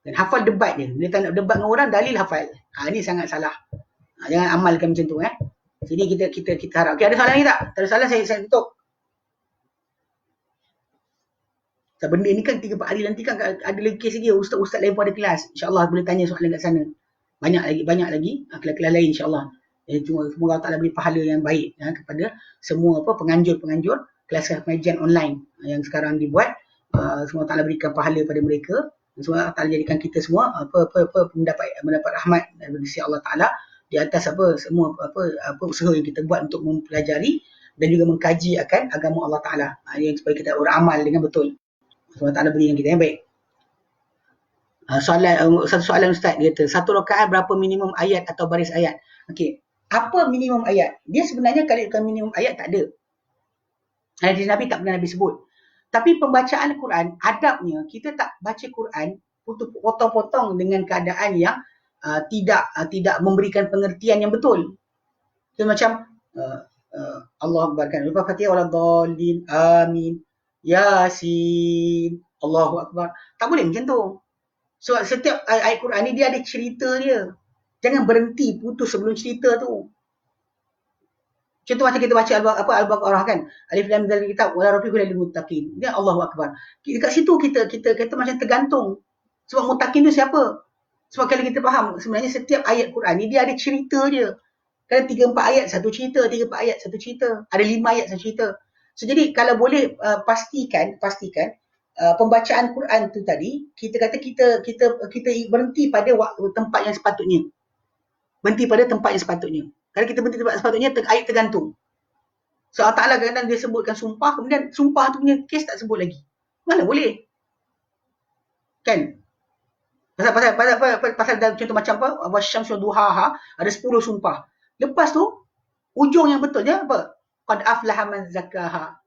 Dan hafal debat dia. Bila tak nak debat dengan orang, dalil hafal. Ini sangat salah. Jangan amalkan macam tu Jadi kita harap. Okey, ada soalan lagi tak? Tak ada soalan, saya tutup. Benda ni kan 3-4 hari nanti kan ada lagi kes lagi. Ustaz-ustaz lain pun ada kelas. InsyaAllah boleh tanya soalan kat sana. Banyak lagi. Kelas-kelas lain insyaAllah. Semoga Allah Ta'ala beri pahala yang baik kepada semua penganjur-penganjur kelas pengajian online yang sekarang dibuat. Semoga Allah Ta'ala berikan pahala pada mereka. Semoga Allah Ta'ala jadikan kita semua mendapat rahmat dari sisi Allah Ta'ala di atas semua usaha yang kita buat untuk mempelajari dan juga mengkaji akan agama Allah Ta'ala yang supaya kita beramal dengan betul. Allah Ta'ala beri yang kita yang baik. Satu soalan Ustaz, dia kata, 1 rakaat berapa minimum ayat atau baris ayat? Okey, apa minimum ayat? Dia sebenarnya kalau minimum ayat tak ada. Hadis Nabi tak pernah Nabi sebut. Tapi pembacaan Quran, adabnya kita tak baca Quran potong-potong dengan keadaan yang tidak memberikan pengertian yang betul. Itu macam Allah Akbar kan. Lepas Fatihah waladhdallin, amin, Yasin, Allahu Akbar. Tak boleh macam tu. So setiap ayat Quran ni dia ada cerita dia. Jangan berhenti putus sebelum cerita tu. Contoh macam kita baca Al-Baqarah kan. Alif Lam Mim kitab wala rafiqul lil muttaqin. Dia Allahu Akbar. Dekat situ kita macam tergantung. Sebab muttaqin tu siapa? Sebab kalau kita faham sebenarnya setiap ayat Quran ni dia ada cerita dia. Kalau 3-4 ayat satu cerita, 3-4 ayat satu cerita, ada 5 ayat satu cerita. So jadi kalau boleh pastikan pembacaan Quran tu tadi, kita kata kita berhenti pada tempat yang sepatutnya. Berhenti pada tempat yang sepatutnya. Kalau kita berhenti tempat sepatutnya, ayat tergantung. So Allah Ta'ala kadang-kadang dia sebutkan sumpah, kemudian sumpah tu punya kes tak sebut lagi. Mana boleh? Kan? Pasal contoh macam wasyamsu duhaha, ada 10 sumpah. Lepas tu, ujung yang betulnya apa? Qad aflaha man zakkaha.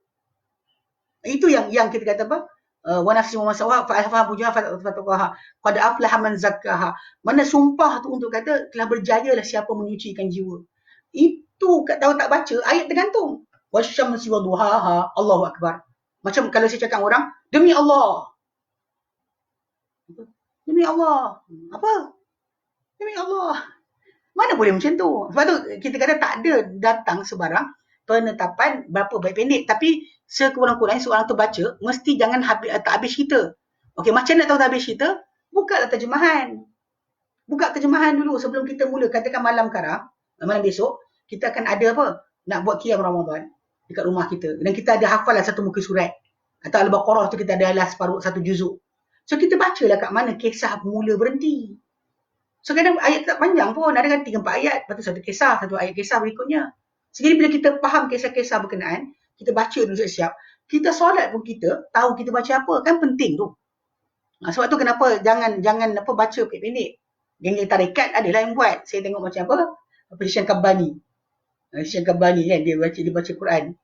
Itu yang kita kata apa? Wa nafsin wa masawa fa alfaha bujaha fataqaha. Qad aflaha man zakkaha. Mana sumpah tu untuk kata telah berjayalah siapa menyucikan jiwa. Itu kalau tak baca, ayat tergantung. Wasyamsi wa duhaha, Allahu Akbar. Macam kalau saya cakap orang, demi Allah. Demi Allah. Apa? Demi Allah. Mana boleh macam tu? Sebab tu kita kata tak ada datang sebarang penetapan berapa baik pendek. Tapi sekurang-kurangnya seorang tu baca, mesti jangan tak habis cerita. Okey, macam nak tahu tak habis cerita? Bukalah terjemahan. Buka terjemahan dulu sebelum kita mula. Katakan malam besok, kita akan ada apa? Nak buat qiyam Ramadan. dekat rumah kita. Dan kita ada hafal satu muka surat. Atau Al-Baqarah tu kita ada separuh satu juzuk. So kita bacalah kat mana kisah mula berhenti. So kadang ayat tak panjang pun, ada kan 3-4 ayat, lepas tu satu kisah, satu ayat kisah berikutnya. Jadi bila kita faham kisah-kisah berkenaan, kita baca dulu siap-siap, kita solat pun kita tahu kita baca apa, kan penting tu. Sebab tu kenapa jangan baca pendek-pendek. Geng-geng tarikat adalah yang buat. Saya tengok macam apa? Syekh Kabani. Syekh Kabani kan dia baca Quran.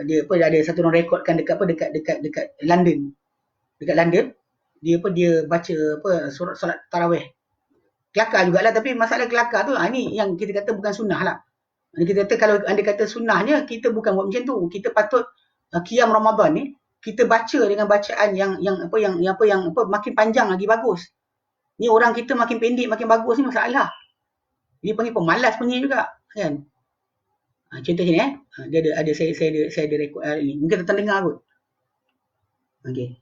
Dia ada satu orang rekodkan dekat London. Dekat London, dia baca solat tarawih. Kelakar jugalah, tapi masalah kelakar tu ni yang kita kata bukan sunnah lah. Kita kata kalau anda kata sunnahnya, kita bukan buat macam tu. Kita patut qiyam Ramadan ni kita baca dengan bacaan yang makin panjang lagi bagus. Ni orang kita makin pendek makin bagus ni masalah. Dia panggil pemalas punya juga, kan? Contoh sini dia ada saya ada rekod ni. Mungkin tuan dengar kot. Okey.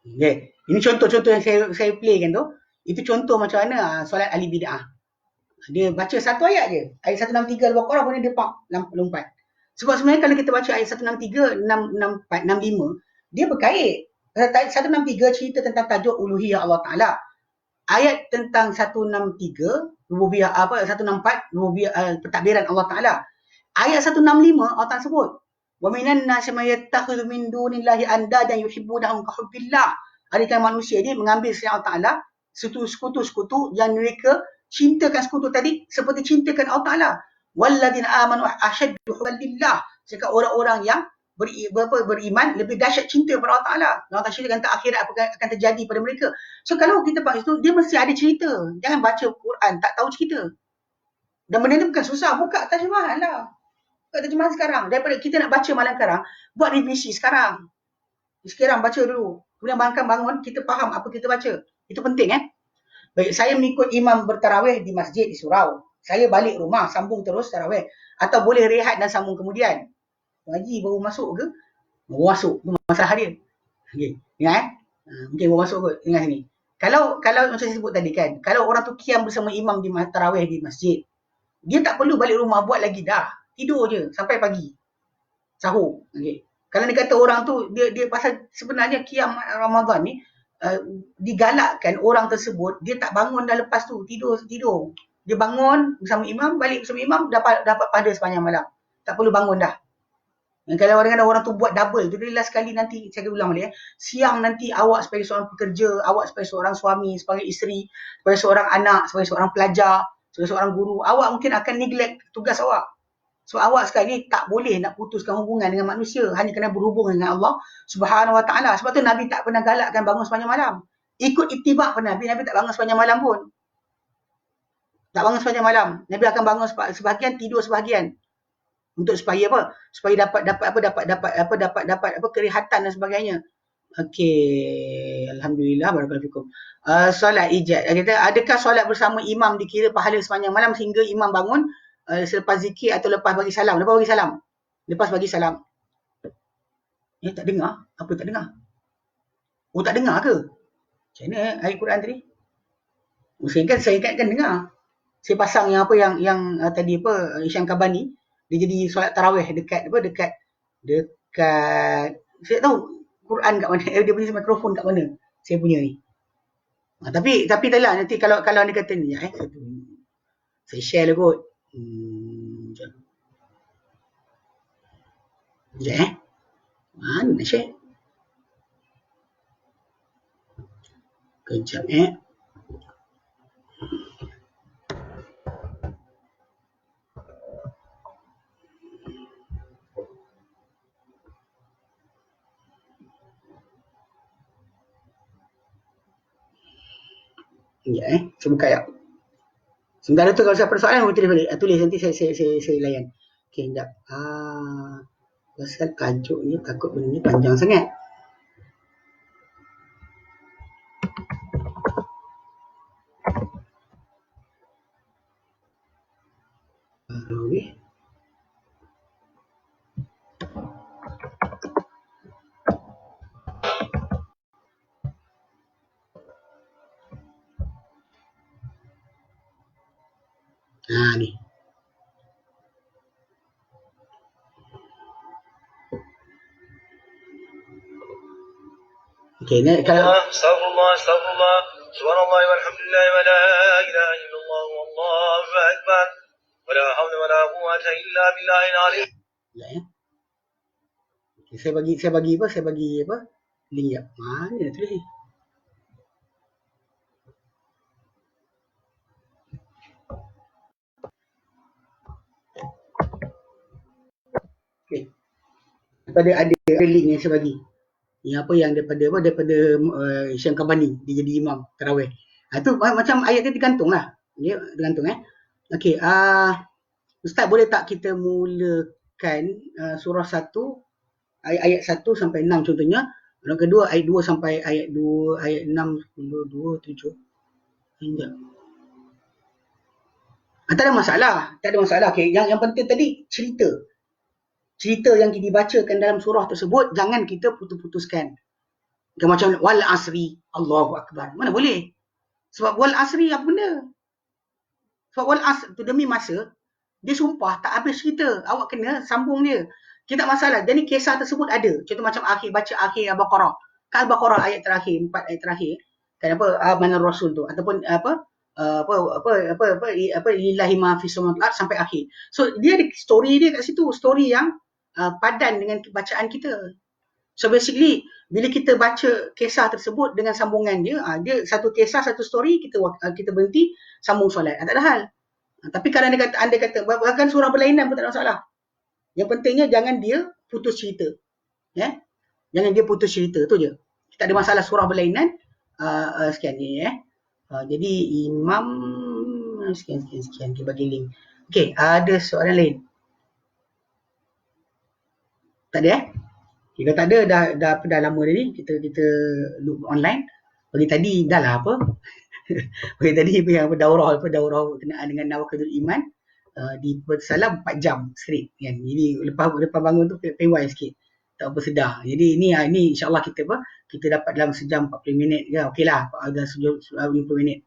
Okay. Ini contoh-contoh yang saya playkan tu. Itu contoh macam mana solat ahli bid'ah. Dia baca satu ayat je. Ayat 163 Al-Baqarah pun dia lompat. Sebab sebenarnya kalau kita baca ayat 163, 664, 65, dia berkait. Ayat 163 cerita tentang tajuk uluhiyah Allah Ta'ala. Ayat tentang 163, rububiyah 164, rububiyah pentadbiran Allah Ta'ala. Ayat 165 Allah Ta'ala sebut, wa minan nasi may yattakhidhu min dunillahi andadan yuhibbunahum ka hubbillah. Adakah manusia ni mengambil selain Allah Ta'ala sekutu-sekutu yang mereka cintakan sekutu tadi seperti cintakan Allah Ta'ala. Walladzina amanu asyaddu hubban lillah. Jika orang-orang yang beriman lebih dahsyat cinta kepada Allah Ta'ala. Allah Ta'ala ceritakan tentang akhirat apa akan terjadi pada mereka. So kalau kita baca itu, dia mesti ada cerita. Jangan baca Quran tak tahu cerita. Dan benda ni bukan susah. Buka terjemahan lah. Buka terjemahan sekarang. Daripada kita nak baca malam sekarang, buat revisi sekarang. Sekarang baca dulu. Kemudian bangun, kita faham apa kita baca. Itu penting Baik, saya mengikut imam bertarawih di masjid di surau. Saya balik rumah, sambung terus tarawih. Atau boleh rehat dan sambung kemudian. Haji baru masuk ke? Baru masuk. Itu masalah dia. Okay. Ingat mungkin baru masuk kot. Ingat sini. Kalau macam saya sebut tadi kan, kalau orang tu qiyam bersama imam di tarawih di masjid, dia tak perlu balik rumah buat lagi dah. Tidur je sampai pagi. Sahur. Okay. Kalau dia kata orang tu, dia pasal sebenarnya qiyam Ramadan ni, digalakkan orang tersebut, dia tak bangun dah lepas tu. Tidur. Dia bangun bersama imam, balik bersama imam, dapat pada sepanjang malam. Tak perlu bangun dah. Dan kalau kadang-kadang orang tu buat double, tu dia last sekali nanti, saya ulang balik siang nanti awak sebagai seorang pekerja, awak sebagai seorang suami, sebagai isteri, sebagai seorang anak, sebagai seorang pelajar, sebagai seorang guru, awak mungkin akan neglect tugas awak. So awak sekarang ni tak boleh nak putuskan hubungan dengan manusia, hanya kena berhubung dengan Allah Subhanahu Wa Taala. Sebab tu Nabi tak pernah galakkan bangun sepanjang malam. Ikut itibak pun Nabi tak bangun sepanjang malam pun. Tak bangun sepanjang malam. Nabi akan bangun sebahagian, tidur sebahagian. Untuk supaya apa? Supaya dapat kerehatan dan sebagainya. Okey, alhamdulillah, barakallahu fikum. Solat ijaz. Adakah solat bersama imam dikira pahala sepanjang malam sehingga imam bangun selepas zikir atau lepas bagi salam? Lepas bagi salam. Tak dengar? Apa tak dengar? Oh, tak dengar ke? Macam mana ayat Quran tadi? Saya ingatkan dengar. Saya pasang yang tadi Syekh Kabani. Dia jadi solat tarawih dekat saya tahu Quran kat mana, dia punya mikrofon kat mana saya punya ni. Tapi taklah nanti kalau anda kata ni saya share lah kot. Sekejap mana nak share. Kejap Saya buka ya. Sementara tu kalau siapa ada soalan, boleh tulis balik. Tulis nanti saya layan. Okey, sekejap. Pasal tajuk ni takut benda ni panjang sangat. Okey. Ni. Okey, ni kalau Astagfirullah, astagfirullah, subhanallah walhamdulillah wa la ilaha illallah wallahu akbar wa la hawla wa la quwwata illa billahil aliyyil. Ya. Okay, saya bagi apa? Link ya. Mana nak tulis ni? Okey. Daripada ada link yang saya bagi. Yang apa yang daripada Syekh Kabani dia jadi imam tarawih. Tu macam ayat dia tergantung lah. Dia tergantung Okey, Ustaz boleh tak kita mulakan surah 1 ayat 1 sampai 6 contohnya. Yang kedua ayat 2 sampai ayat 2 ayat 6 10 2 7. Sekejap. Tak ada masalah. Okey, yang penting tadi cerita yang dibacakan dalam surah tersebut jangan kita putus-putuskan. Macam wal asri, Allahu akbar. Mana boleh? Sebab wal asri apa benda? Sebab wal asr tu demi masa, dia sumpah tak habis cerita. Awak kena sambung dia. Kita tak masalah. Jadi kisah tersebut ada. Contoh macam baca akhir Al-Baqarah. Al-Baqarah ayat terakhir, 4 ayat terakhir. Kenapa amanar rasul tu ataupun lillahi ma fi samawati sampai akhir. So dia ada story dia kat situ, story yang padan dengan bacaan kita. So basically bila kita baca kisah tersebut dengan sambungan dia, dia satu kisah satu story kita berhenti sambung solat. Tak ada hal. Tapi kalau anda kata bahkan surah berlainan pun tak ada masalah. Yang pentingnya jangan dia putus cerita. Jangan dia putus cerita tu je. Tak ada masalah surah berlainan sekian ni jadi imam sekian kita bagi link. Okey, ada soalan lain? Tak ada Jika tak ada dah lama tadi kita loop online. Bagi tadi dah lah apa? Bagi tadi yang daurah kenaan dengan nawaqidul iman di bersalam 4 jam straight kan. Jadi lepas bangun tu PY sikit. Tak apa sedar. Jadi ni insya-Allah kita dapat dalam sejam 40 minit ke. Okeylah, ada 50 minit.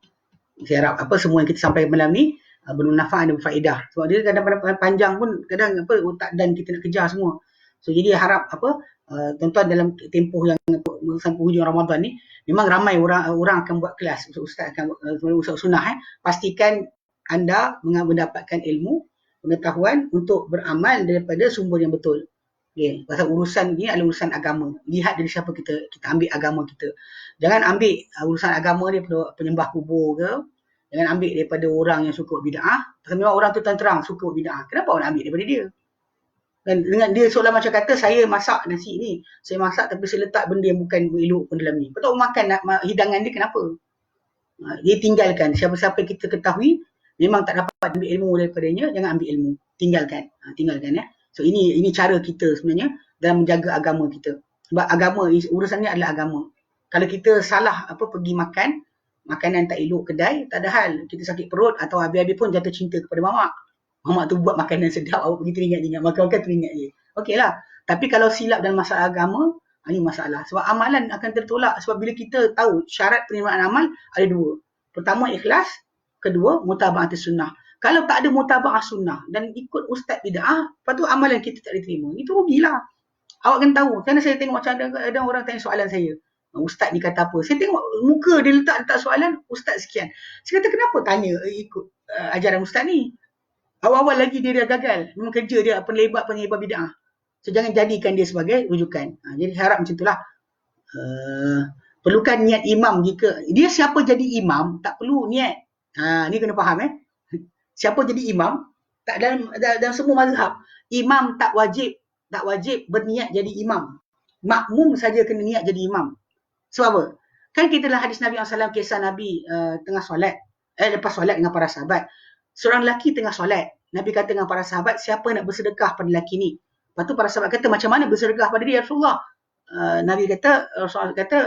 Saya harap semua yang kita sampaikan malam ni bermanfaat dan berfaedah. Sebab dia kadang-kadang panjang pun kadang otak dan kita nak kejar semua. So jadi harap tuan-tuan dalam tempoh yang sampai hujung Ramadan ni memang ramai orang akan buat kelas. Ustaz akan Ustaz Sunnah pastikan anda mendapatkan ilmu, pengetahuan untuk beramal daripada sumber yang betul. Okay. Pasal urusan ni adalah urusan agama. Lihat dari siapa kita ambil agama kita. Jangan ambil urusan agama ni daripada penyembah kubur ke. Jangan ambil daripada orang yang suka bid'ah. Pasal memang orang tu terang suka bid'ah. Kenapa orang ambil daripada dia? Dan dengan dia seolah macam kata saya masak nasi ni. Saya masak tapi saya letak benda yang bukan elok pun dalam ni. Lepas tu makan hidangan dia kenapa? Dia tinggalkan. Siapa-siapa kita ketahui memang tak dapat ambil ilmu daripadanya, jangan ambil ilmu. Tinggalkan So ini cara kita sebenarnya dalam menjaga agama kita. Sebab agama urusan ni adalah agama. Kalau kita salah pergi makan makanan tak elok kedai, tak ada hal. Kita sakit perut atau habis-habis pun jatuh cinta kepada mamak. Mamak tu buat makanan sedap, awak pergi teringat-ingat, makan-makan teringat je. Okeylah. Tapi kalau silap dalam masalah agama, ini masalah. Sebab amalan akan tertolak. Sebab bila kita tahu syarat penerimaan amal ada 2. Pertama ikhlas, kedua mutaba'atus sunnah. Kalau tak ada mutaba'ah sunnah dan ikut ustaz bid'ah, lepas tu amalan kita tak diterima. Itu rugilah. Awak kan tahu. Kerana saya tengok macam ada orang tanya soalan saya. Ustaz ni kata apa? Saya tengok muka dia letak soalan, ustaz sekian. Saya kata kenapa tanya ikut ajaran ustaz ni? Awal-awal lagi dia dah gagal. Memang kerja dia penyebar bid'ah. So jangan jadikan dia sebagai rujukan. Jadi harap macam itulah. Perlukan niat imam jika dia siapa jadi imam tak perlu niat. Ni kena faham Siapa jadi imam tak dalam semua mazhab, imam tak wajib berniat jadi imam. Makmum saja kena niat jadi imam. Sebab apa? Kan kita dalam hadis Nabi SAW, kisah Nabi tengah solat, lepas solat dengan para sahabat. Seorang lelaki tengah solat. Nabi kata dengan para sahabat, siapa nak bersedekah pada lelaki ni? Lepas tu para sahabat kata, macam mana bersedekah pada dia, Rasulullah? Rasulullah kata,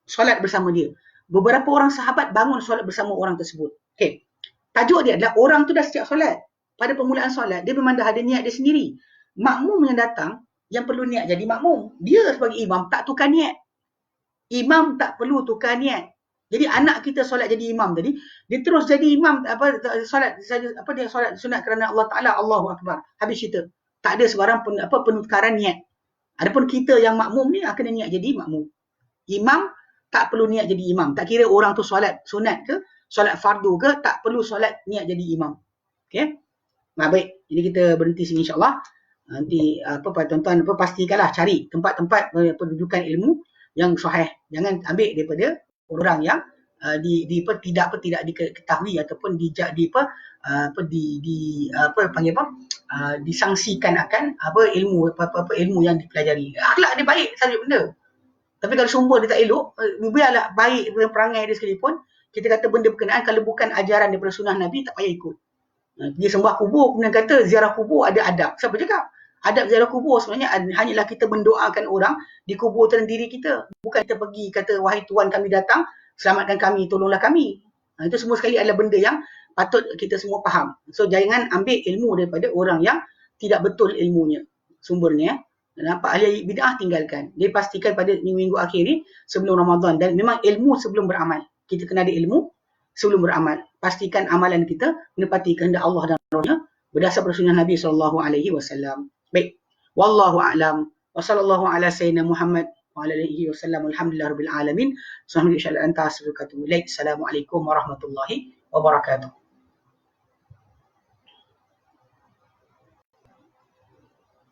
solat bersama dia. Beberapa orang sahabat bangun solat bersama orang tersebut. Okay. Tajuk dia adalah orang tu dah siap solat. Pada permulaan solat, dia memang dah ada niat dia sendiri. Makmum yang datang, yang perlu niat jadi makmum. Dia sebagai imam tak tukar niat. Imam tak perlu tukar niat. Jadi anak kita solat jadi imam tadi, dia terus jadi imam solat saja dia solat sunat kerana Allah Taala, Allahu Akbar. Habis cerita. Tak ada sebarang penukaran niat. Adapun kita yang makmum ni kena niat jadi makmum. Imam tak perlu niat jadi imam. Tak kira orang tu solat sunat ke, solat fardu ke, tak perlu solat niat jadi imam. Okey? Baik. Jadi kita berhenti sini insya-Allah. Nanti tuan-tuan pastikanlah cari tempat-tempat pendudukan ilmu yang sahih. Jangan ambil daripada orang yang tidak diketahui ataupun disangsikan akan ilmu yang dipelajari. Akhlak dia baik saja benda. Tapi kalau sumber dia tak elok, biarlah baik perangai dia sekalipun, kita kata benda berkenaan kalau bukan ajaran daripada sunnah Nabi, tak payah ikut. Dia sembah kubur, kemudian kata ziarah kubur ada adab. Siapa cakap? Adab ziarah kubur sebenarnya hanyalah kita mendoakan orang di kubur dalam diri kita. Bukan kita pergi kata, wahai Tuhan kami datang, selamatkan kami, tolonglah kami. Itu semua sekali adalah benda yang patut kita semua faham. So jangan ambil ilmu daripada orang yang tidak betul ilmunya, sumbernya. Nampak ahli bid'ah tinggalkan. Dia pastikan pada minggu-minggu akhir ni sebelum Ramadan, dan memang ilmu sebelum beramal. Kita kena ada ilmu sebelum beramal. Pastikan amalan kita menepati kehendak Allah dan Rasulnya berdasar pada sunnah Nabi SAW. Baik. Wallahu a'lam. Wa sallallahu ala sayyidina Muhammad wa ala alihi wasallam. Alhamdulillah rabbil alamin. Assalamualaikum warahmatullahi wabarakatuh.